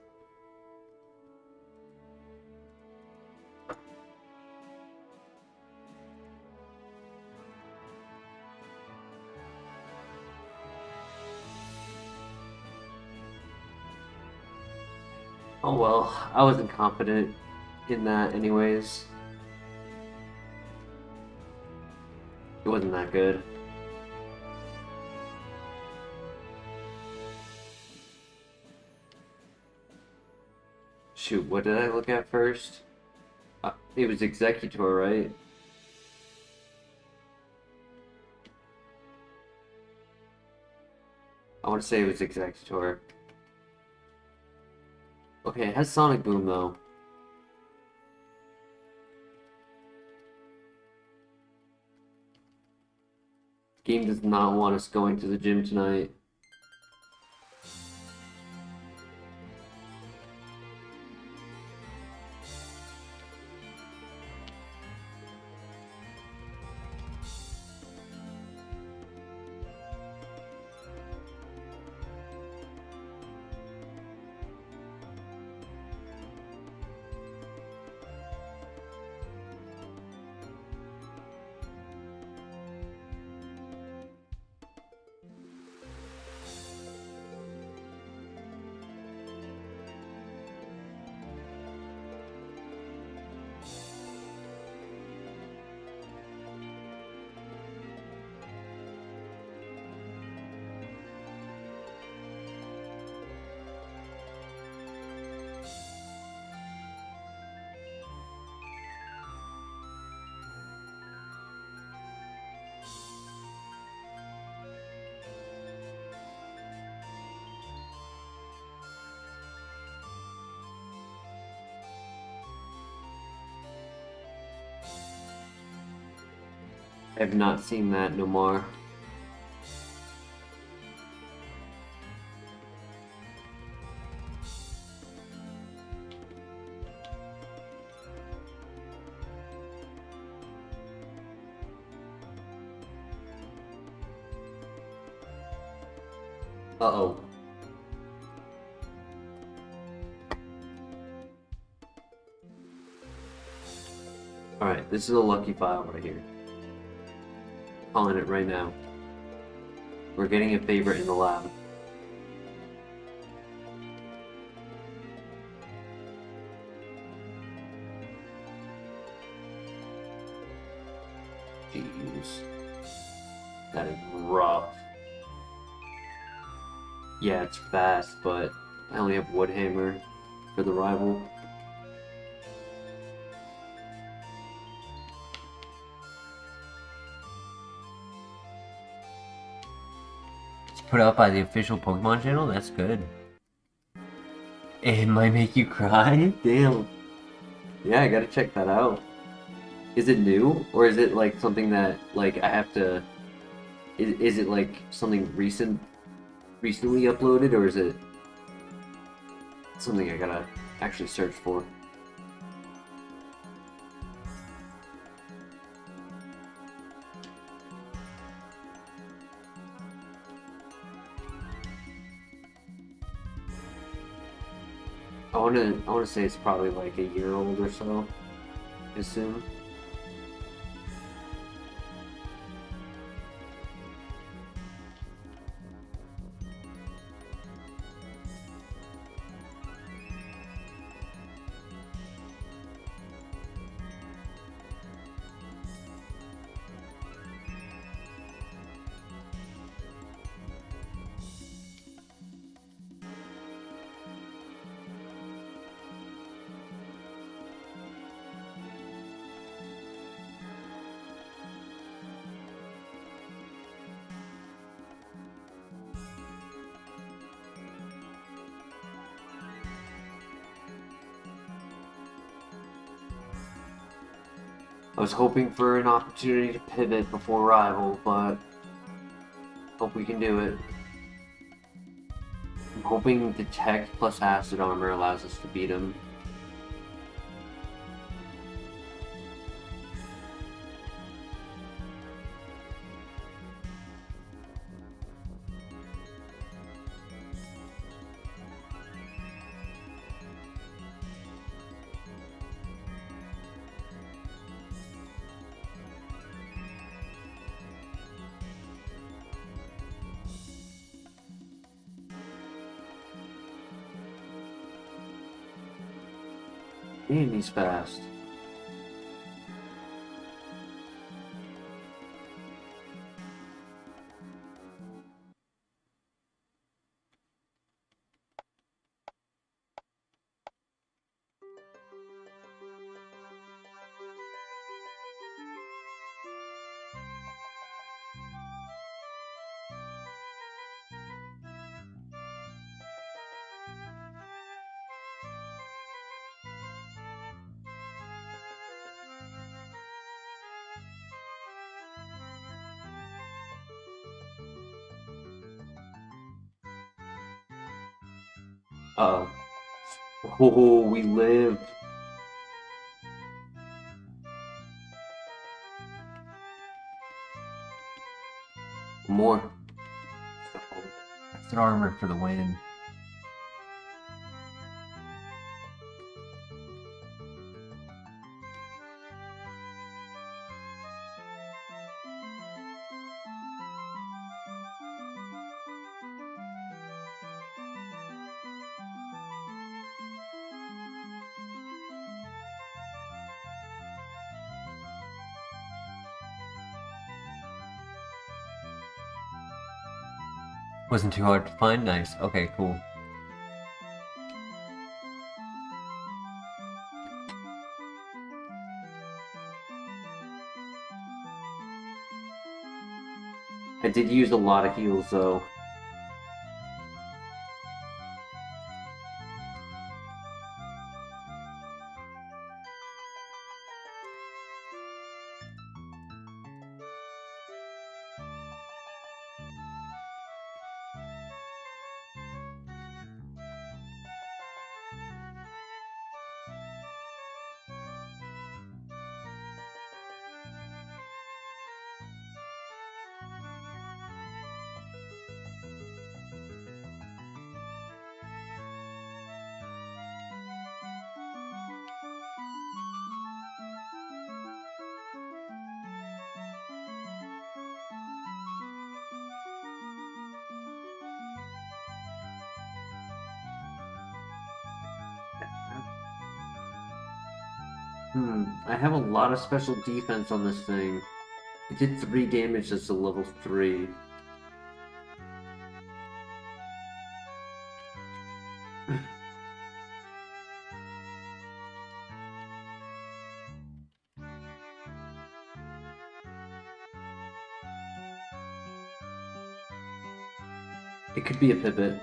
Oh well, I wasn't confident in that anyways. It wasn't that good. Shoot, what did I look at first? It was Executor, right? I want to say it was Executor. Okay, it has Sonic Boom though. Game does not want us going to the gym tonight. I have not seen that no more. Uh-oh. Alright, this is a lucky file right here. Calling it right now. We're getting a favorite in the lab. Jeez. That is rough. Yeah, it's fast, but I only have Woodhammer for the rival. It's put out by the official Pokemon channel? That's good. It might make you cry? Damn. Yeah, I gotta check that out. Is it new? Or is it like something that like I have to... Is it like something recently uploaded, or is it something I gotta actually search for? I wanna say it's probably like a year old or so. I assume. I was hoping for an opportunity to pivot before rival, but hope we can do it. I'm hoping Detect plus Acid Armor allows us to beat him. Man, he's fast. Uh-oh. Oh, we lived. More. That's an armor for the win. Wasn't too hard to find. Nice. Okay, cool. I did use a lot of heals though. I have a lot of special defense on this thing. It did 3 damage as a level 3. It could be a pivot.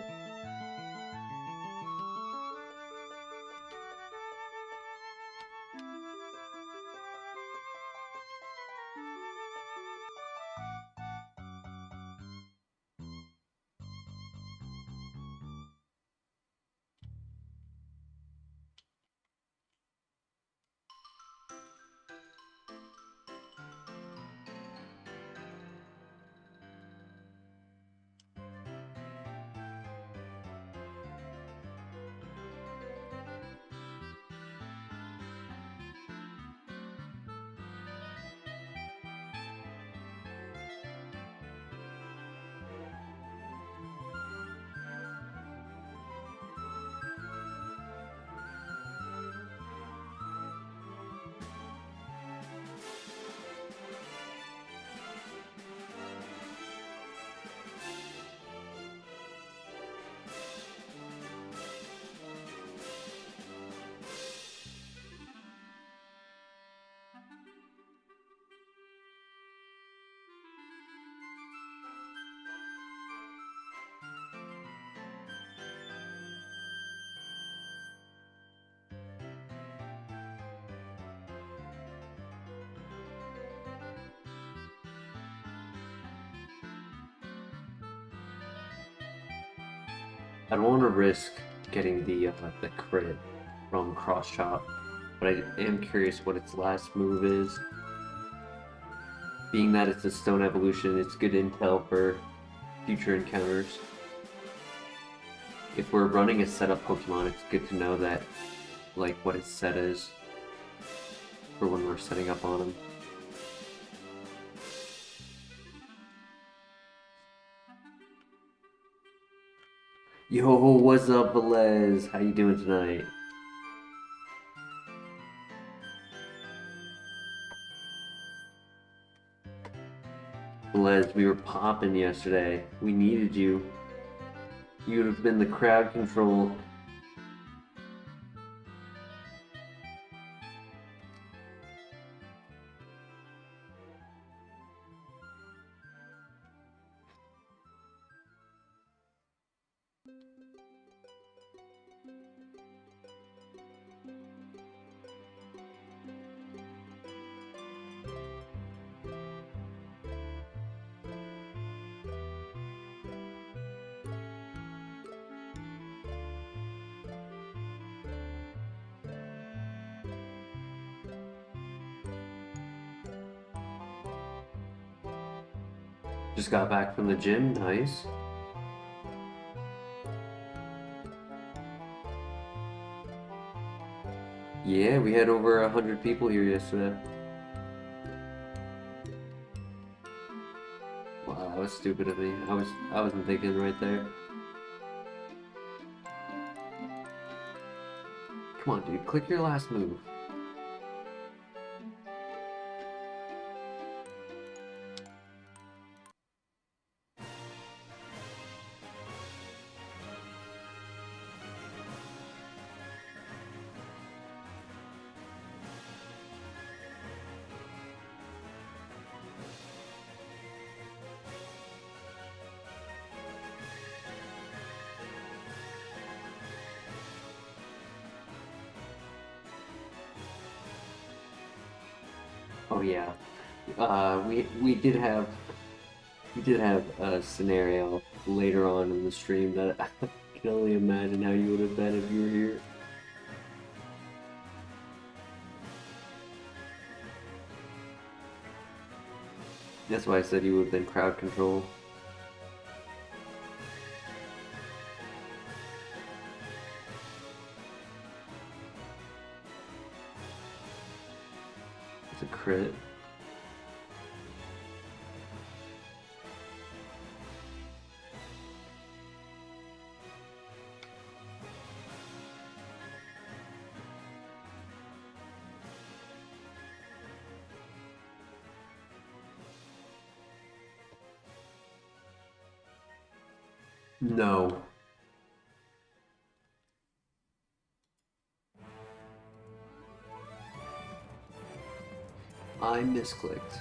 I don't want to risk getting the crit from cross chop, but I am curious what its last move is. Being that it's a stone evolution, it's good intel for future encounters. If we're running a setup Pokemon, it's good to know that, like, what its set is for when we're setting up on him. Yo, what's up, Velez? How you doing tonight? Les, we were popping yesterday. We needed you. You would have been the crowd control. Just got back from the gym, nice. Yeah, we had over 100 people here yesterday. Wow, that was stupid of me. I wasn't thinking right there. Come on, dude, click your last move. Oh yeah, we did have a scenario later on in the stream that I can only imagine how you would have been if you were here. That's why I said you would have been crowd control. It's a crit. No. I misclicked.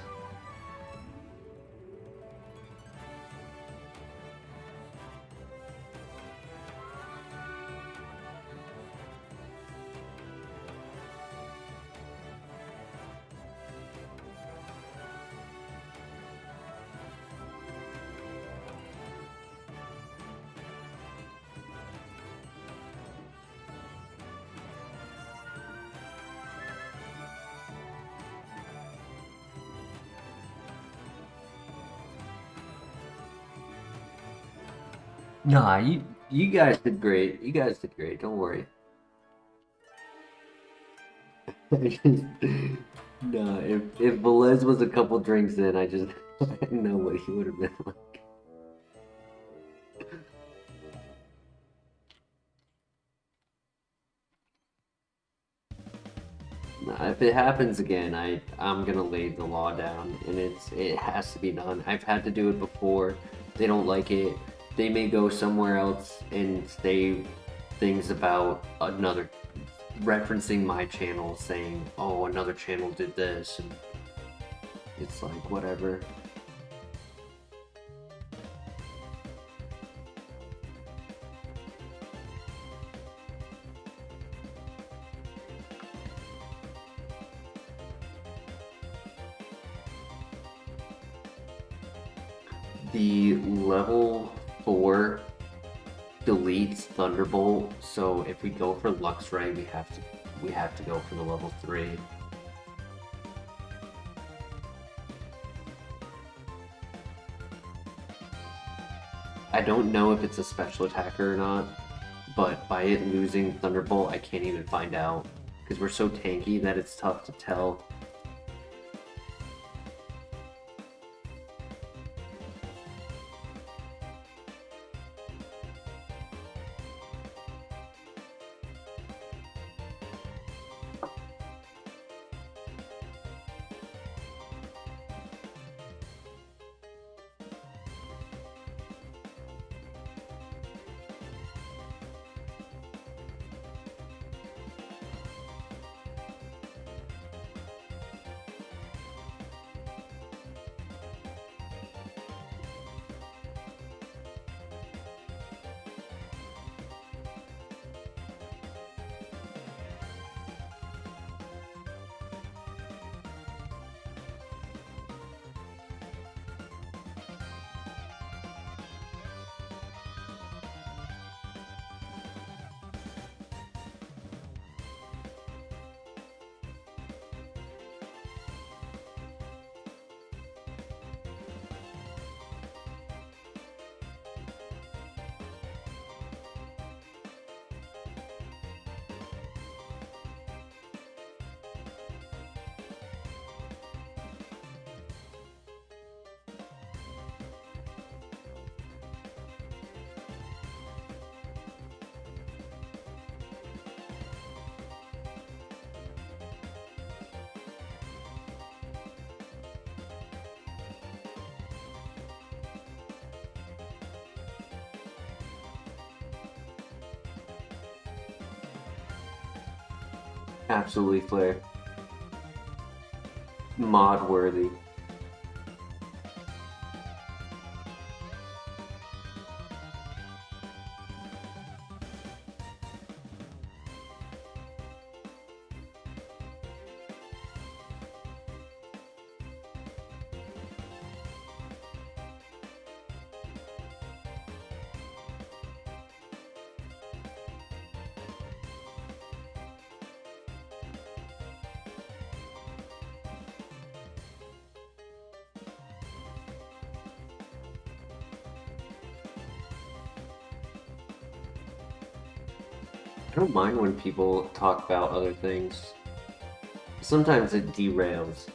Nah, you guys did great. You guys did great. Don't worry. Nah, if Velez was a couple drinks in, I just I know what he would have been like. Nah, if it happens again, I'm gonna lay the law down, and it has to be done. I've had to do it before. They don't like it. They may go somewhere else and say things about another, referencing my channel, saying, "Oh, another channel did this," and it's like whatever. The level 4 deletes Thunderbolt, so if we go for Luxray, we have to go for the level 3. I don't know if it's a special attacker or not, but by it losing Thunderbolt, I can't even find out because we're so tanky that it's tough to tell. Absolutely flare. Mod worthy. I don't mind when people talk about other things. Sometimes it derails.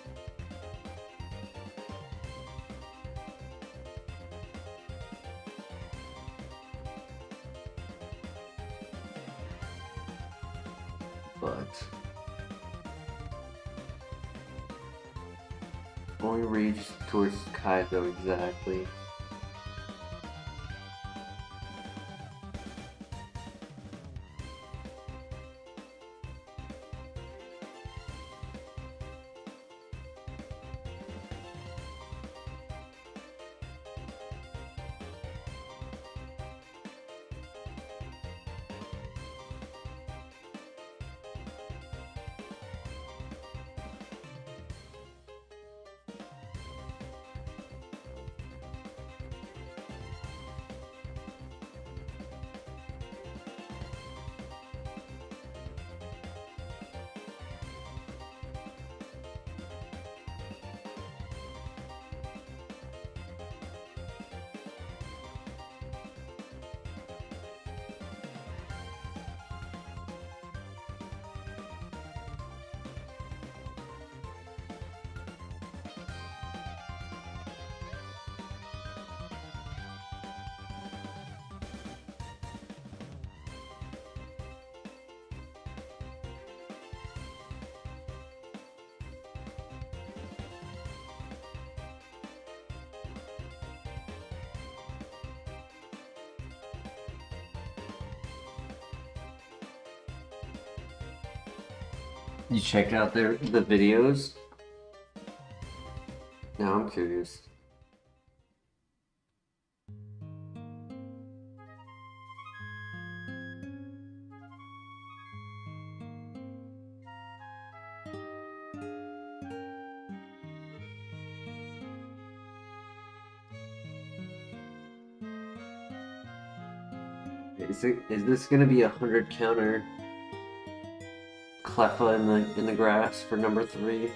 But only reach towards Kaizo exactly. You checked out the videos? Now I'm curious. Is this gonna be 100 counter Cleffa in the grass for number 3? Is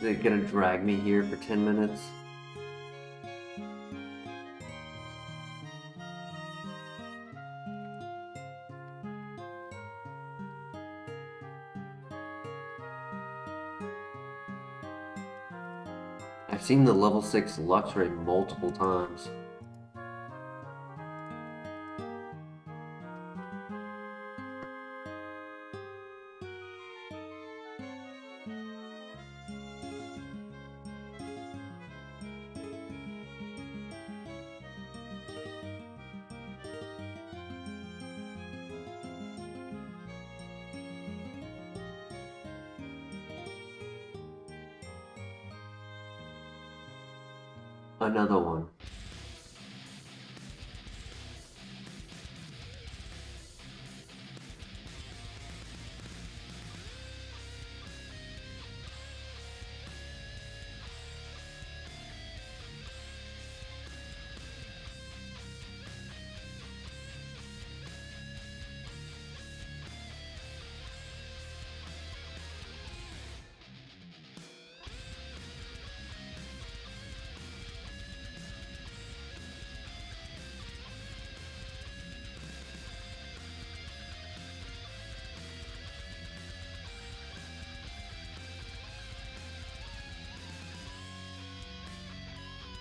it gonna drag me here for 10 minutes? I've seen the level 6 Luxray multiple times. Another one.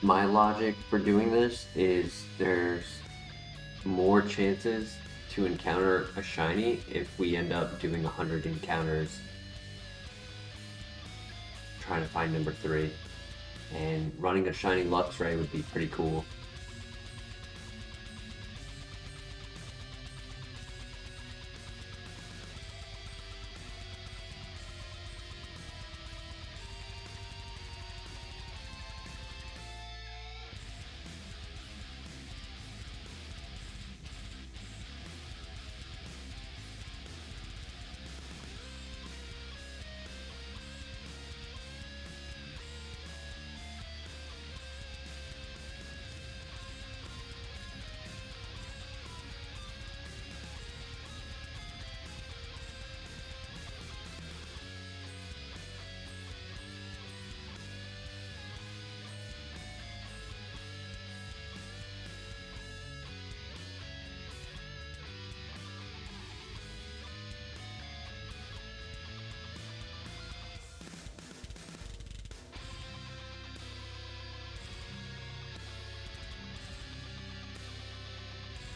My logic for doing this is there's more chances to encounter a shiny if we end up doing 100 encounters trying to find number 3. And running a shiny Luxray would be pretty cool.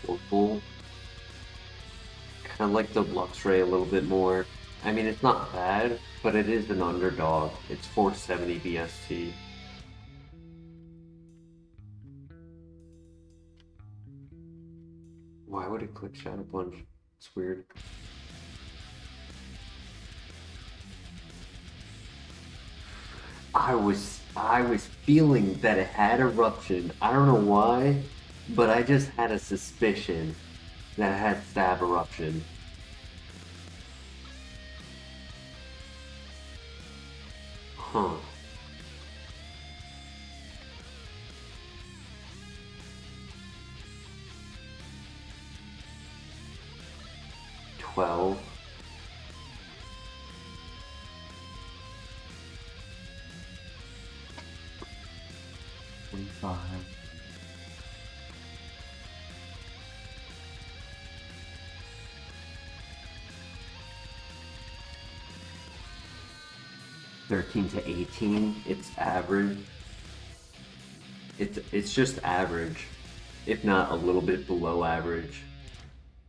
Opal. Kind of like the Luxray a little bit more. I mean, it's not bad, but it is an underdog. It's 470 BST. Why would it click Shadow Punch? It's weird. I was feeling that it had Eruption. I don't know why, but I just had a suspicion that it had Stab Eruption. Huh. $12. 25. $13 to $18. It's average. It's just average, if not a little bit below average.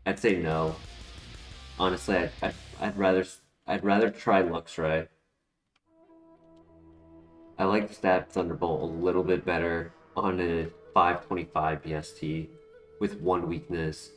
I'd say no. Honestly, I'd rather try Luxray. I like Stab Thunderbolt a little bit better on a 525 BST with one weakness.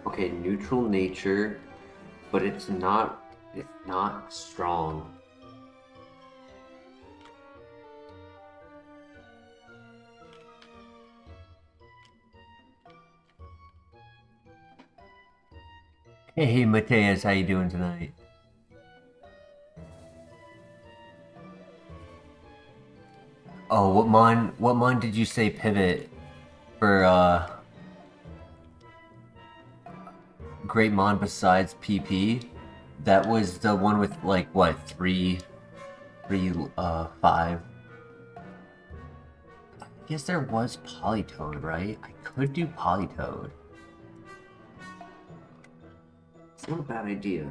Okay, neutral nature, but it's not strong. Hey, Mateus, how you doing tonight? Oh, what mon did you say pivot for Great Mon besides PP? That was the one with like what, 5? I guess there was Polytoad, right? I could do Polytoad. It's not a bad idea.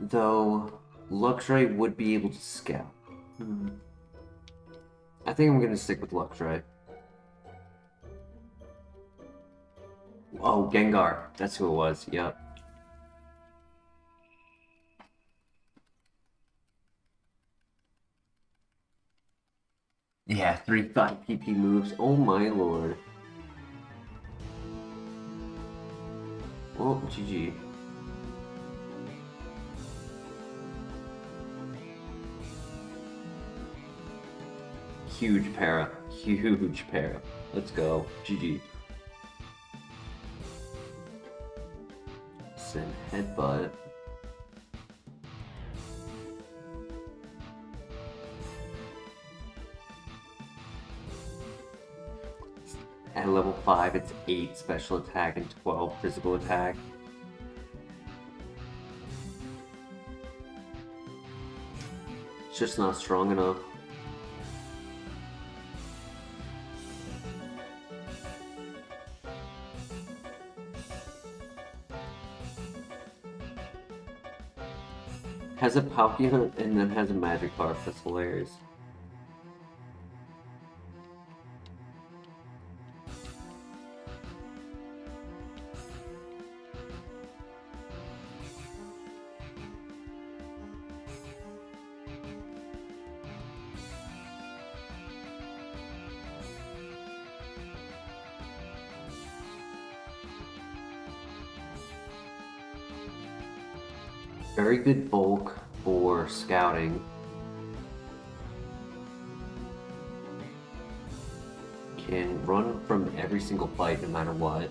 Though Luxray would be able to scout. I think I'm gonna stick with Luxray. Oh, Gengar. That's who it was. Yep. Yeah, 3-5 PP moves. Oh my lord. Oh, GG. Huge para. Huge para. Let's go. GG. Send headbutt. At level 5, it's 8 special attack and 12 physical attack. It's just not strong enough. Has a Palkia and then has a Magikarp. That's hilarious. Very good bulk for scouting. Can run from every single fight no matter what.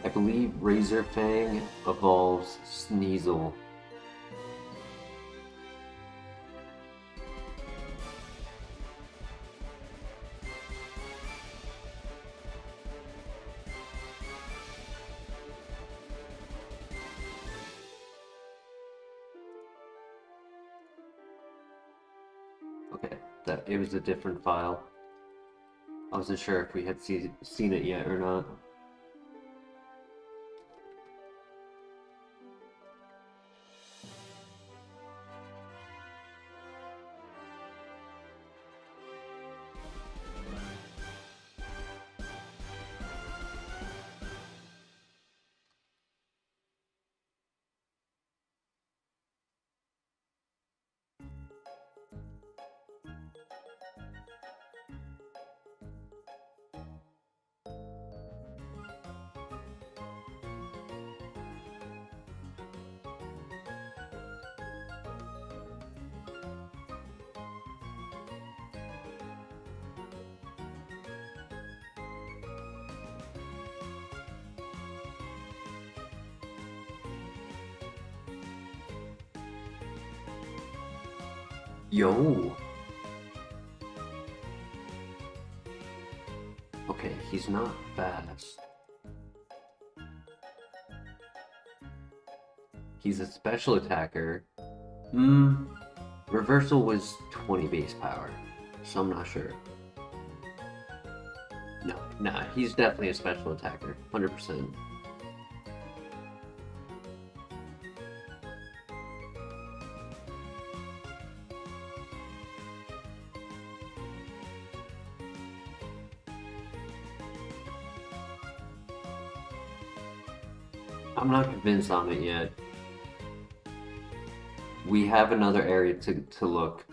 I believe Razor Fang evolves Sneasel. Okay, it was a different file. I wasn't sure if we had seen it yet or not. Yo! Okay, he's not fast. He's a special attacker. Reversal was 20 base power, so I'm not sure. No, nah, he's definitely a special attacker, 100%. I'm not convinced on it yet. We have another area to look.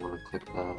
Want to click that?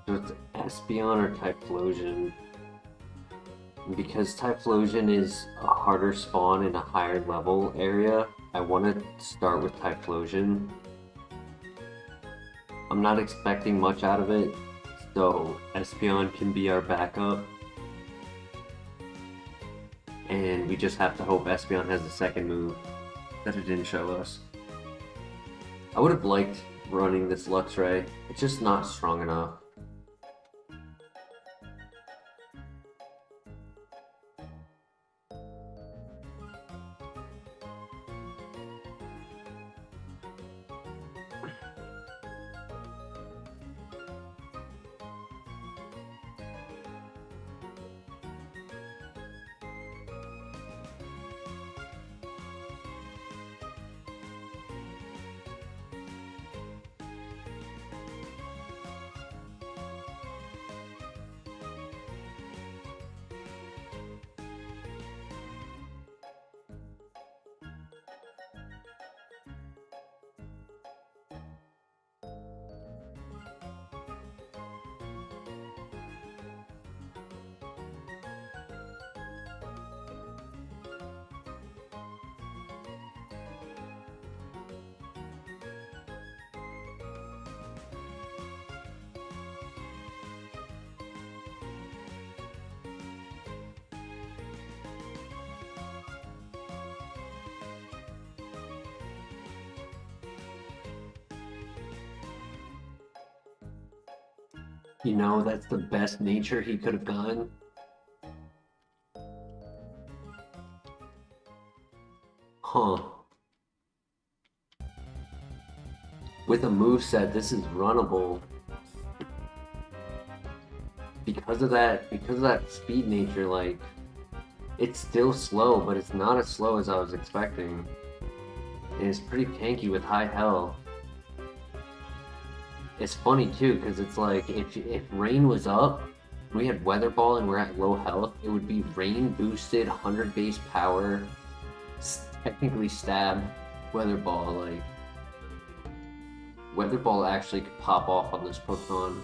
So it's Espeon or Typhlosion. Because Typhlosion is a harder spawn in a higher level area, I want to start with Typhlosion. I'm not expecting much out of it, so Espeon can be our backup. And we just have to hope Espeon has a second move that it didn't show us. I would have liked running this Luxray, it's just not strong enough. You know, that's the best nature he could have gotten. Huh. With a moveset, this is runnable. Because of that speed nature, like, it's still slow, but it's not as slow as I was expecting. And it's pretty tanky with high health. It's funny too, because it's like, if Rain was up, we had Weather Ball and we're at low health, it would be Rain boosted, 100 base power, technically stab Weather Ball. Like, Weather Ball actually could pop off on this Pokemon.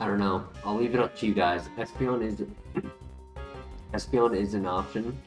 I don't know. I'll leave it up to you guys. Espeon is an option.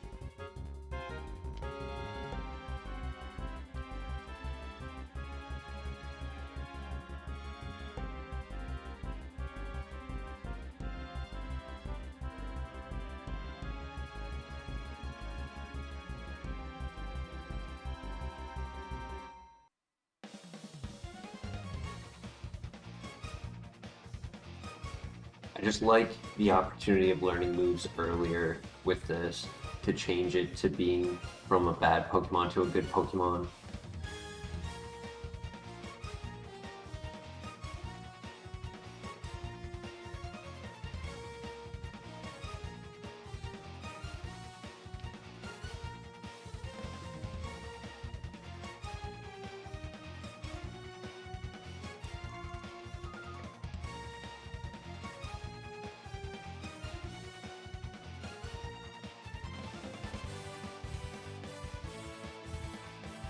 I just like the opportunity of learning moves earlier with this to change it to being from a bad Pokemon to a good Pokemon.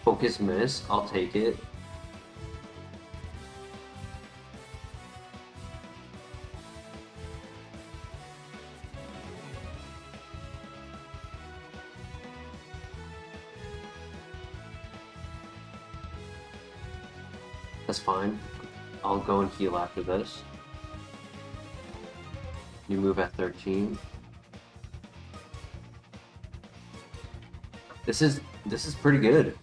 Focus Miss, I'll take it. That's fine. I'll go and heal after this. You move at 13. This is pretty good.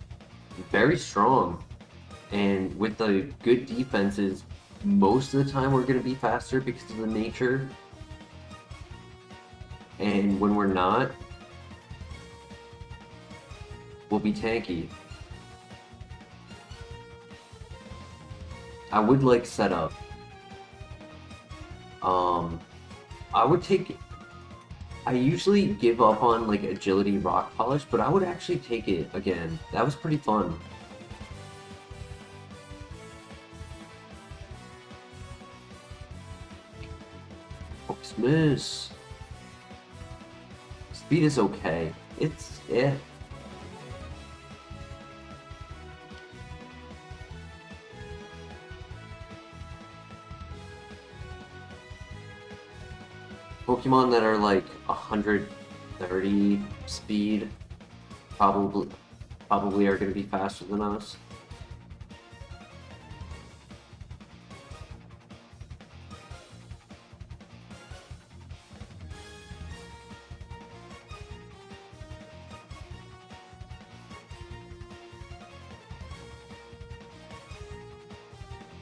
Very strong. And with the good defenses, most of the time we're going to be faster because of the nature. And when we're not, we'll be tanky. I would like setup. I would take... I usually give up on like agility rock polish, but I would actually take it again. That was pretty fun. Focus Miss. Speed is okay. It's Pokemon that are like 130 speed probably are going to be faster than us.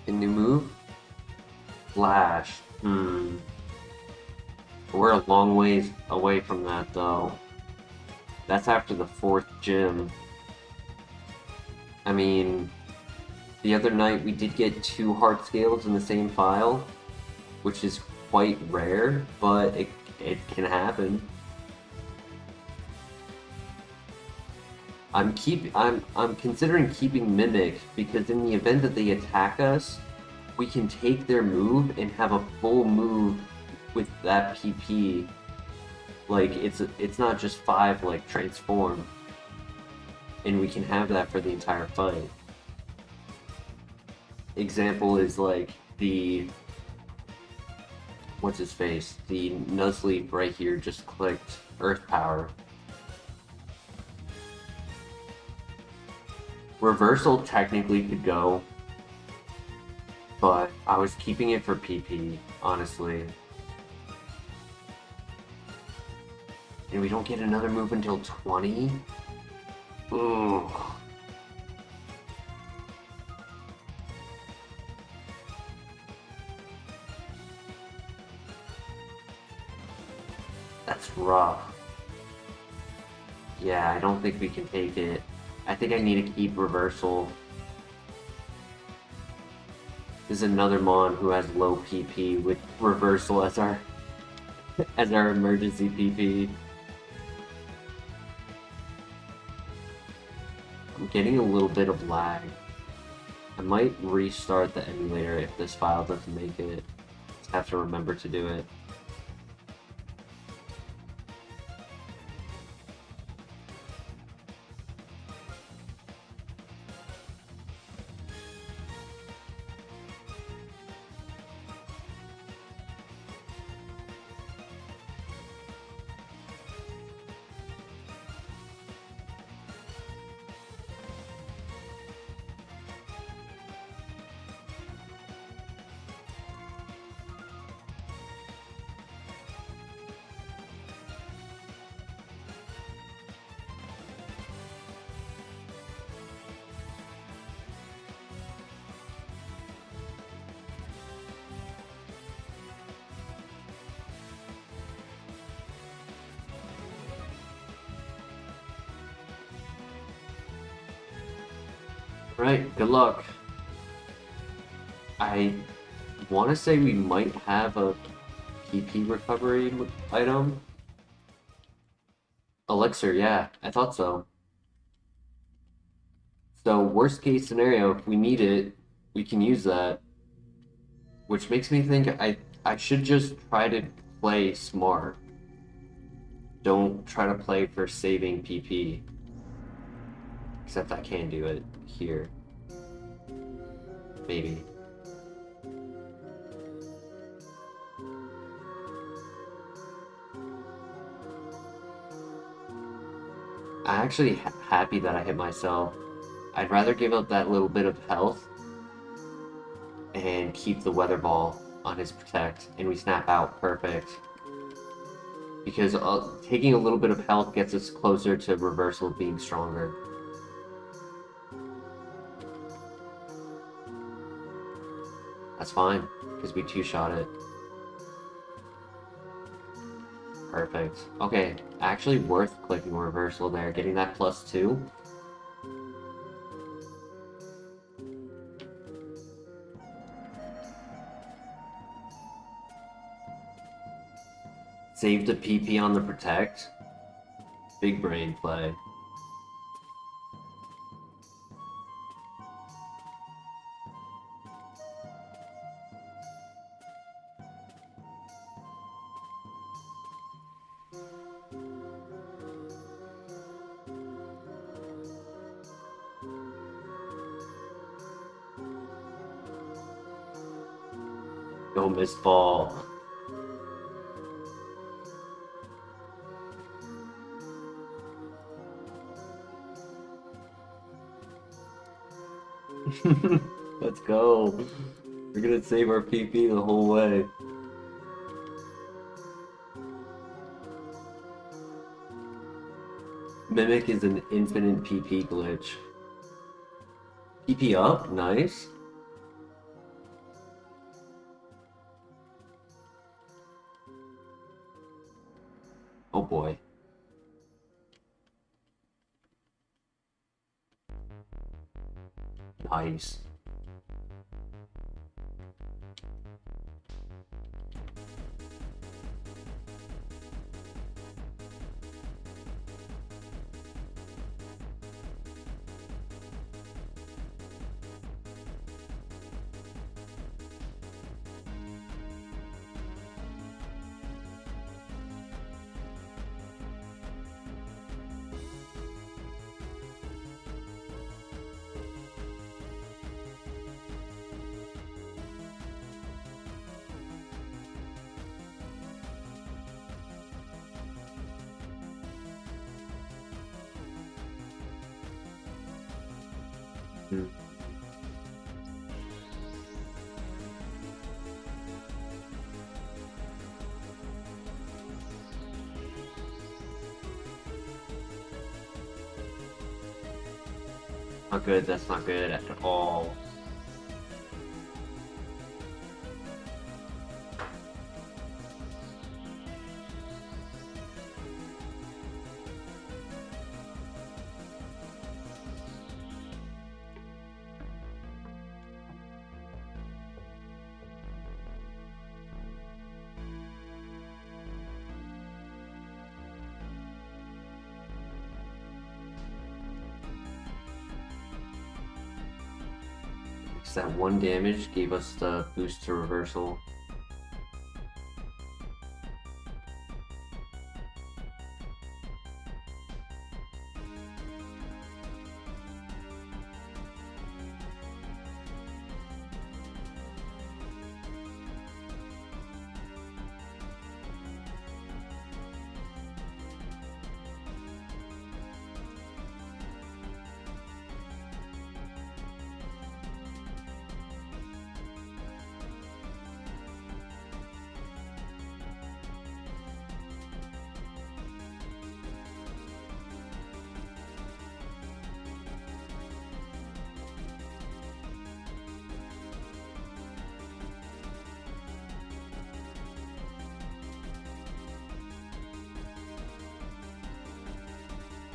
A new move? Flash. We're a long ways away from that, though. That's after the 4th gym. I mean, the other night we did get 2 heart scales in the same file, which is quite rare, but it can happen. I'm considering keeping Mimic because in the event that they attack us, we can take their move and have a full move with that PP. Like, it's not just 5 like transform, and we can have that for the entire fight. Example is like the what's his face, the Nuzleaf right here just clicked Earth Power. Reversal technically could go, but I was keeping it for PP, honestly. And we don't get another move until 20? Ugh. That's rough. Yeah, I don't think we can take it. I think I need to keep reversal. This is another Mon who has low PP with reversal as our emergency PP. I'm getting a little bit of lag. I might restart the emulator if this file doesn't make it. Just have to remember to do it. Right, good luck. I want to say we might have a PP recovery item. Elixir, yeah, I thought so. So worst case scenario, if we need it, we can use that. Which makes me think I should just try to play smart. Don't try to play for saving PP. Except I can do it here. Maybe. I'm actually happy that I hit myself. I'd rather give up that little bit of health and keep the weather ball on his protect, and we snap out perfect. Because taking a little bit of health gets us closer to reversal being stronger. That's fine, because we two-shot it. Perfect. Okay, actually worth clicking reversal there, getting that +2. Saved a PP on the protect. Big brain play. No missed ball. Let's go. We're gonna save our PP the whole way. Mimic is an infinite PP glitch. PP up? Nice. Oh boy. Nice. Not good, that's not good at all. Just that one damage gave us the boost to reversal.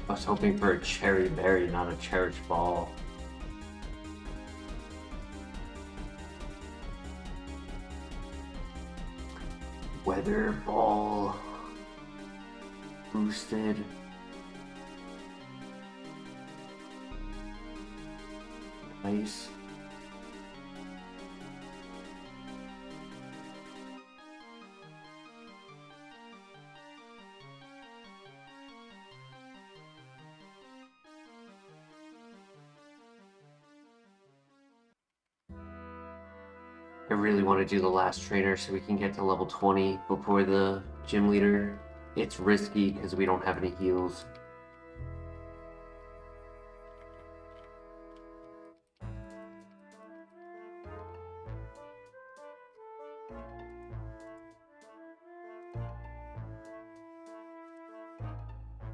I was hoping for a cherry berry, not a cherish ball. Weather ball. Boosted. Ice. I really want to do the last trainer so we can get to level 20 before the gym leader. It's risky because we don't have any heals.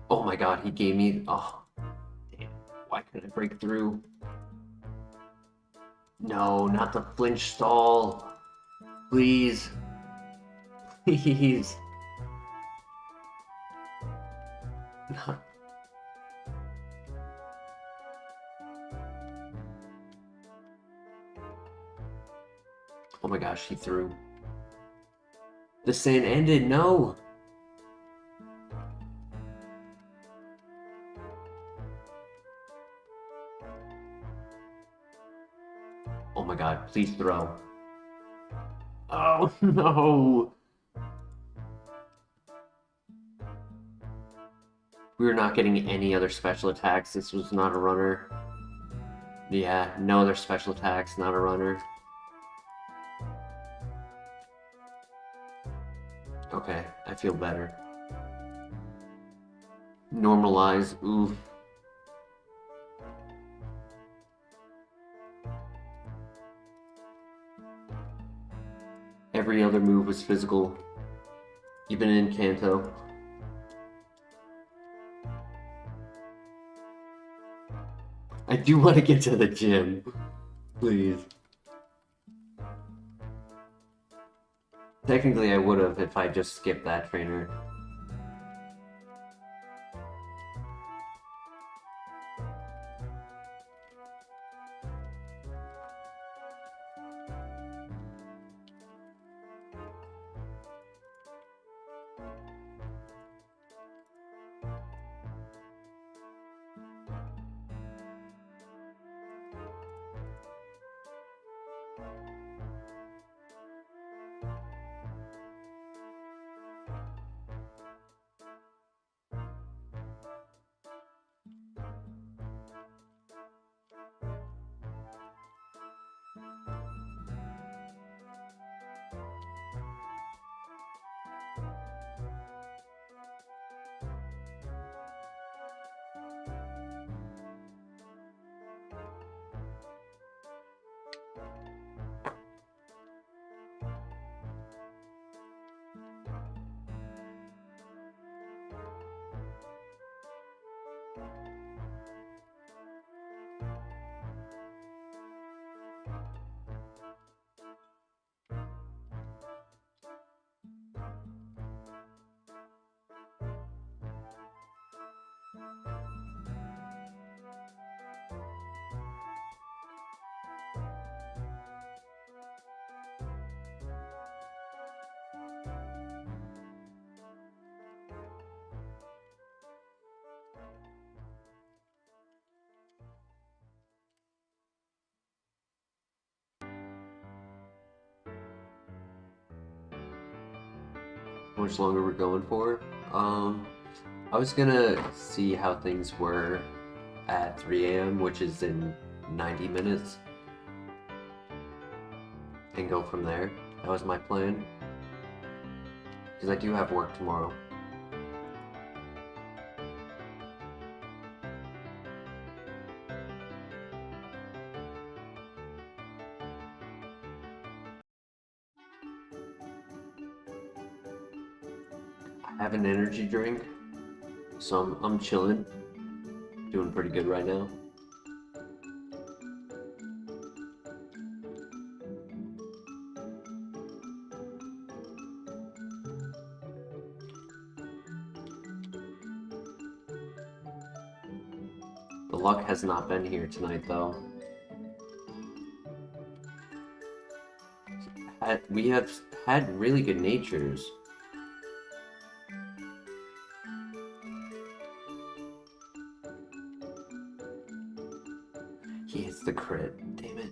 Oh my god, he gave me... Oh, damn. Why couldn't I break through? No, not the flinch stall. Please. Please. Not... Oh my gosh, he threw. The sand ended, no! Oh my god, please throw. Oh no! We were not getting any other special attacks. This was not a runner. Yeah, no other special attacks, not a runner. Okay, I feel better. Normalize, oof. Every other move was physical, even in Kanto. I do want to get to the gym, please. Technically, I would have if I just skipped that trainer. much longer we're going for. I was gonna see how things were at 3 a.m., which is in 90 minutes, and go from there. That was my plan, because I do have work tomorrow. I have an energy drink, so I'm chilling, doing pretty good right now. The luck has not been here tonight, though. We have had really good natures. He hits the crit. Damn it.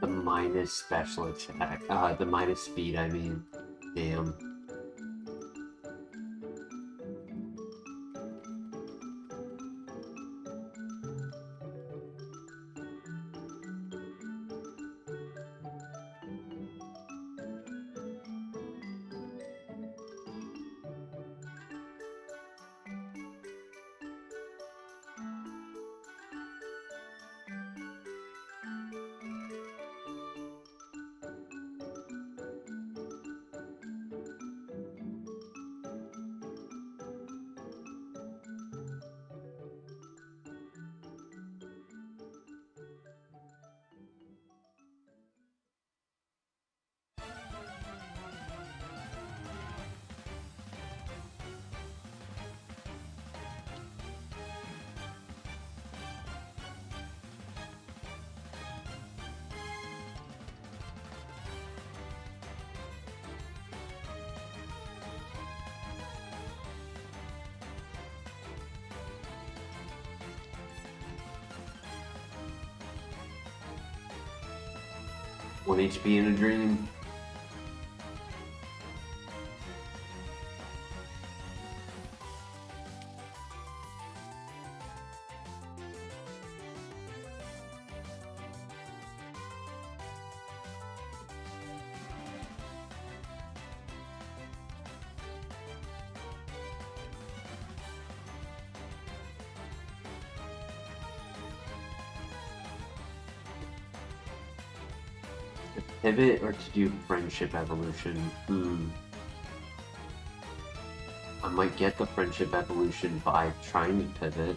The minus special attack. The minus speed, I mean. Damn. One HP in a dream. Pivot or to do friendship evolution? I might get the friendship evolution by trying to pivot.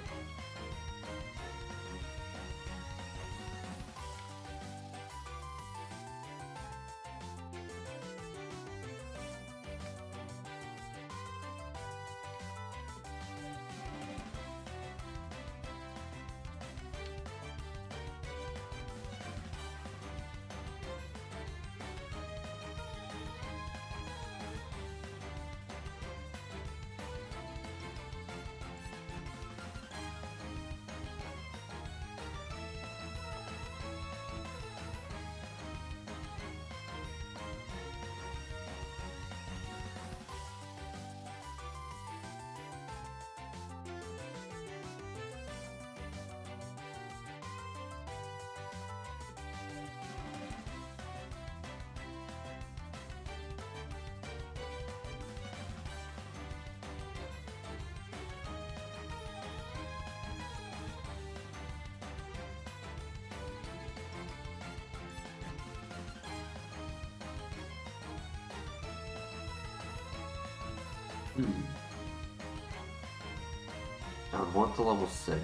I would want the level 6.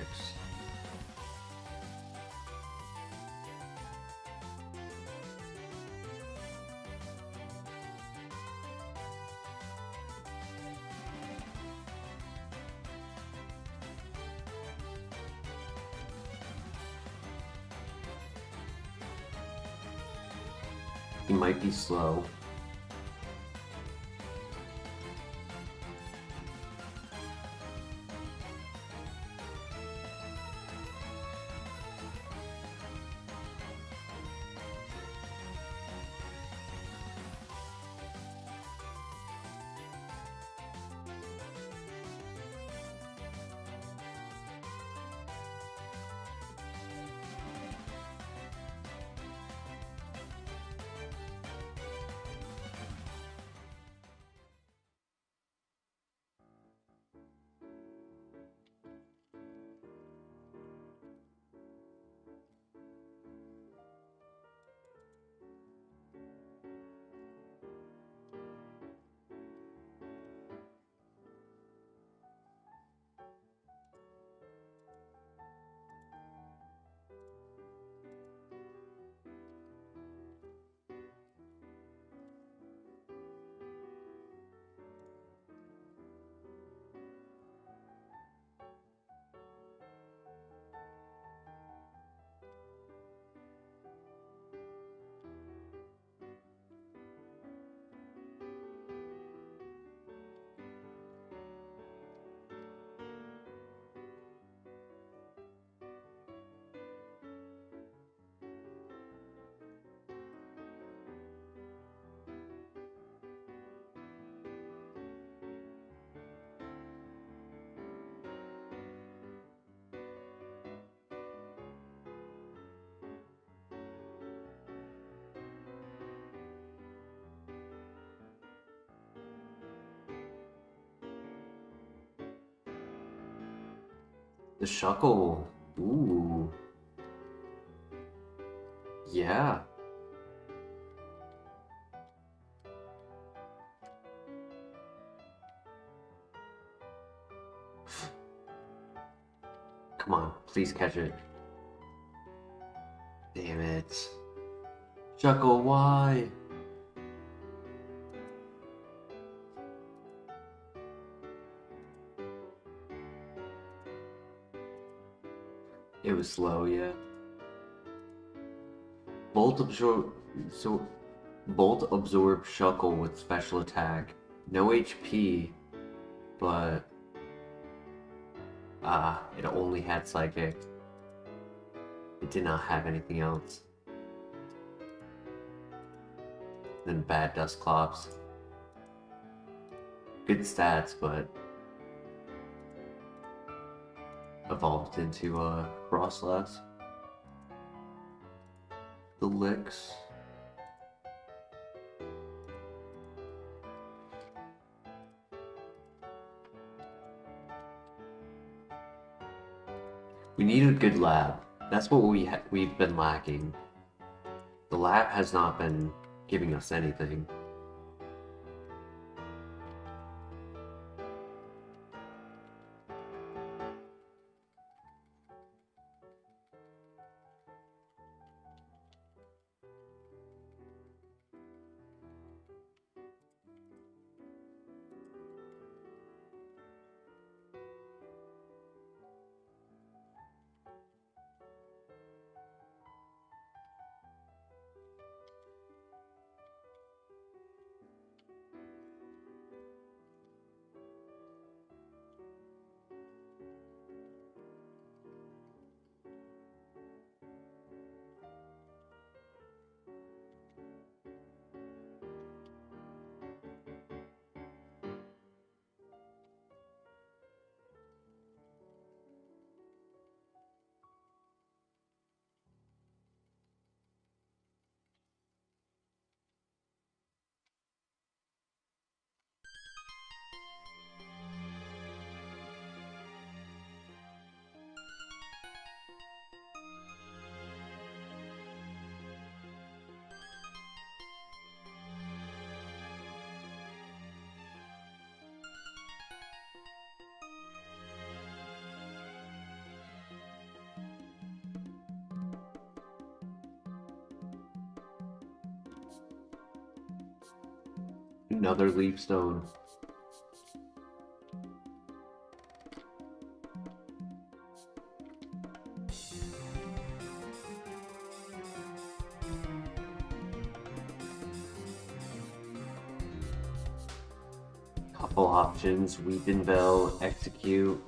He might be slow. The Shuckle. Ooh. Yeah. Come on, please catch it. Damn it. Shuckle, why? It was slow, yeah. Bolt absorb Shuckle with special attack. No HP, but it only had Psychic. It did not have anything else. Then bad Dusclops. Good stats, but evolved into Frostlass. The Licks. We need a good lab. That's what we've been lacking. The lab has not been giving us anything. Another leaf stone. Couple options: Weeping Bell, Execute.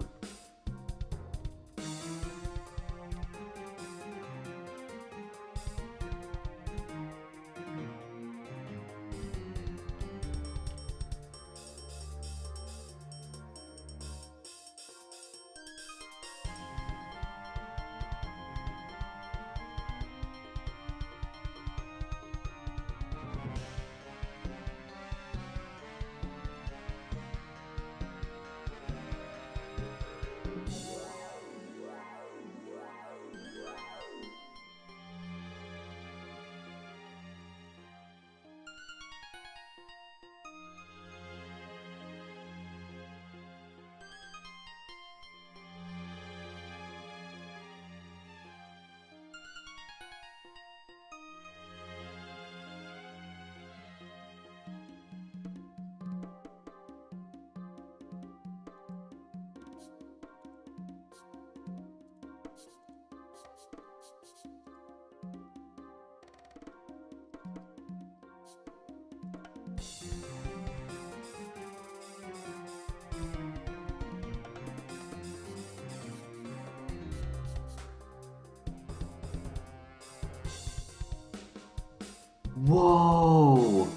Whoa!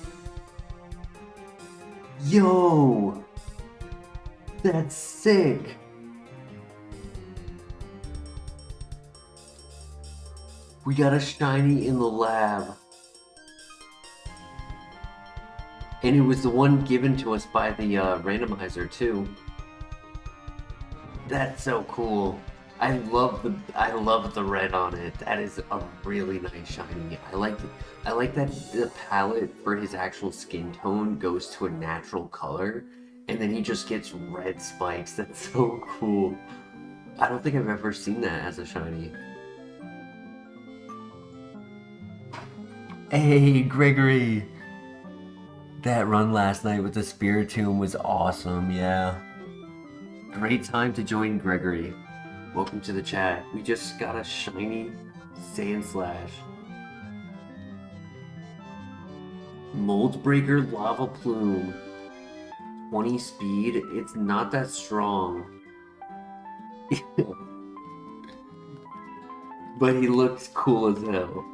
Yo! That's sick! We got a shiny in the lab. And it was the one given to us by the randomizer too. That's so cool. I love the red on it. That is a really nice shiny. I like that the palette for his actual skin tone goes to a natural color, and then he just gets red spikes. That's so cool. I don't think I've ever seen that as a shiny. Hey, Gregory! That run last night with the Spiritomb was awesome, yeah. Great time to join Gregory. Welcome to the chat. We just got a shiny SANDSLASH. Mold Breaker Lava Plume. 20 speed. It's not that strong. But he looks cool as hell.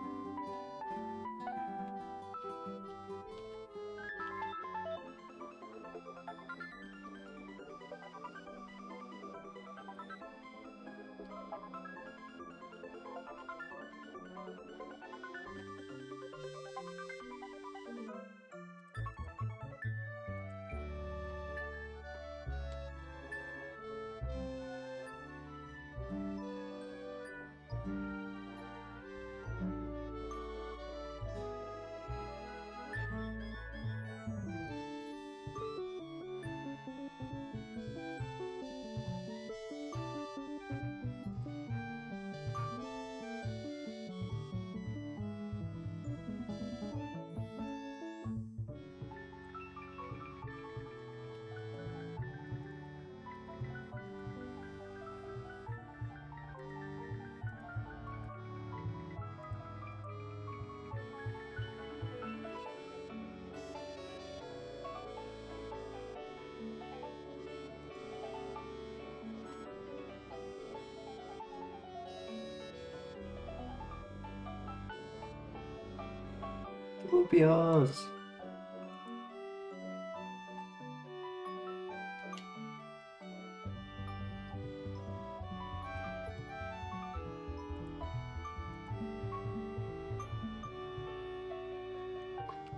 Tropius!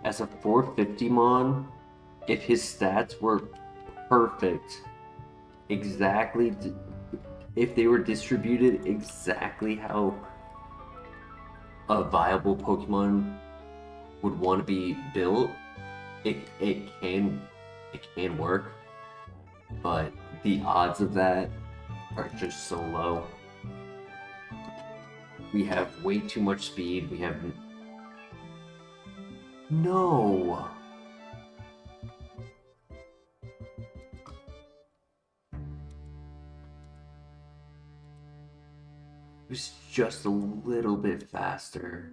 As a 450 mon, if his stats were perfect, exactly, if they were distributed exactly how a viable Pokemon would want to be built, it can work, but the odds of that are just so low. We have way too much speed. We have no. was just a little bit faster.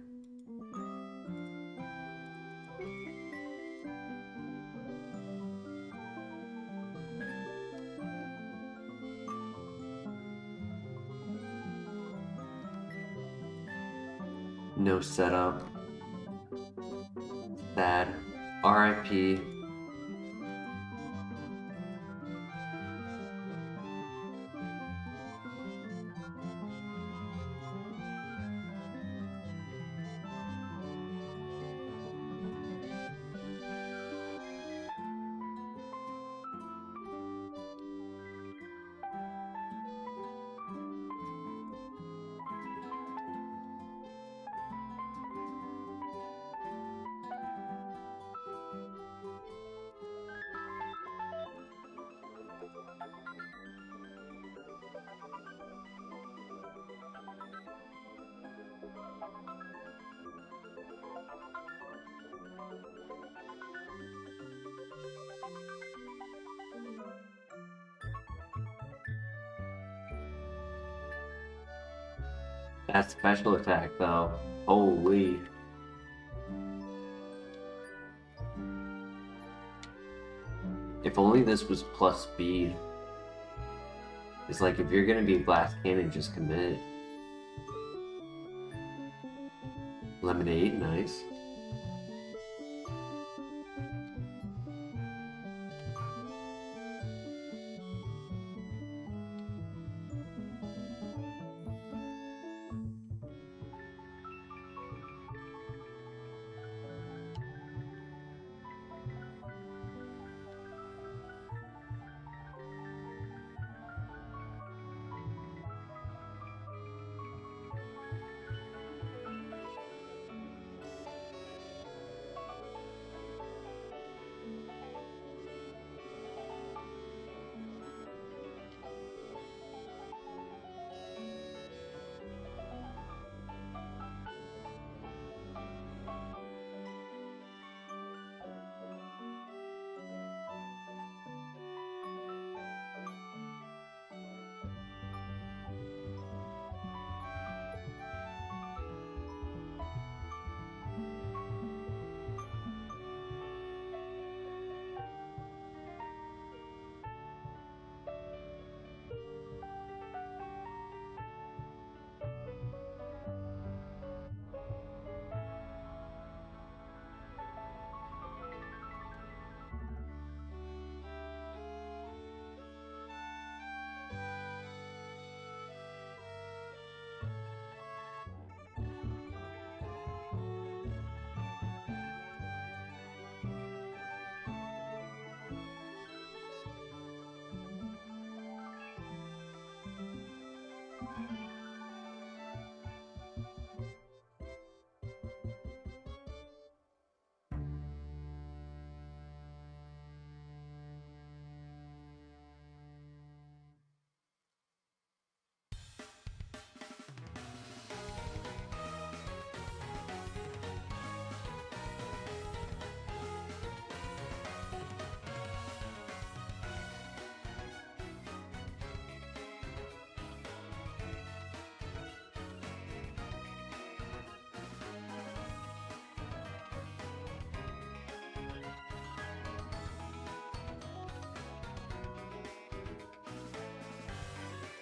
No setup. Bad. RIP. That special attack though. Holy. If only this was plus speed. It's like if you're gonna be Blast Cannon, just commit. Lemonade, nice.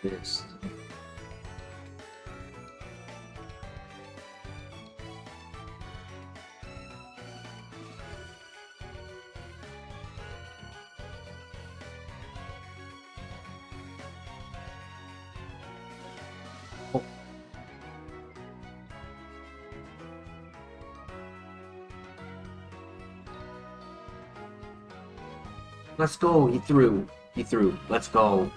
Yes. Let's go. He threw. He threw. Let's go.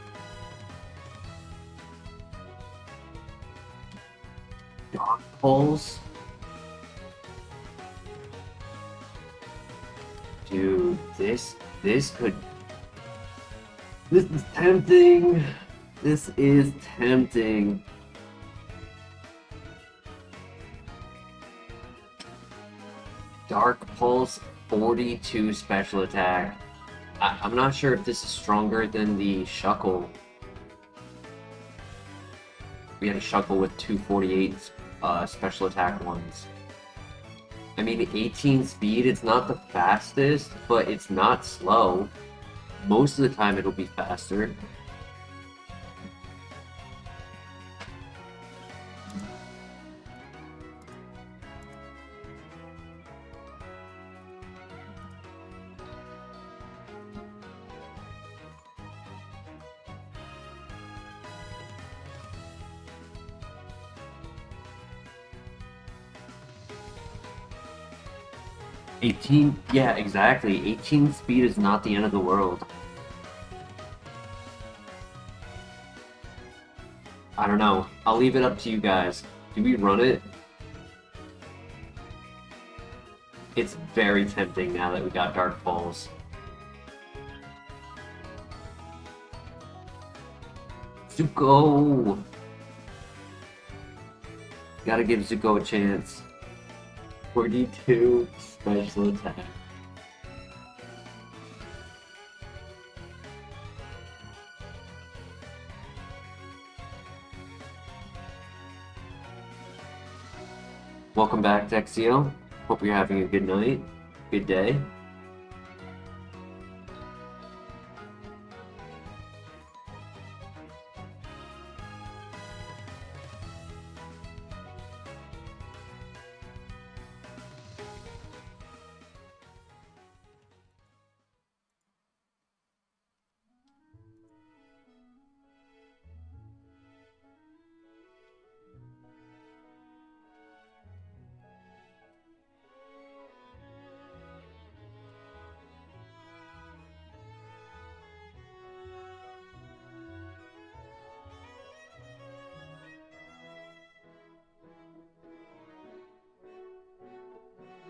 Dark Pulse. Dude, this could. This is tempting. This is tempting. Dark Pulse, 42 special attack. I'm not sure if this is stronger than the Shuckle. We had a Shuckle with 248 special attack ones. I mean, 18 speed, it's not the fastest, but it's not slow. Most of the time it'll be faster. Yeah, exactly. 18 speed is not the end of the world. I don't know. I'll leave it up to you guys. Do we run it? It's very tempting now that we got Dark Falls. Zuko! Gotta give Zuko a chance. 42 special attack. Welcome back, Dexio. Hope you're having a good night, good day.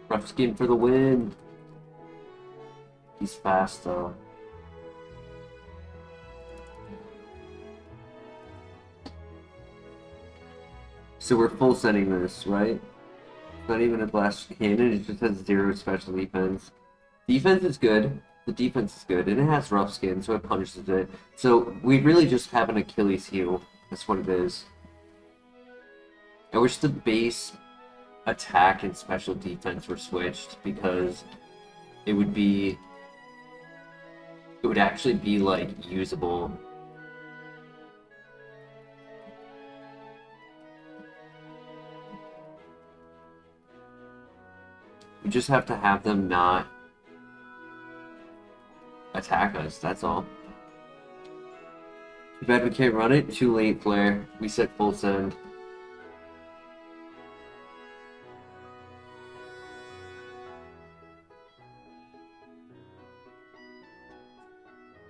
Rough Skin for the win. He's fast though. So we're full sending this, right? Not even a blast cannon, it just has 0 special defense. Defense is good. The defense is good, and it has rough skin, so it punishes it. So we really just have an Achilles heel. That's what it is. I wish the base attack and special defense were switched, because it would actually be like usable. We just have to have them not attack us, that's all. Too bad we can't run it. Too late, Flare. We said full send.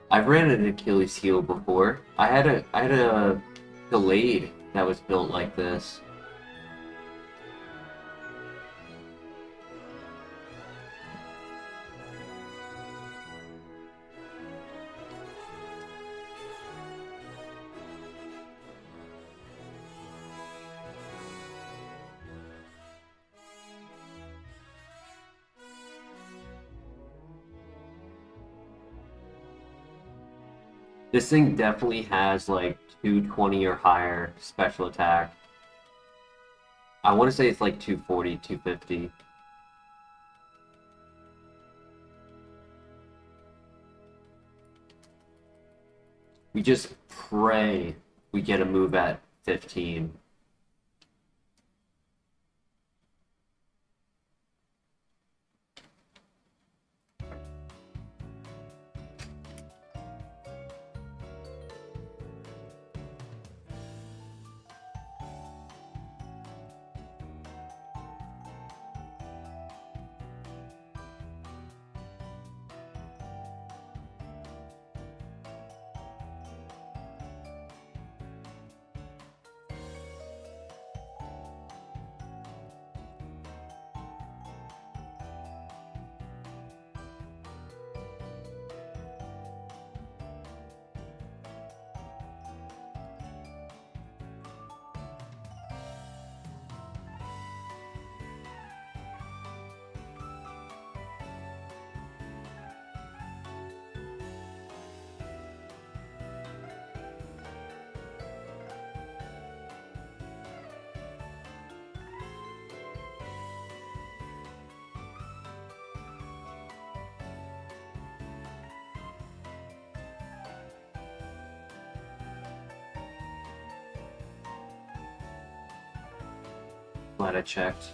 I've ran an Achilles heel before. I had a Delayed that was built like this. This thing definitely has like 220 or higher special attack. I want to say it's like 240, 250. We just pray we get a move at 15. glad I checked.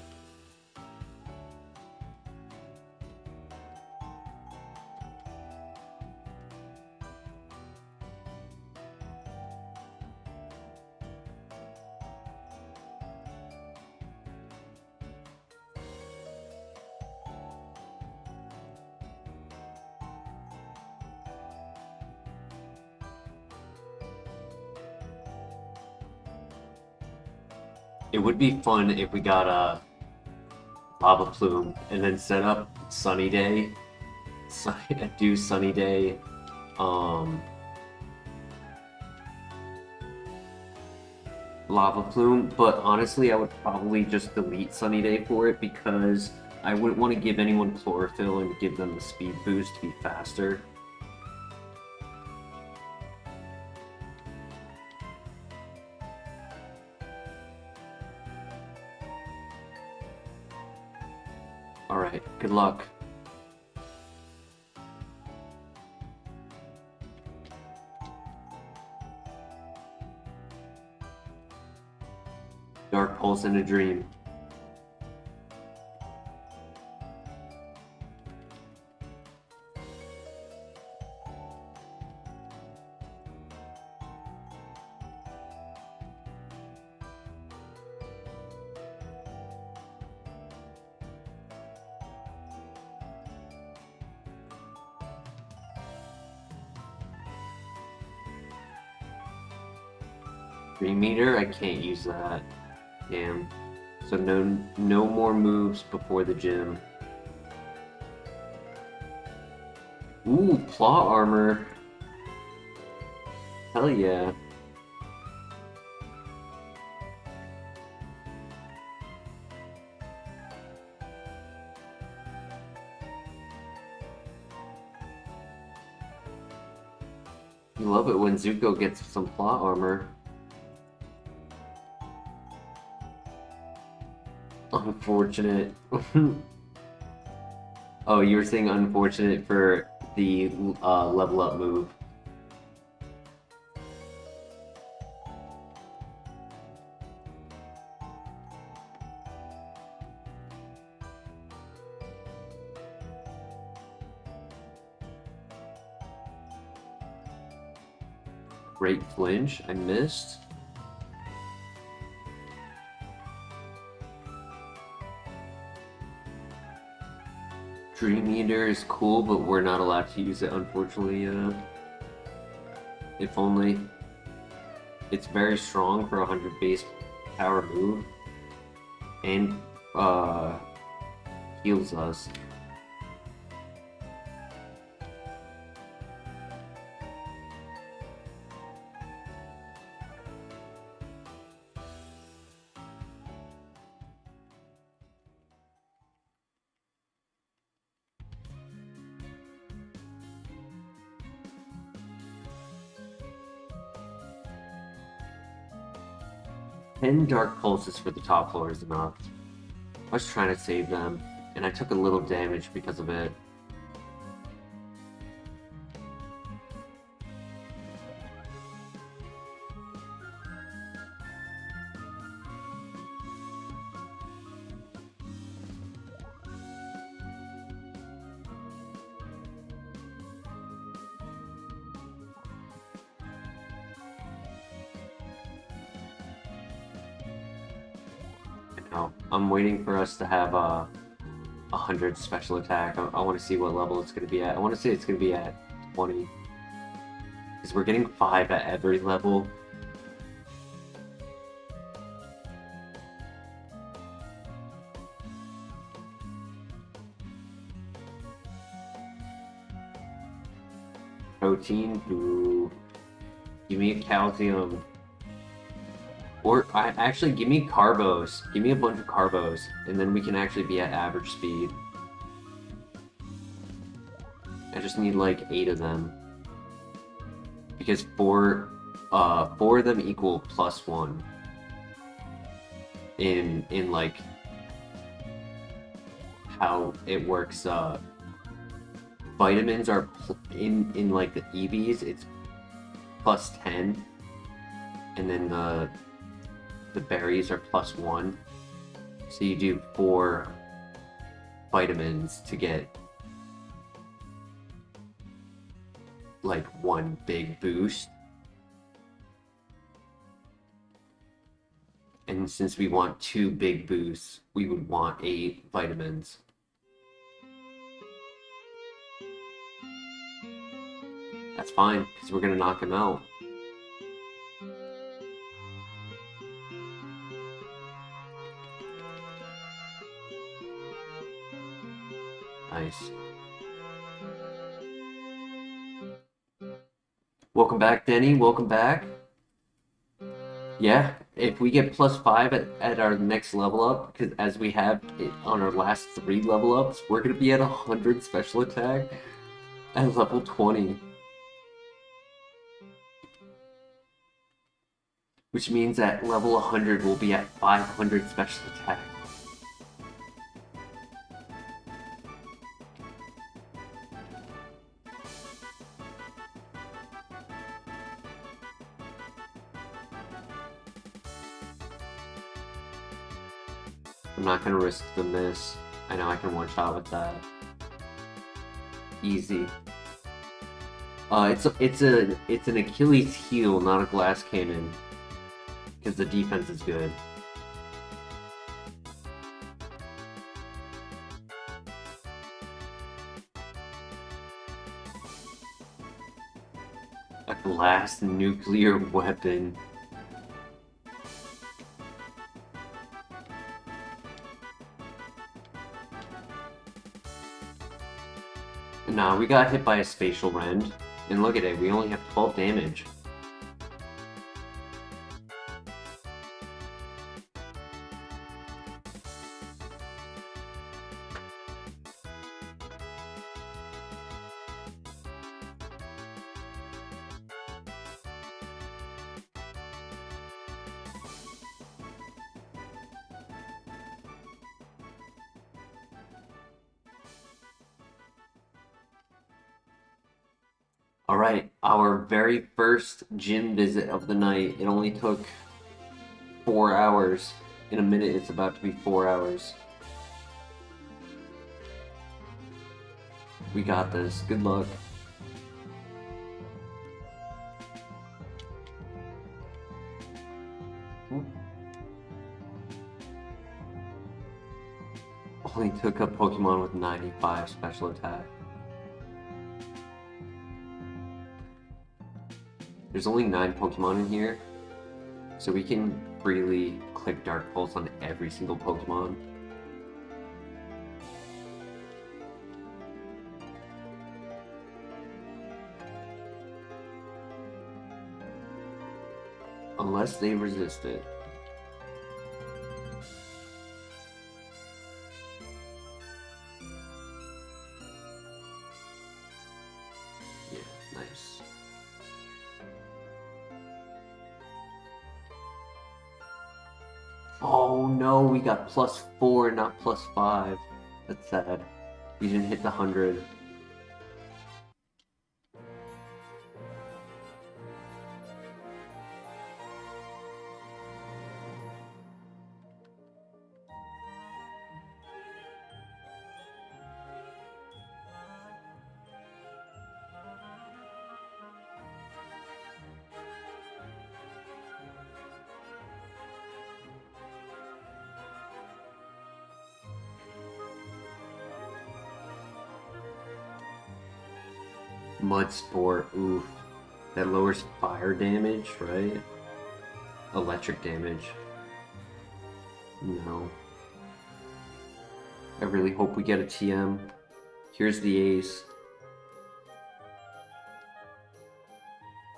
It would be fun if we got a lava plume and then set up sunny day, do sunny day, lava plume. But honestly, I would probably just delete sunny day for it because I wouldn't want to give anyone chlorophyll and give them the speed boost to be faster. Alright, good luck. Dark Pulse in a Dream. Dream Meter, I can't use that. Damn. So no more moves before the gym. Ooh, Plot Armor. Hell yeah. You love it when Zuko gets some Plot Armor. Unfortunate. Oh, you were saying unfortunate for the level up move. Great flinch, I missed. Dream Eater is cool, but we're not allowed to use it, unfortunately. If only. It's very strong for a 100 base power move, and heals us. Ten Dark Pulses for the top floor is enough. I was trying to save them, and I took a little damage because of it. I'm waiting for us to have 100 special attack. I want to see what level it's going to be at. I want to say it's going to be at 20. Because we're getting 5 at every level. Protein, ooh. Give me a calcium. Or, actually, give me carbos. Give me a bunch of carbos, and then we can actually be at average speed. I just need, like, 8 of them. Because 4 of them equal +1. In like, how it works, vitamins are, in like, the EVs, it's +10. And then the berries are +1, So you do 4 vitamins to get like 1 big boost. And since we want 2 big boosts, we would want 8 vitamins. That's fine, because we're gonna knock him out. Nice. Welcome back, Denny. Welcome back. Yeah, if we get +5 at our next level up, because as we have it on our last 3 level ups, we're gonna be at 100 special attack at level 20. Which means at level 100 we'll be at 500 special attack. I'm not gonna risk the miss. I know I can one-shot with that. Easy. It's an Achilles heel, not a glass cannon, because the defense is good. A glass nuclear weapon. Nah, we got hit by a spatial rend, and look at it, we only have 12 damage. Alright, our very first gym visit of the night. It only took 4 hours. In a minute, it's about to be 4 hours. We got this. Good luck. Only took a Pokemon with 95 special attack. There's only 9 Pokemon in here, so we can freely click Dark Pulse on every single Pokemon. Unless they resist it. Yeah, nice. Oh no, we got +4, not +5. That's sad. We didn't hit the 100. Mud Sport, oof. That lowers fire damage, right? Electric damage. No. I really hope we get a TM. Here's the ace.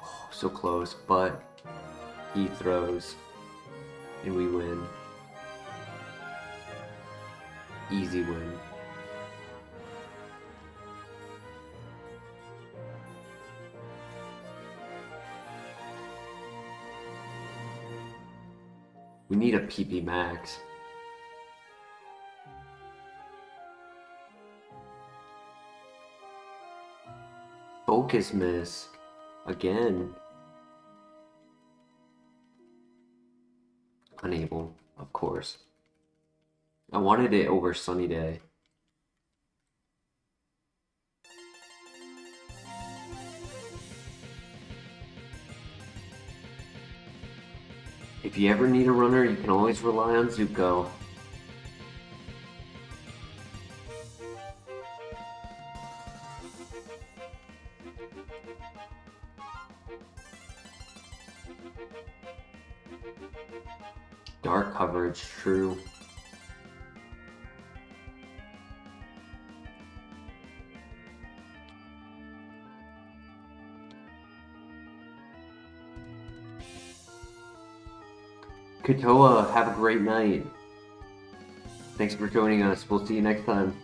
Oh, so close, but he throws. And we win. Easy win. We need a PP max. Focus miss. Again. Unable, of course. I wanted it over Sunny Day. If you ever need a runner, you can always rely on Zuko. Dark coverage, true. Katoa, have a great night. Thanks for joining us. We'll see you next time.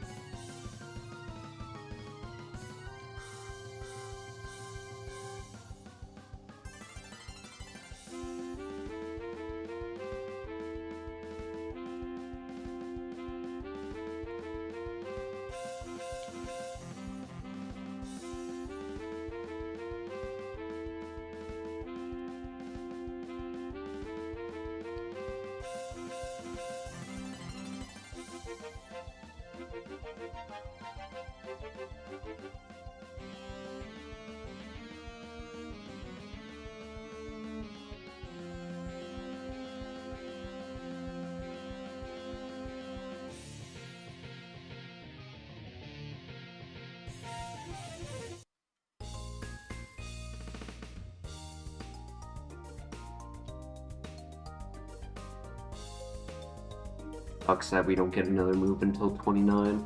Sucks that we don't get another move until 29.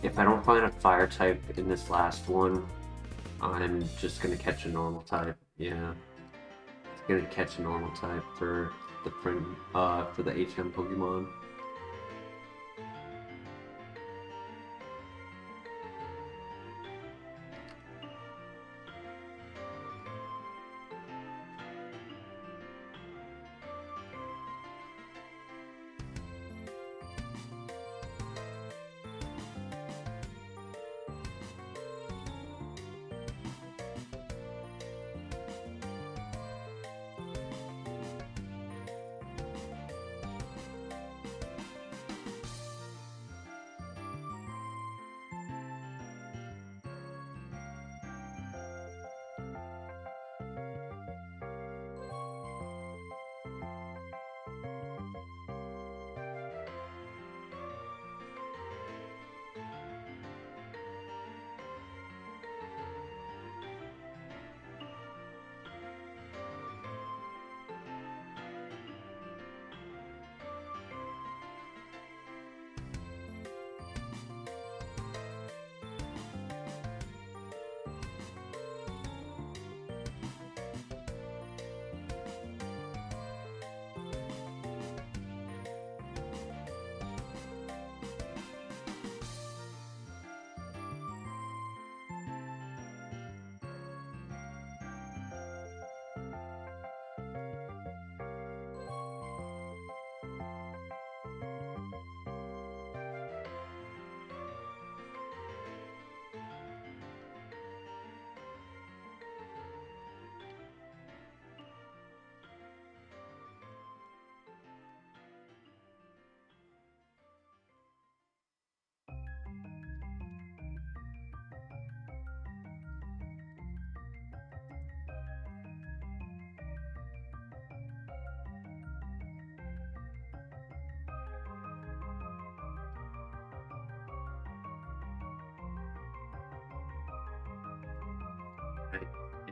If I don't find a fire type in this last one, I'm just gonna catch a normal type. Yeah, it's gonna catch a normal type for the HM Pokemon.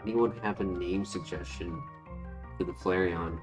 Anyone have a name suggestion for the Flareon?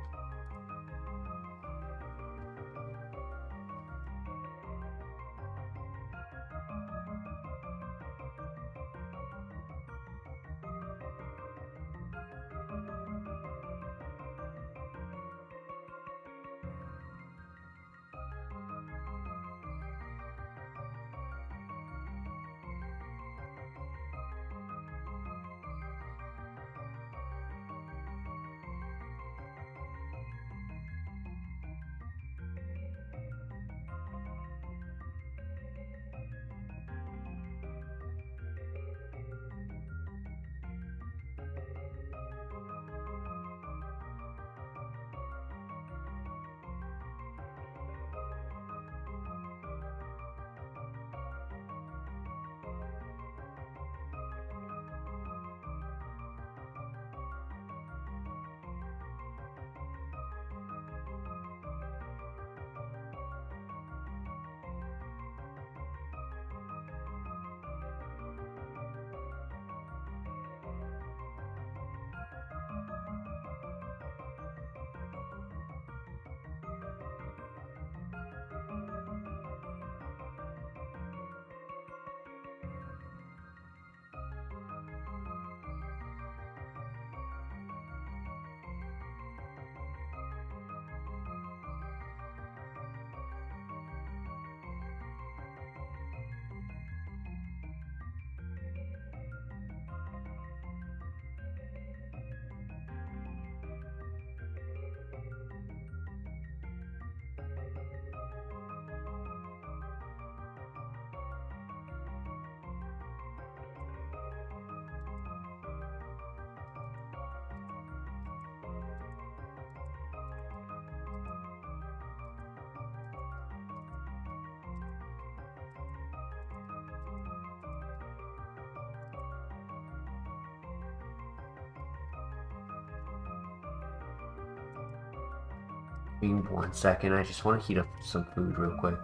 Give me 1 second, I just want to heat up some food real quick.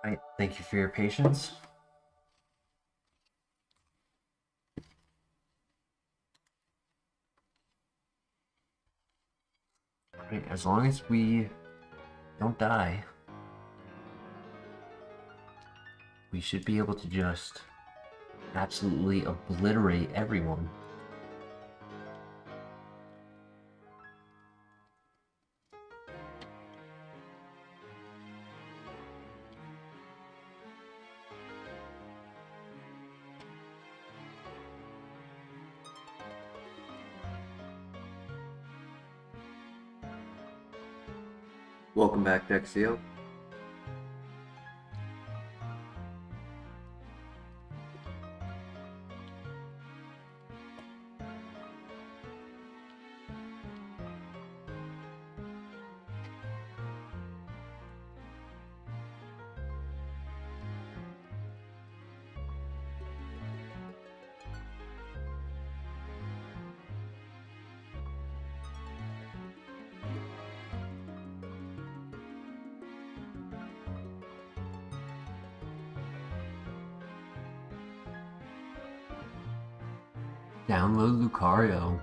Alright, thank you for your patience. Alright, as long as we don't die, we should be able to just absolutely obliterate everyone. Welcome back, Dexio. Download Lucario.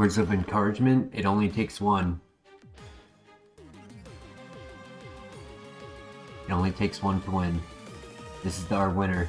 Words of encouragement, it only takes one. It only takes one to win. This is our winner.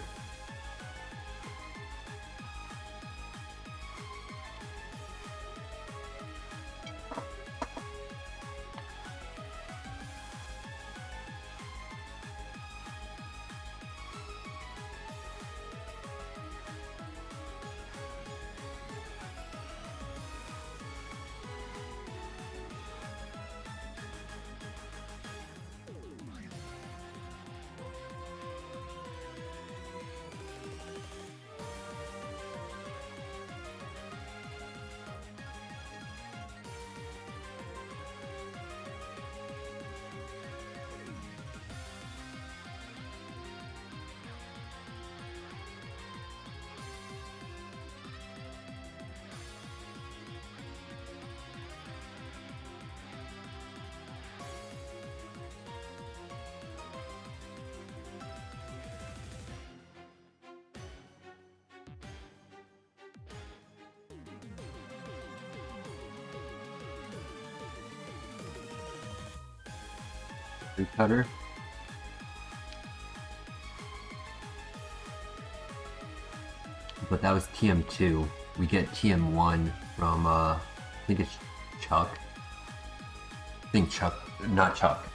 Cutter. But that was TM2. We get TM1 from, I think it's Chuck. I think Chuck, not Chuck.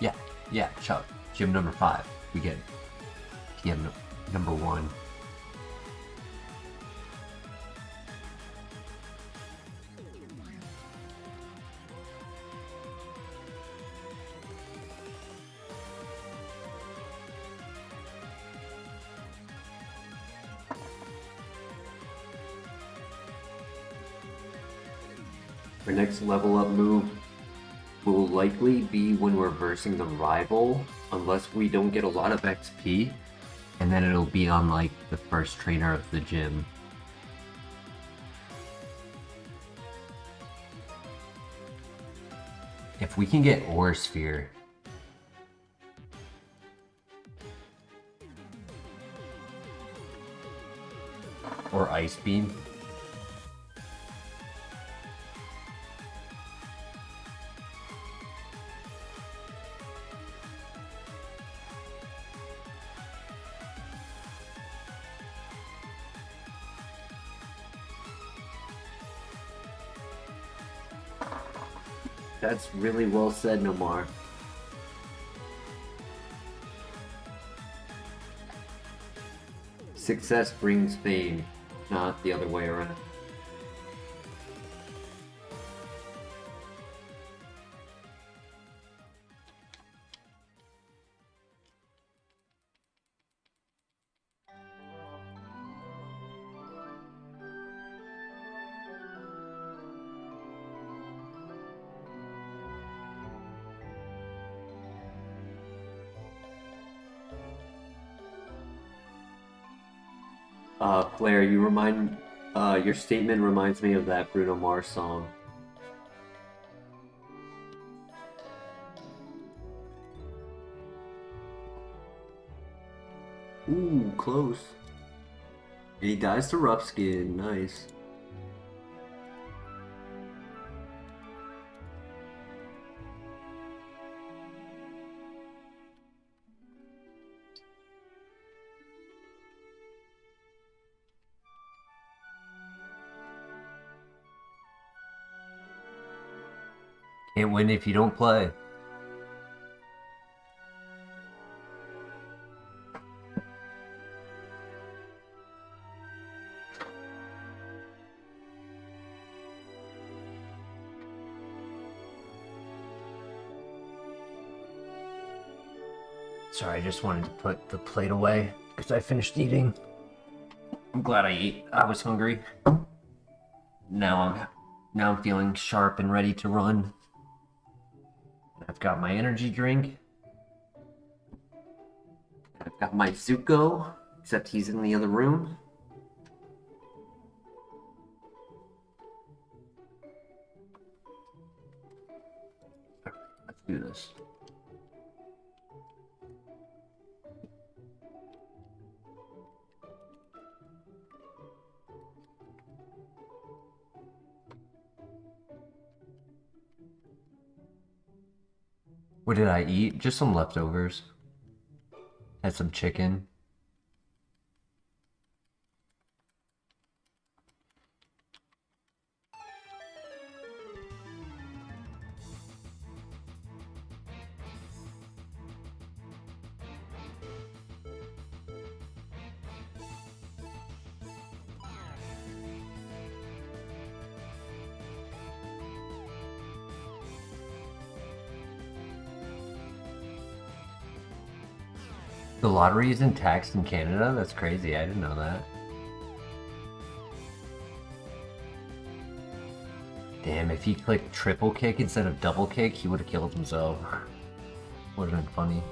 Yeah, Chuck. Gym number 5. We get TM number 1. Our next level up move will likely be when we're versing the rival, unless we don't get a lot of XP, and then it'll be on like the first trainer of the gym. If we can get Ore Sphere, or Ice Beam. That's really well said, Nomar. Success brings fame, not the other way around. Claire, your statement reminds me of that Bruno Mars song. Ooh, close. And he dies to Rough Skin, nice. Can't win if you don't play. Sorry, I just wanted to put the plate away because I finished eating. I'm glad I ate. I was hungry. Now I'm feeling sharp and ready to run. I've got my energy drink. I've got my Zuko, except he's in the other room. Let's do this. What did I eat? Just some leftovers. Had some chicken. The lottery isn't taxed in Canada? That's crazy. I didn't know that. Damn, if he clicked triple kick instead of double kick, he would have killed himself. Would have been funny.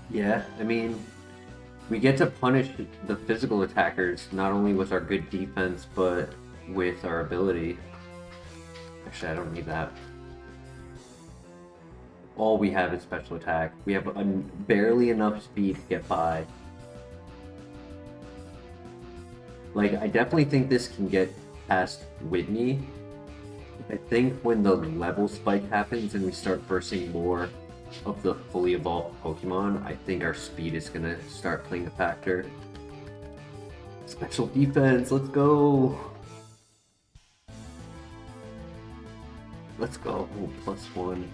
Yeah, I mean, we get to punish the physical attackers not only with our good defense, but with our ability. Actually, I don't need that. All we have is special attack. We have barely enough speed to get by. Like, I definitely think this can get past Whitney. I think when the level spike happens and we start versing more of the fully evolved Pokemon, I think our speed is gonna start playing a factor. Special defense, let's go! Let's go, +1.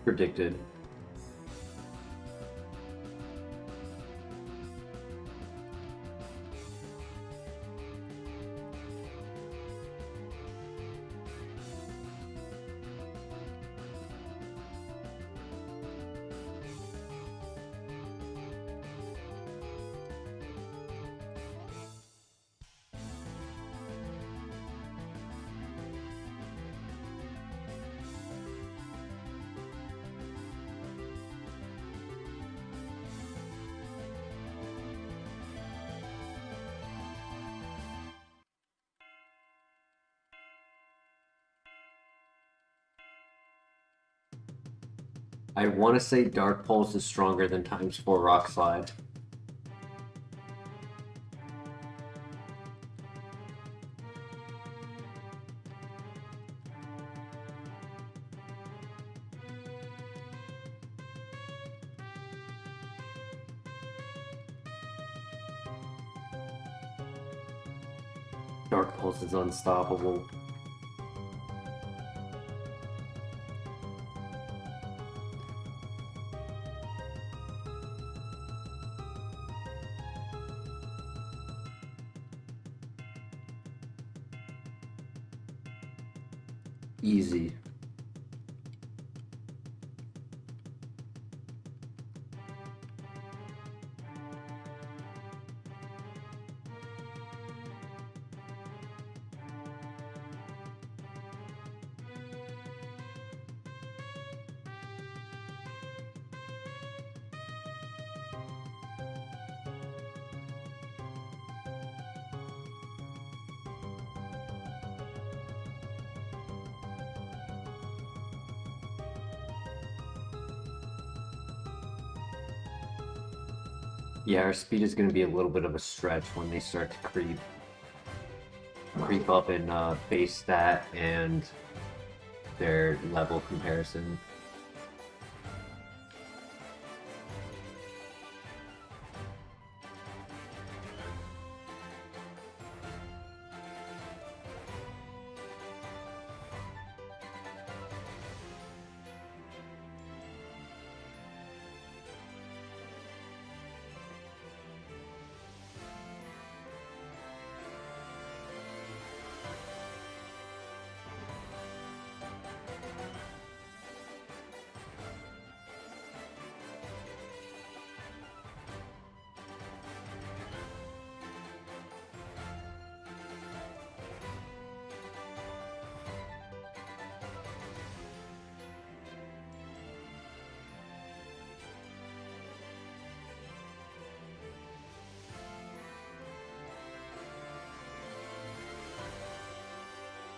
Predicted. I want to say Dark Pulse is stronger than ×4 Rock Slide. Dark Pulse is unstoppable. Easy. Yeah, our speed is going to be a little bit of a stretch when they start to creep. creep up in base stat and their level comparison.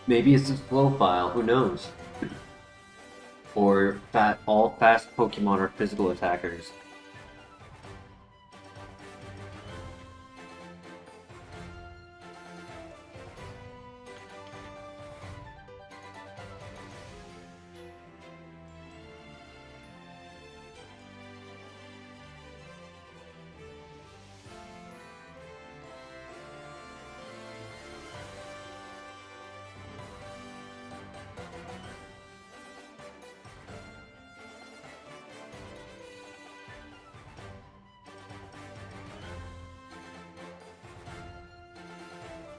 Maybe it's a slow file, who knows? Or all fast Pokemon are physical attackers.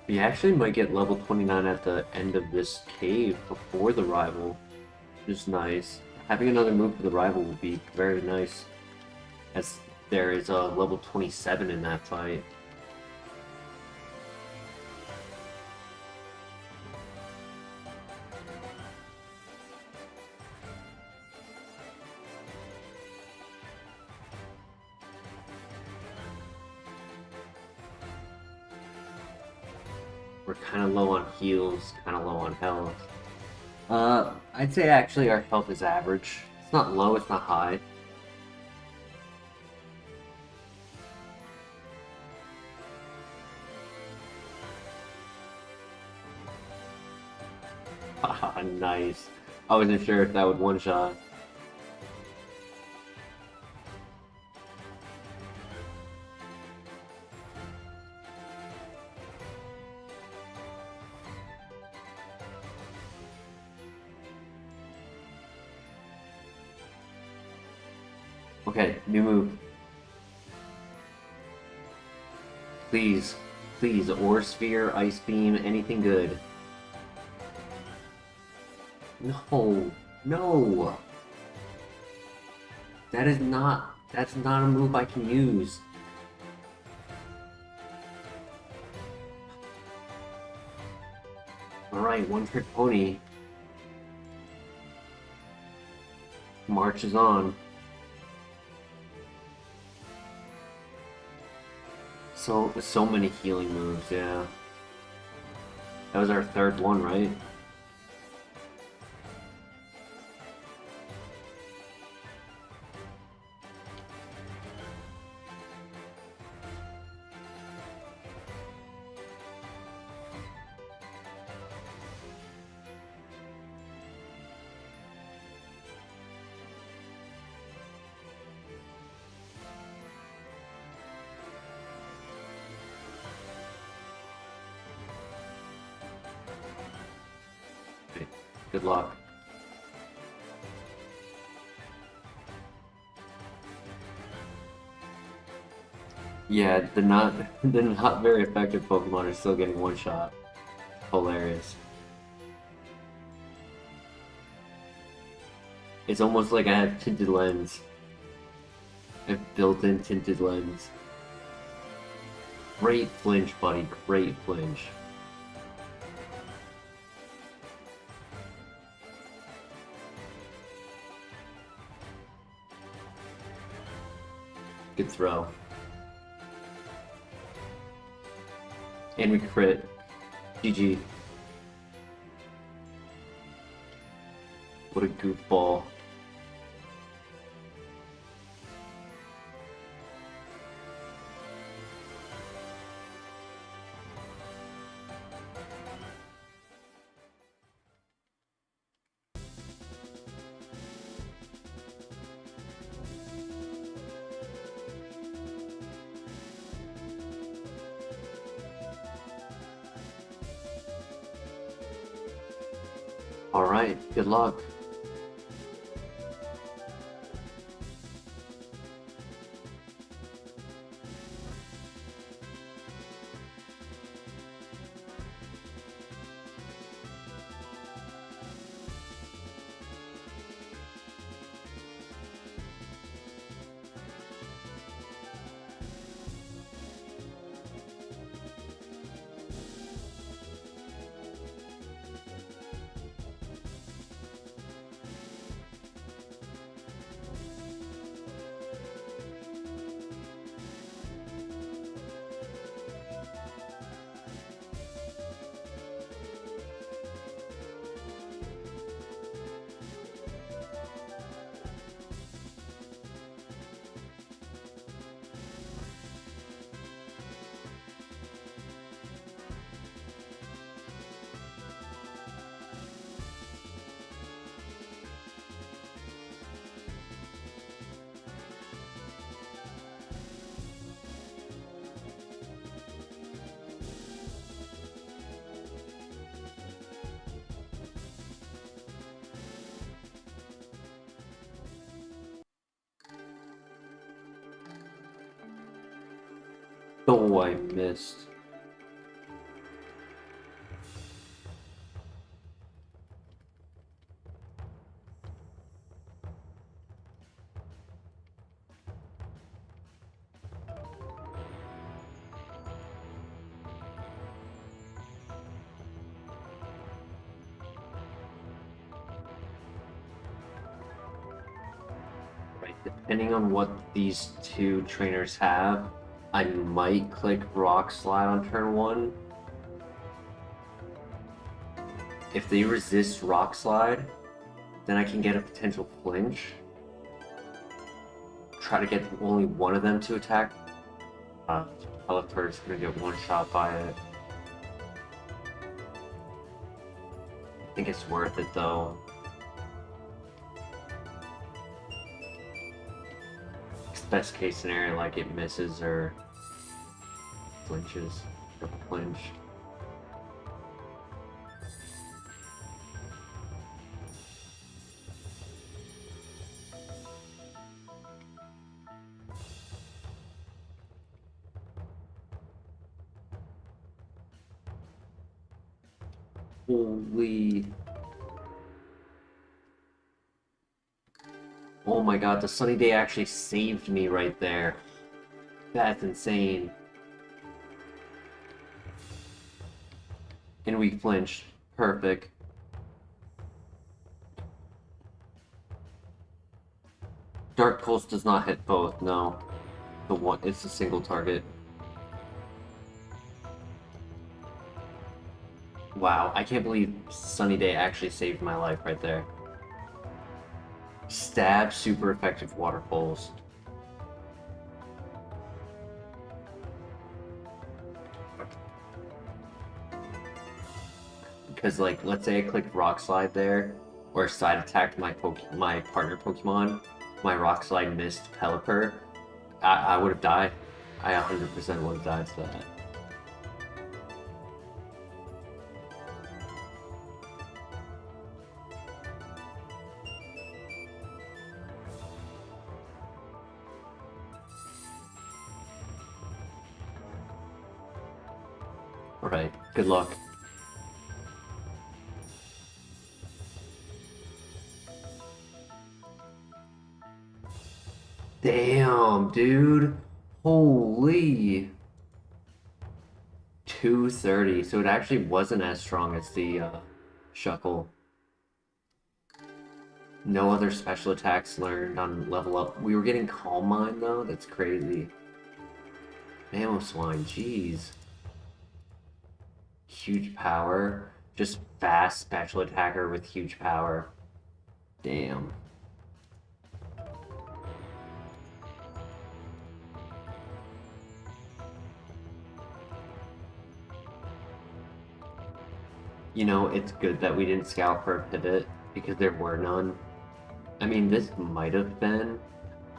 We actually might get level 29 at the end of this cave before the rival, which is nice. Having another move for the rival would be very nice, as there is a level 27 in that fight. We're kind of low on heals, kind of low on health. I'd say actually our health is average. It's not low, it's not high. Haha, nice. I wasn't sure if that would one-shot. Okay, new move. Please, please, Ore Sphere, Ice Beam, anything good. No, no! That's not a move I can use. Alright, one-trick pony. Marches on. So many healing moves, yeah. That was our third one, right? Good luck. Yeah, the not very effective Pokemon are still getting one shot. Hilarious. It's almost like I have tinted lens. I have built-in tinted lens. Great flinch, buddy. Great flinch. Good throw. And we crit. GG. What a goofball. Alright, good luck. Oh, I missed. Right, depending on what these two trainers have, I might click Rock Slide on turn 1. If they resist Rock Slide, then I can get a potential flinch. Try to get only one of them to attack. Pelipper is gonna get one shot by it. I think it's worth it though. Best case scenario, like it misses or flinches or flinch. Holy. Oh my god, the sunny day actually saved me right there. That's insane. And we flinched. Perfect. Dark Pulse does not hit both, no. The one, it's a single target. Wow, I can't believe Sunny Day actually saved my life right there. Stab, super effective water pulse. Because, like, let's say I clicked Rock Slide there, or side attacked my partner Pokemon, my Rock Slide missed Pelipper, I would have died. I 100% would have died to that. Alright, good luck. Damn, dude. Holy. 230. So it actually wasn't as strong as the Shuckle. No other special attacks learned on level up. We were getting Calm Mind though? That's crazy. Mamoswine, jeez. Huge power. Just fast special attacker with huge power. Damn. You know, it's good that we didn't scout for a pivot, because there were none. I mean, this might have been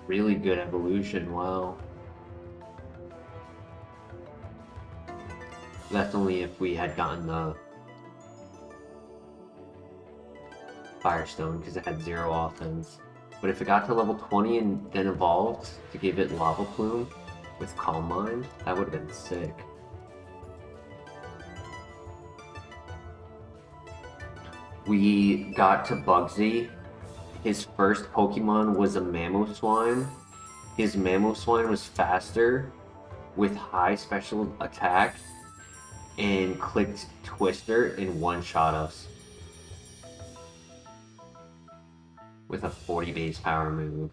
really good evolution, wow. That's only if we had gotten the Firestone because it had 0 offense. But if it got to level 20 and then evolved to give it Lava Plume with Calm Mind, that would have been sick. We got to Bugsy. His first Pokemon was a Mamoswine. His Mamoswine was faster with high special attack and clicked Twister and one-shot us with a 40 base power move.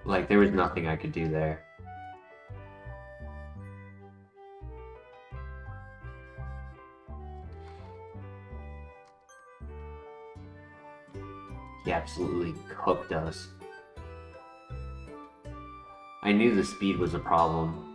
Like, there was nothing I could do there. He absolutely cooked us. I knew the speed was a problem.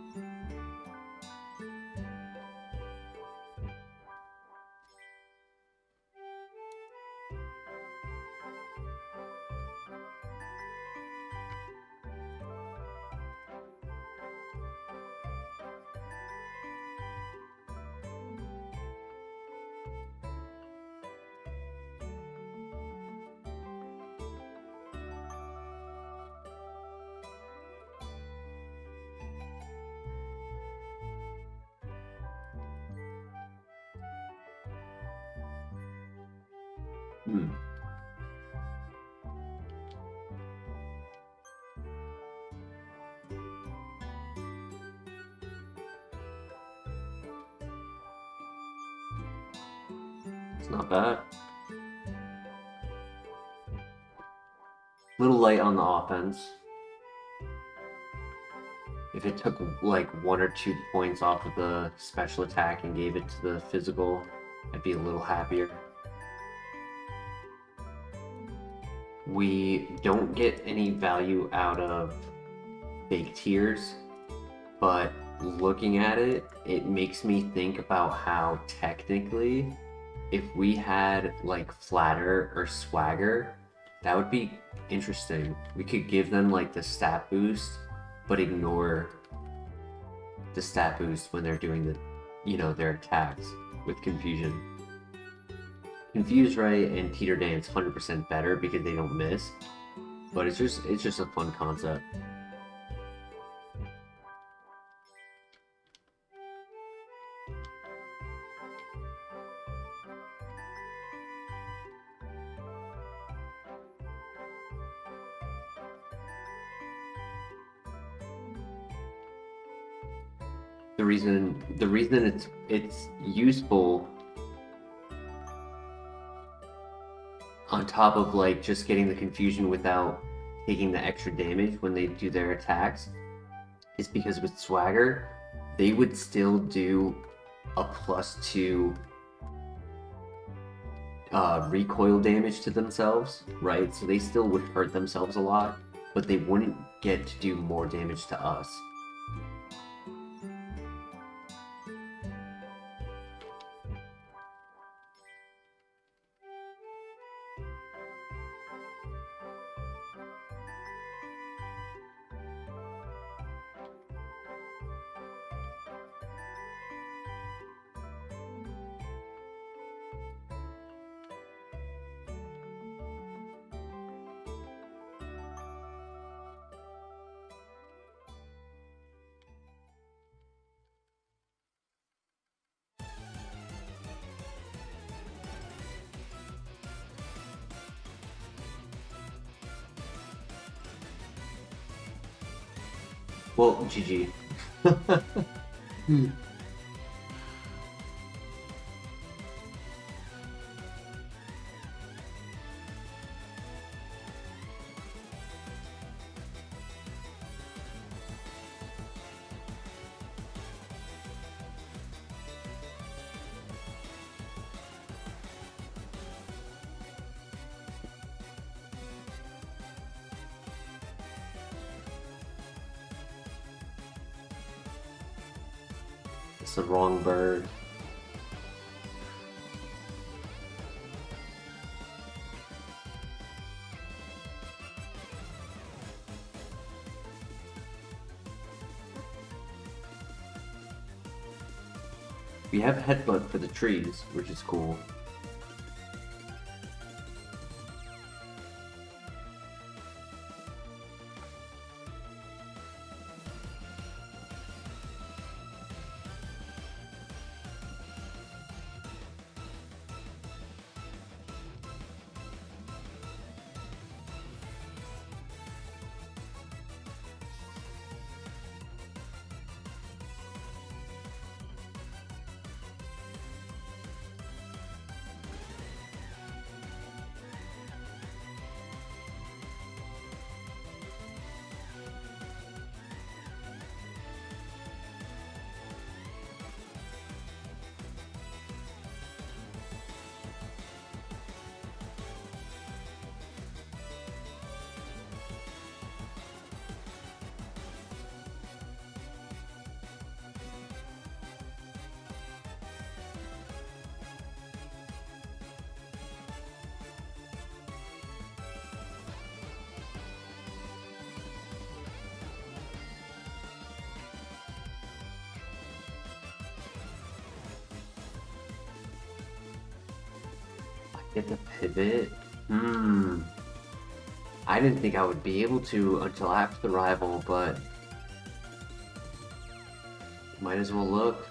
It's not bad. Little light on the offense. If it took like 1 or 2 points off of the special attack and gave it to the physical, I'd be a little happier. We don't get any value out of fake tears, but looking at it, it makes me think about how technically, if we had like Flatter or Swagger, that would be interesting. We could give them like the stat boost, but ignore the stat boost when they're doing the, you know, their attacks with Confusion. Confuse Ray and Teeter Dance 100% better because they don't miss, but it's just a fun concept. The reason it's useful on top of like just getting the confusion without taking the extra damage when they do their attacks is because with Swagger, they would still do a +2 recoil damage to themselves, right? So they still would hurt themselves a lot, but they wouldn't get to do more damage to us. Well, GG. It's the wrong bird. We have headbutt for the trees, which is cool. Get the pivot? I didn't think I would be able to until after the rival, but might as well look.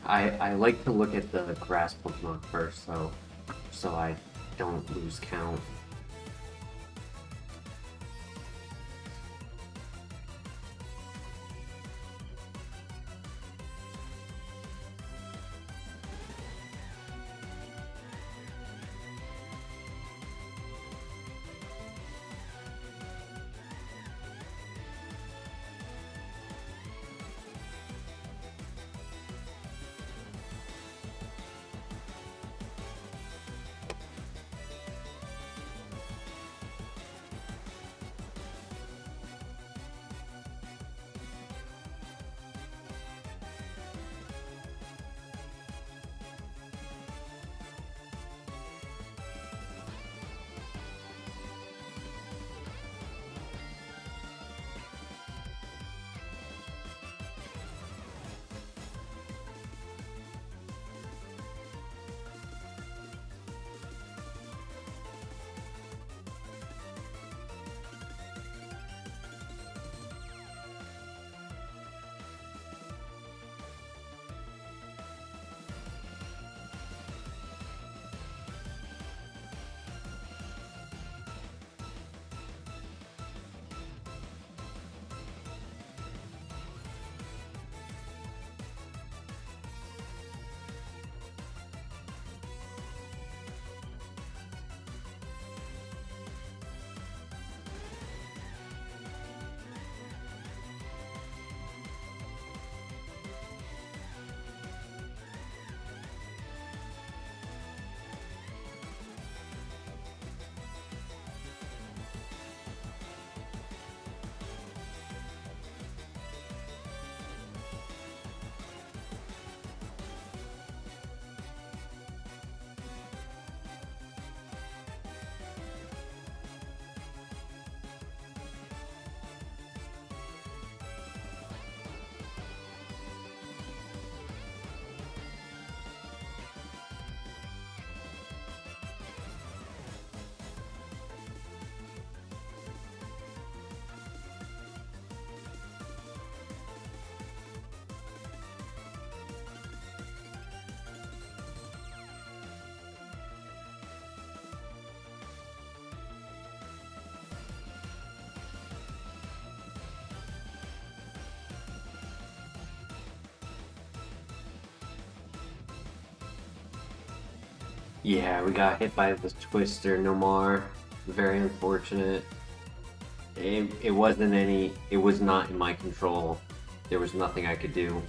I like to look at the grass Pokemon first, so I don't lose count. Yeah, we got hit by the Twister, no more. Very unfortunate. It wasn't any, it was not in my control. There was nothing I could do.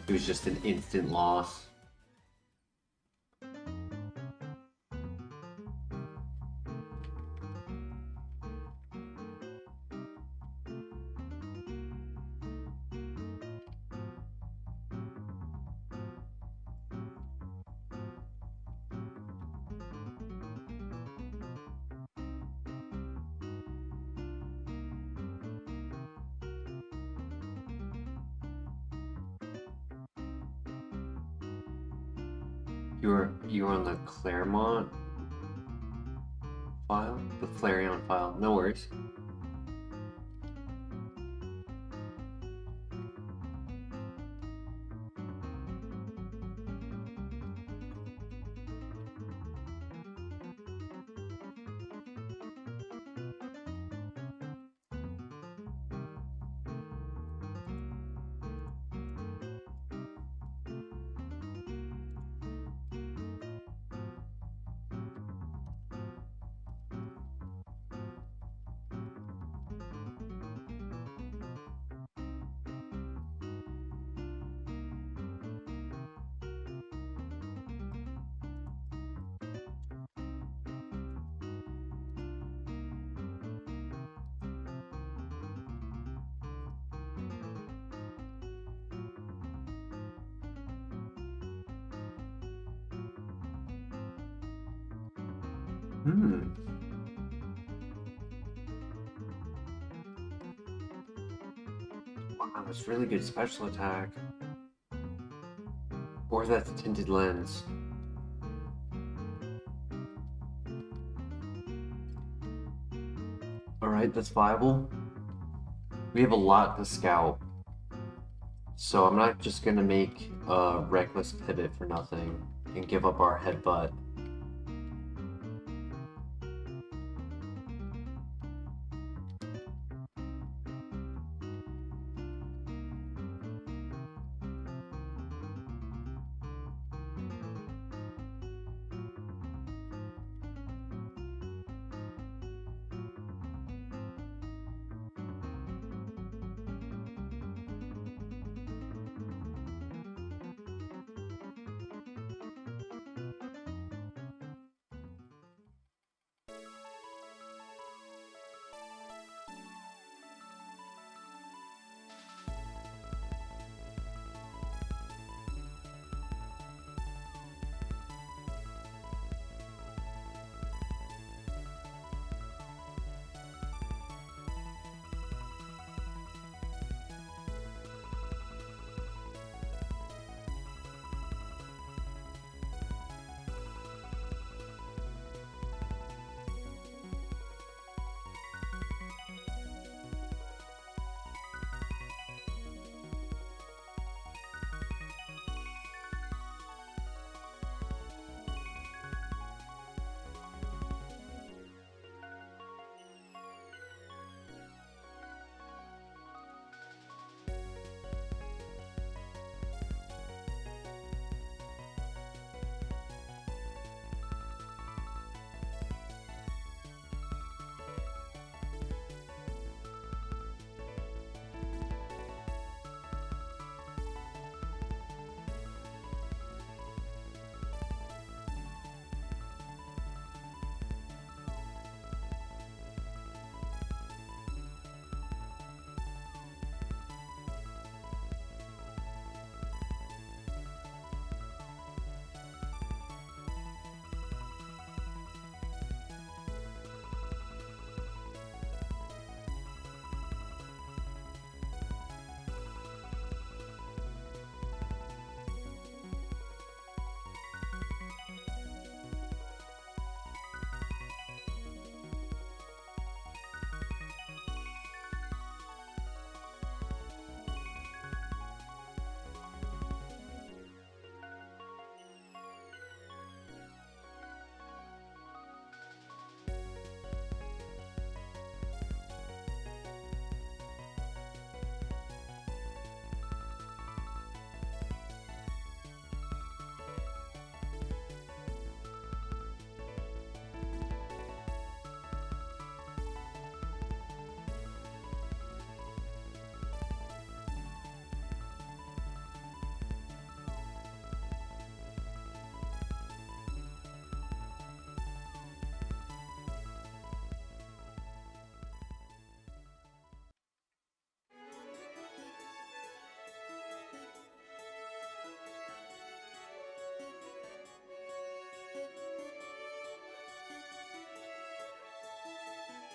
It was just an instant loss. You were on the Claremont file? The Flareon file. No worries. Wow, that's really good special attack. Or that's tinted lens. Alright, that's viable. We have a lot to scout. So I'm not just gonna make a reckless pivot for nothing and give up our headbutt.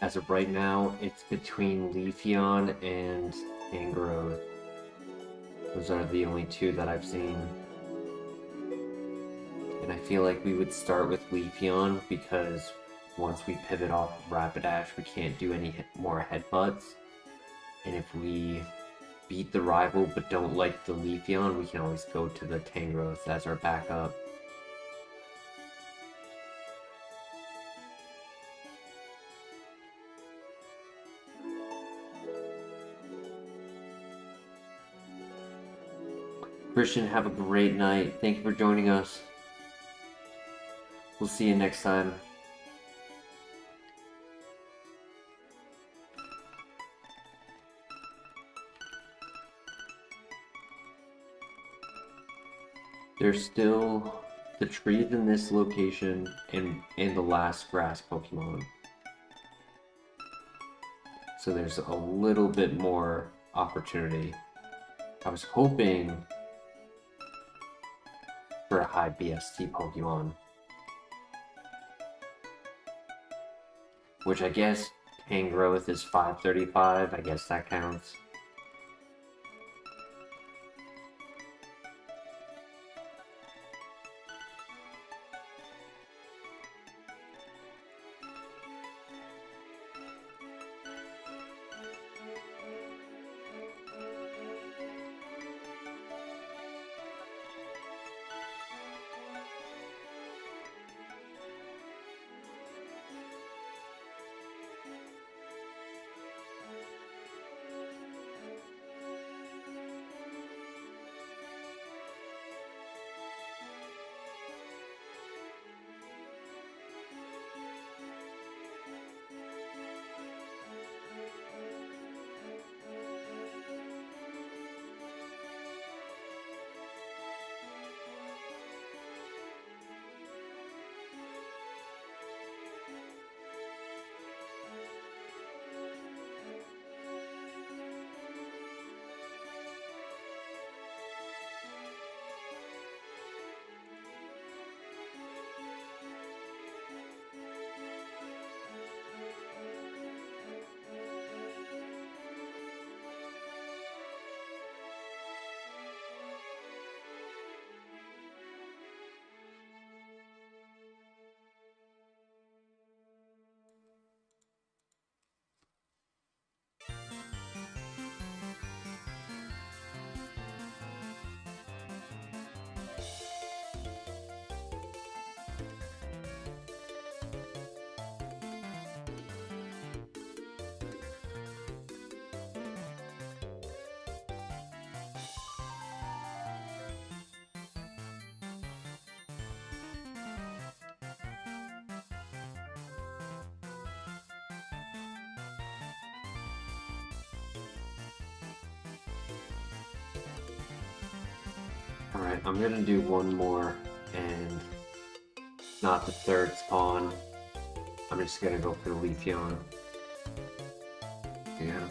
As of right now, it's between Leafeon and Tangrowth. Those are the only two that I've seen. And I feel like we would start with Leafeon because once we pivot off of Rapidash, we can't do any more headbutts. And if we beat the rival but don't like the Leafeon, we can always go to the Tangrowth as our backup. Christian, have a great night. Thank you for joining us. We'll see you next time. There's still the trees in this location and the last grass Pokemon. So there's a little bit more opportunity. I was hoping for a high BST Pokemon. Which I guess Tangrowth is 535, I guess that counts. Alright, I'm gonna do one more, and not the third spawn. I'm just gonna go for the Leafeon. Yeah.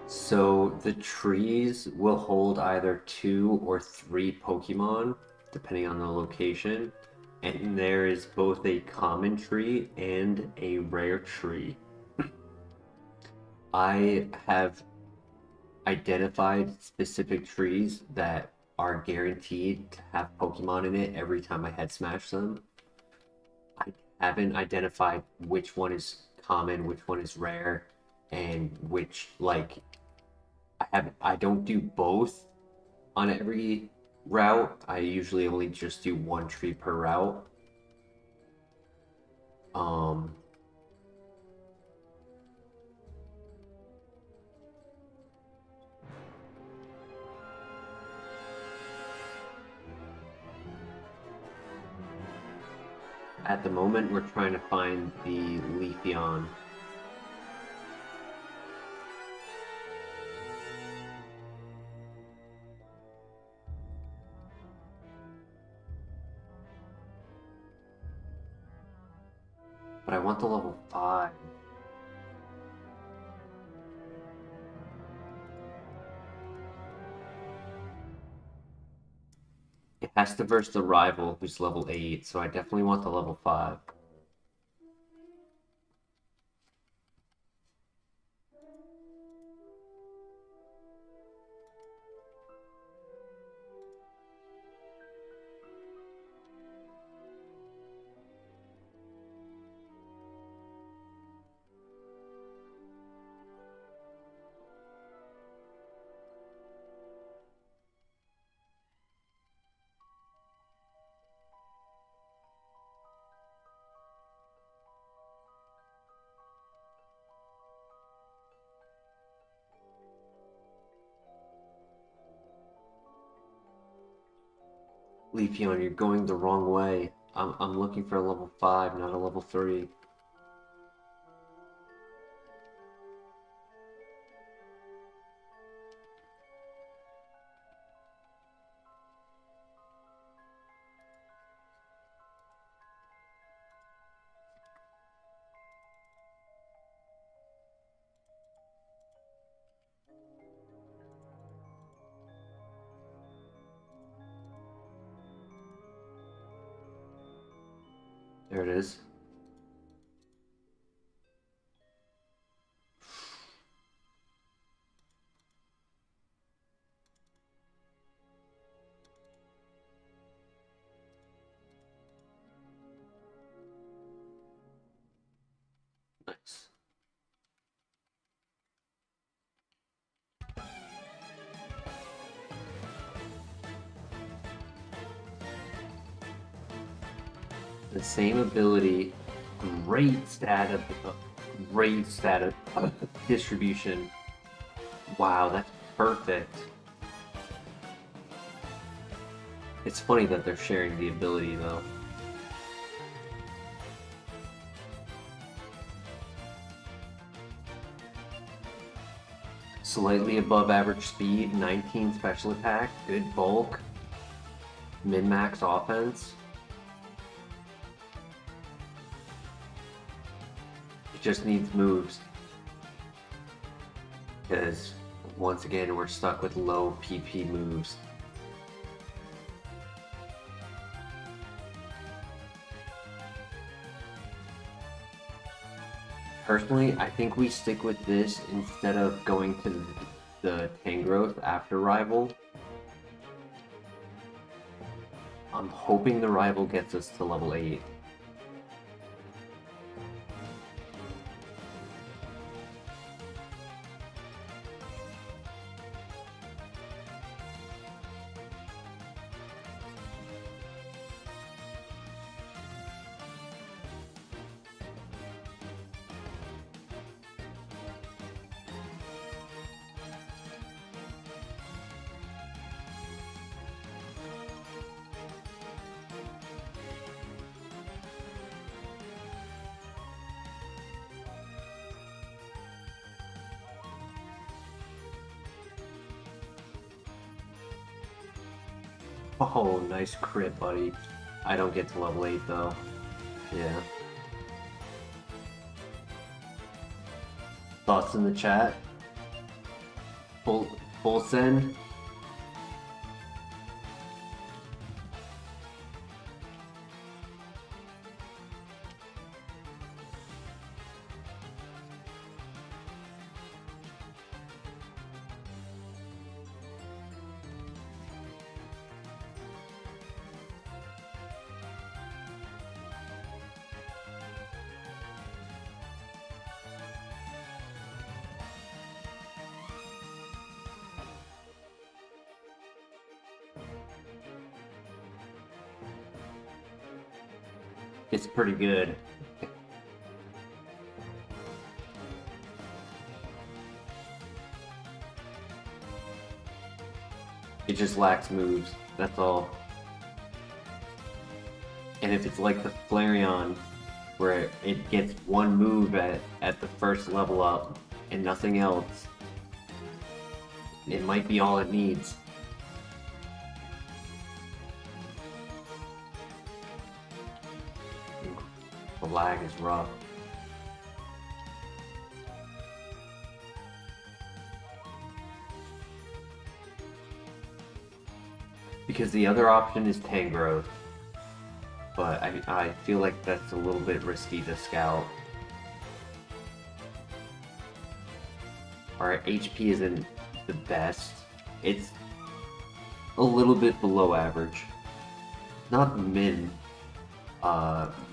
So the trees will hold either 2 or 3 Pokemon, depending on the location. And there is both a common tree and a rare tree. I have identified specific trees that are guaranteed to have Pokemon in it every time I head smash them. I haven't identified which one is common, which one is rare, and which like I don't do both on every route. I usually only just do 1 tree per route. Um at the moment we're trying to find the Leafeon. But I want the level 5. It has to verse the rival who's level 8, so I definitely want the level 5. Leafeon, you're going the wrong way. I'm looking for a level 5, not a level 3. There it is. Nice. The same ability, great stat distribution. Wow, that's perfect. It's funny that they're sharing the ability though. Slightly above average speed, 19 special attack, good bulk, min-max offense. It just needs moves. Because once again, we're stuck with low PP moves. Personally, I think we stick with this instead of going to the Tangrowth after Rival. I'm hoping the Rival gets us to level 8. Oh, nice crit, buddy. I don't get to level 8 though. Yeah. Thoughts in the chat? full send. It's pretty good. It just lacks moves, that's all. And if it's like the Flareon, where it gets one move at the first level up and nothing else, it might be all it needs. The lag is rough. Because the other option is Tangrowth. But I feel like that's a little bit risky to scout. Our HP isn't the best. It's a little bit below average. Not min.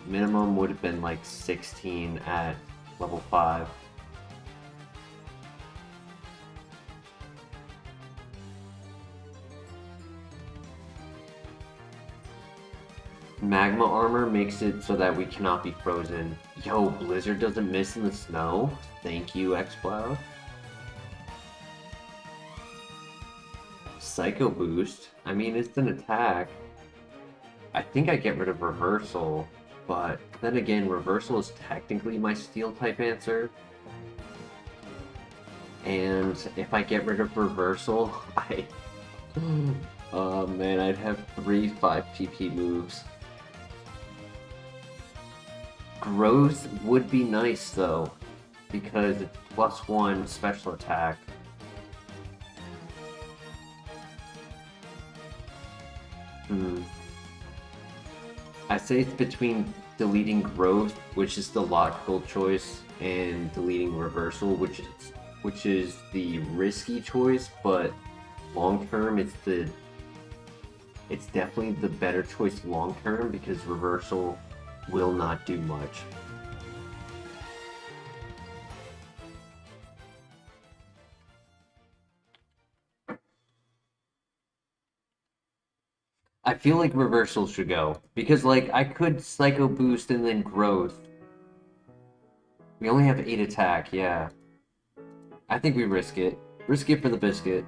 Minimum would have been like 16 at level 5. Magma armor makes it so that we cannot be frozen. Yo, Blizzard doesn't miss in the snow? Thank you, Xcloud. Psycho Boost? I mean, it's an attack. I think I get rid of Reversal, but then again, Reversal is technically my Steel-type answer. And if I get rid of Reversal, oh man, I'd have 3 5 PP moves. Growth would be nice though, because it's +1 special attack. I say it's between deleting Growth, which is the logical choice, and deleting Reversal, which is the risky choice, but long term it's definitely the better choice long term, because Reversal will not do much. I feel like Reversal should go, because like I could Psycho Boost and then Growth. We only have 8 attack, yeah. I think we risk it. Risk it for the biscuit.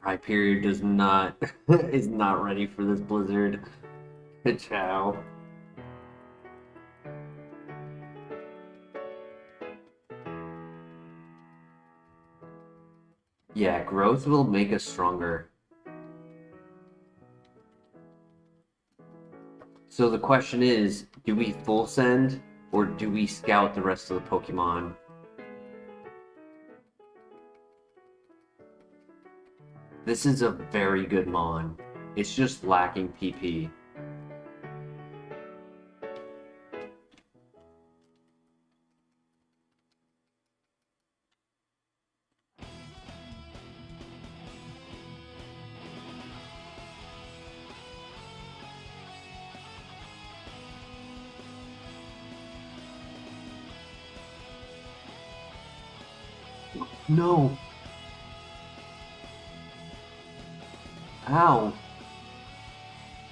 Rhyperior does not is not ready for this blizzard. Ciao. Yeah, growth will make us stronger. So the question is, do we full send or do we scout the rest of the Pokemon? This is a very good Mon. It's just lacking PP. No! Ow!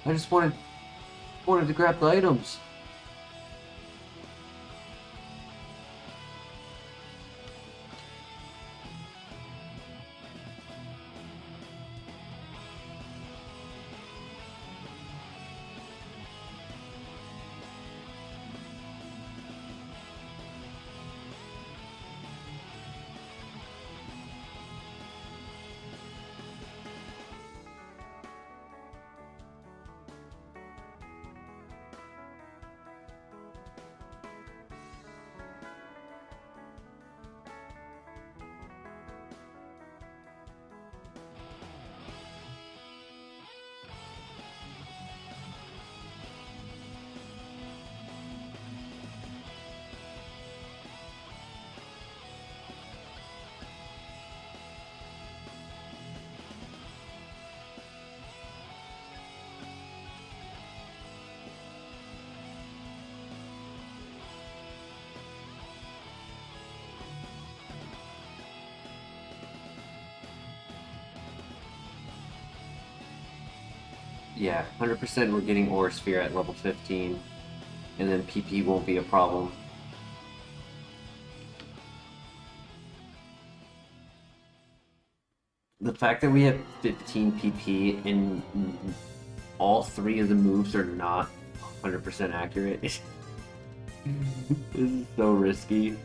I just wanted to grab the items. Yeah, 100% we're getting Aura Sphere at level 15, and then PP won't be a problem. The fact that we have 15 PP and all 3 of the moves are not 100% accurate this is so risky.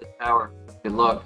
The tower. Good luck.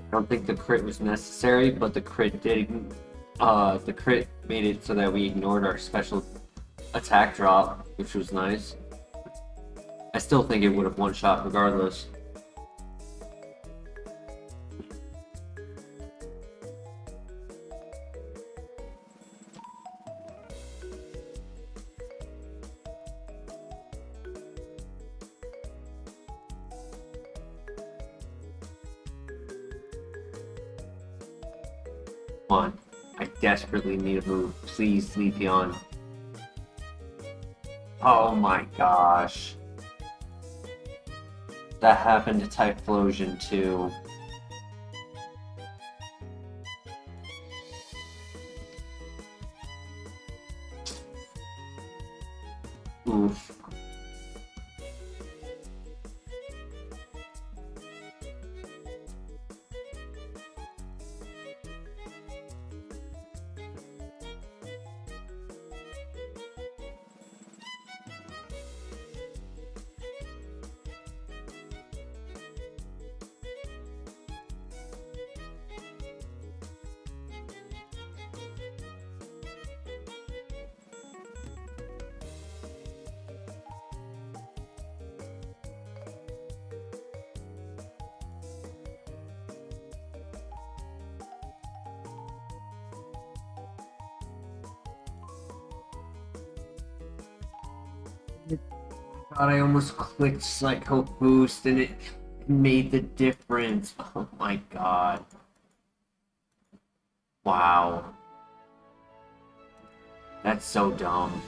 I don't think the crit was necessary, but the crit did. The crit made it so that we ignored our special attack drop, which was nice. I still think it would have one shot regardless. Come on. I desperately need a move. Please, Sleepyon. Oh my gosh. That happened to Typhlosion too. Oof. God, I almost clicked Psycho Boost and it made the difference. Oh my god. Wow. That's so dumb.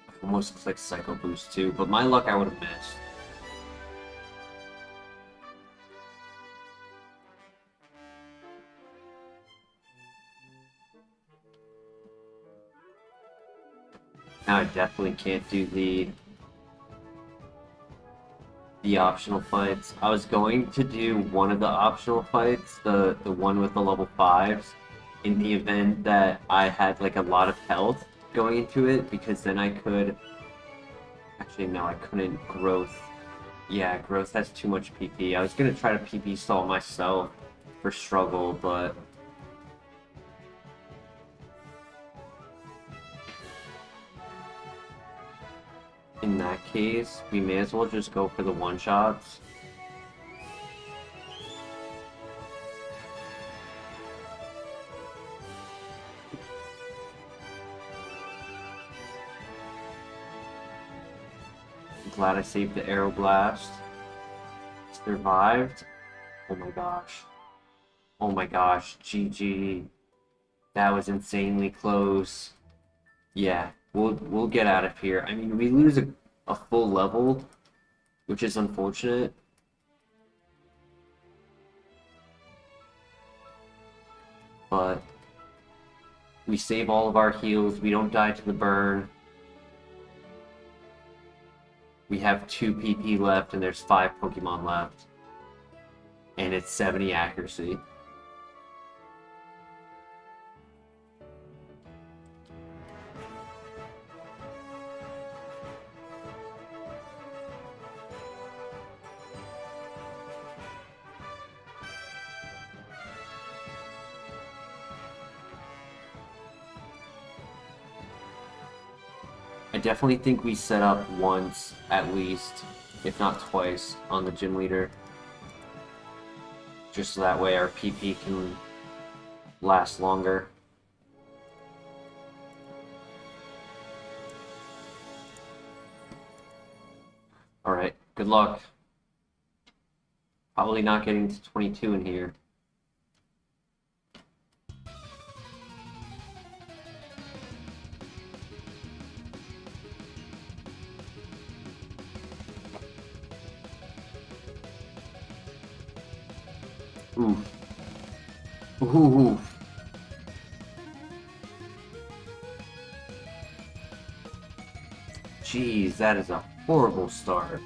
I almost clicked Psycho Boost too, but my luck I would have missed. Now I definitely can't do the optional fights. I was going to do one of the optional fights, the one with the level 5s, in the event that I had like a lot of health going into it, because then I could... Actually, no, I couldn't growth. Yeah, growth has too much PP. I was gonna try to PP stall myself for struggle, but... In that case, we may as well just go for the one-shots. I'm glad I saved the Arrow Blast. Survived. Oh my gosh. Oh my gosh, GG. That was insanely close. Yeah, we'll get out of here. I mean, we lose a full level, which is unfortunate. But we save all of our heals. We don't die to the burn. We have 2 PP left, and there's 5 Pokemon left. And it's 70 accuracy. I definitely think we set up once, at least, if not twice, on the gym leader. Just so that way our PP can last longer. Alright, good luck. Probably not getting to 22 in here. Oof. Ooh. Jeez, that is a horrible start.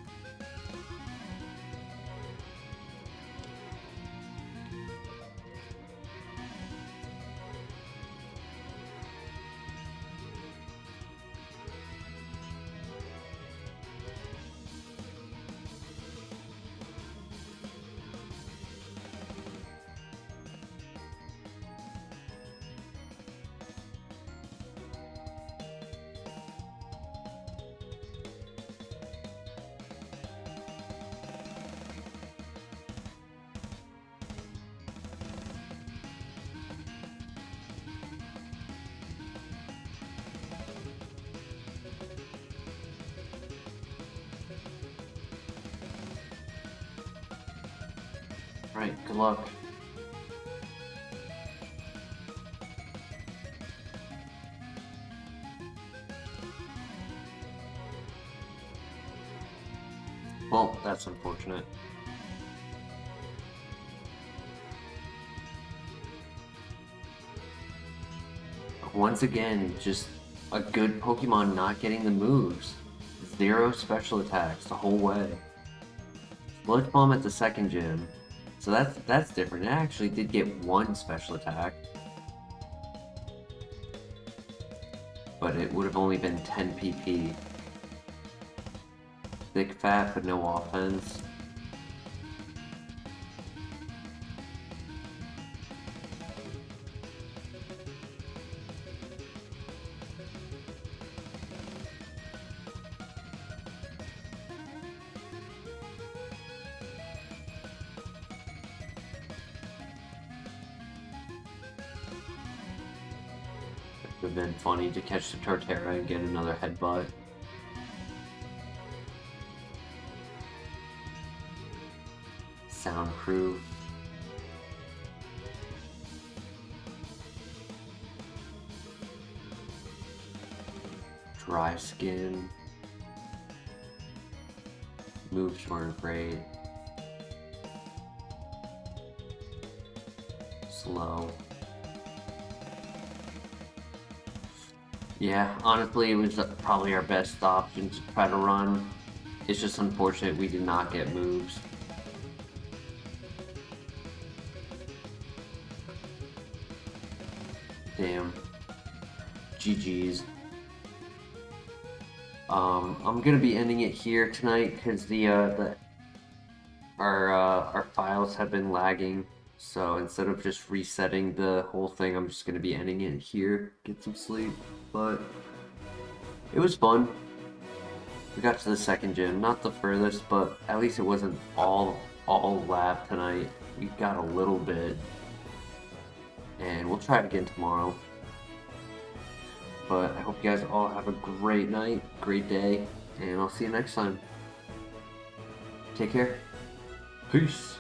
Alright, good luck. Well, that's unfortunate. Once again, just a good Pokemon not getting the moves. 0 special attacks the whole way. Sludge Bomb at the second gym. So that's different. It actually did get 1 special attack. But it would have only been 10 PP. Thick fat, but no offense. Would have been funny to catch the Torterra and get another headbutt. Soundproof. Dry skin. Moves weren't great. Slow. Yeah, honestly, it was probably our best option to try to run. It's just unfortunate we did not get moves. Damn. GG's. I'm gonna be ending it here tonight because our files have been lagging. So instead of just resetting the whole thing, I'm just gonna be ending it here. Get some sleep. But it was fun. We got to the second gym, not the furthest, but at least it wasn't all lab tonight. We got a little bit, and we'll try it again tomorrow. But I hope you guys all have a great night, great day, and I'll see you next time. Take care. Peace.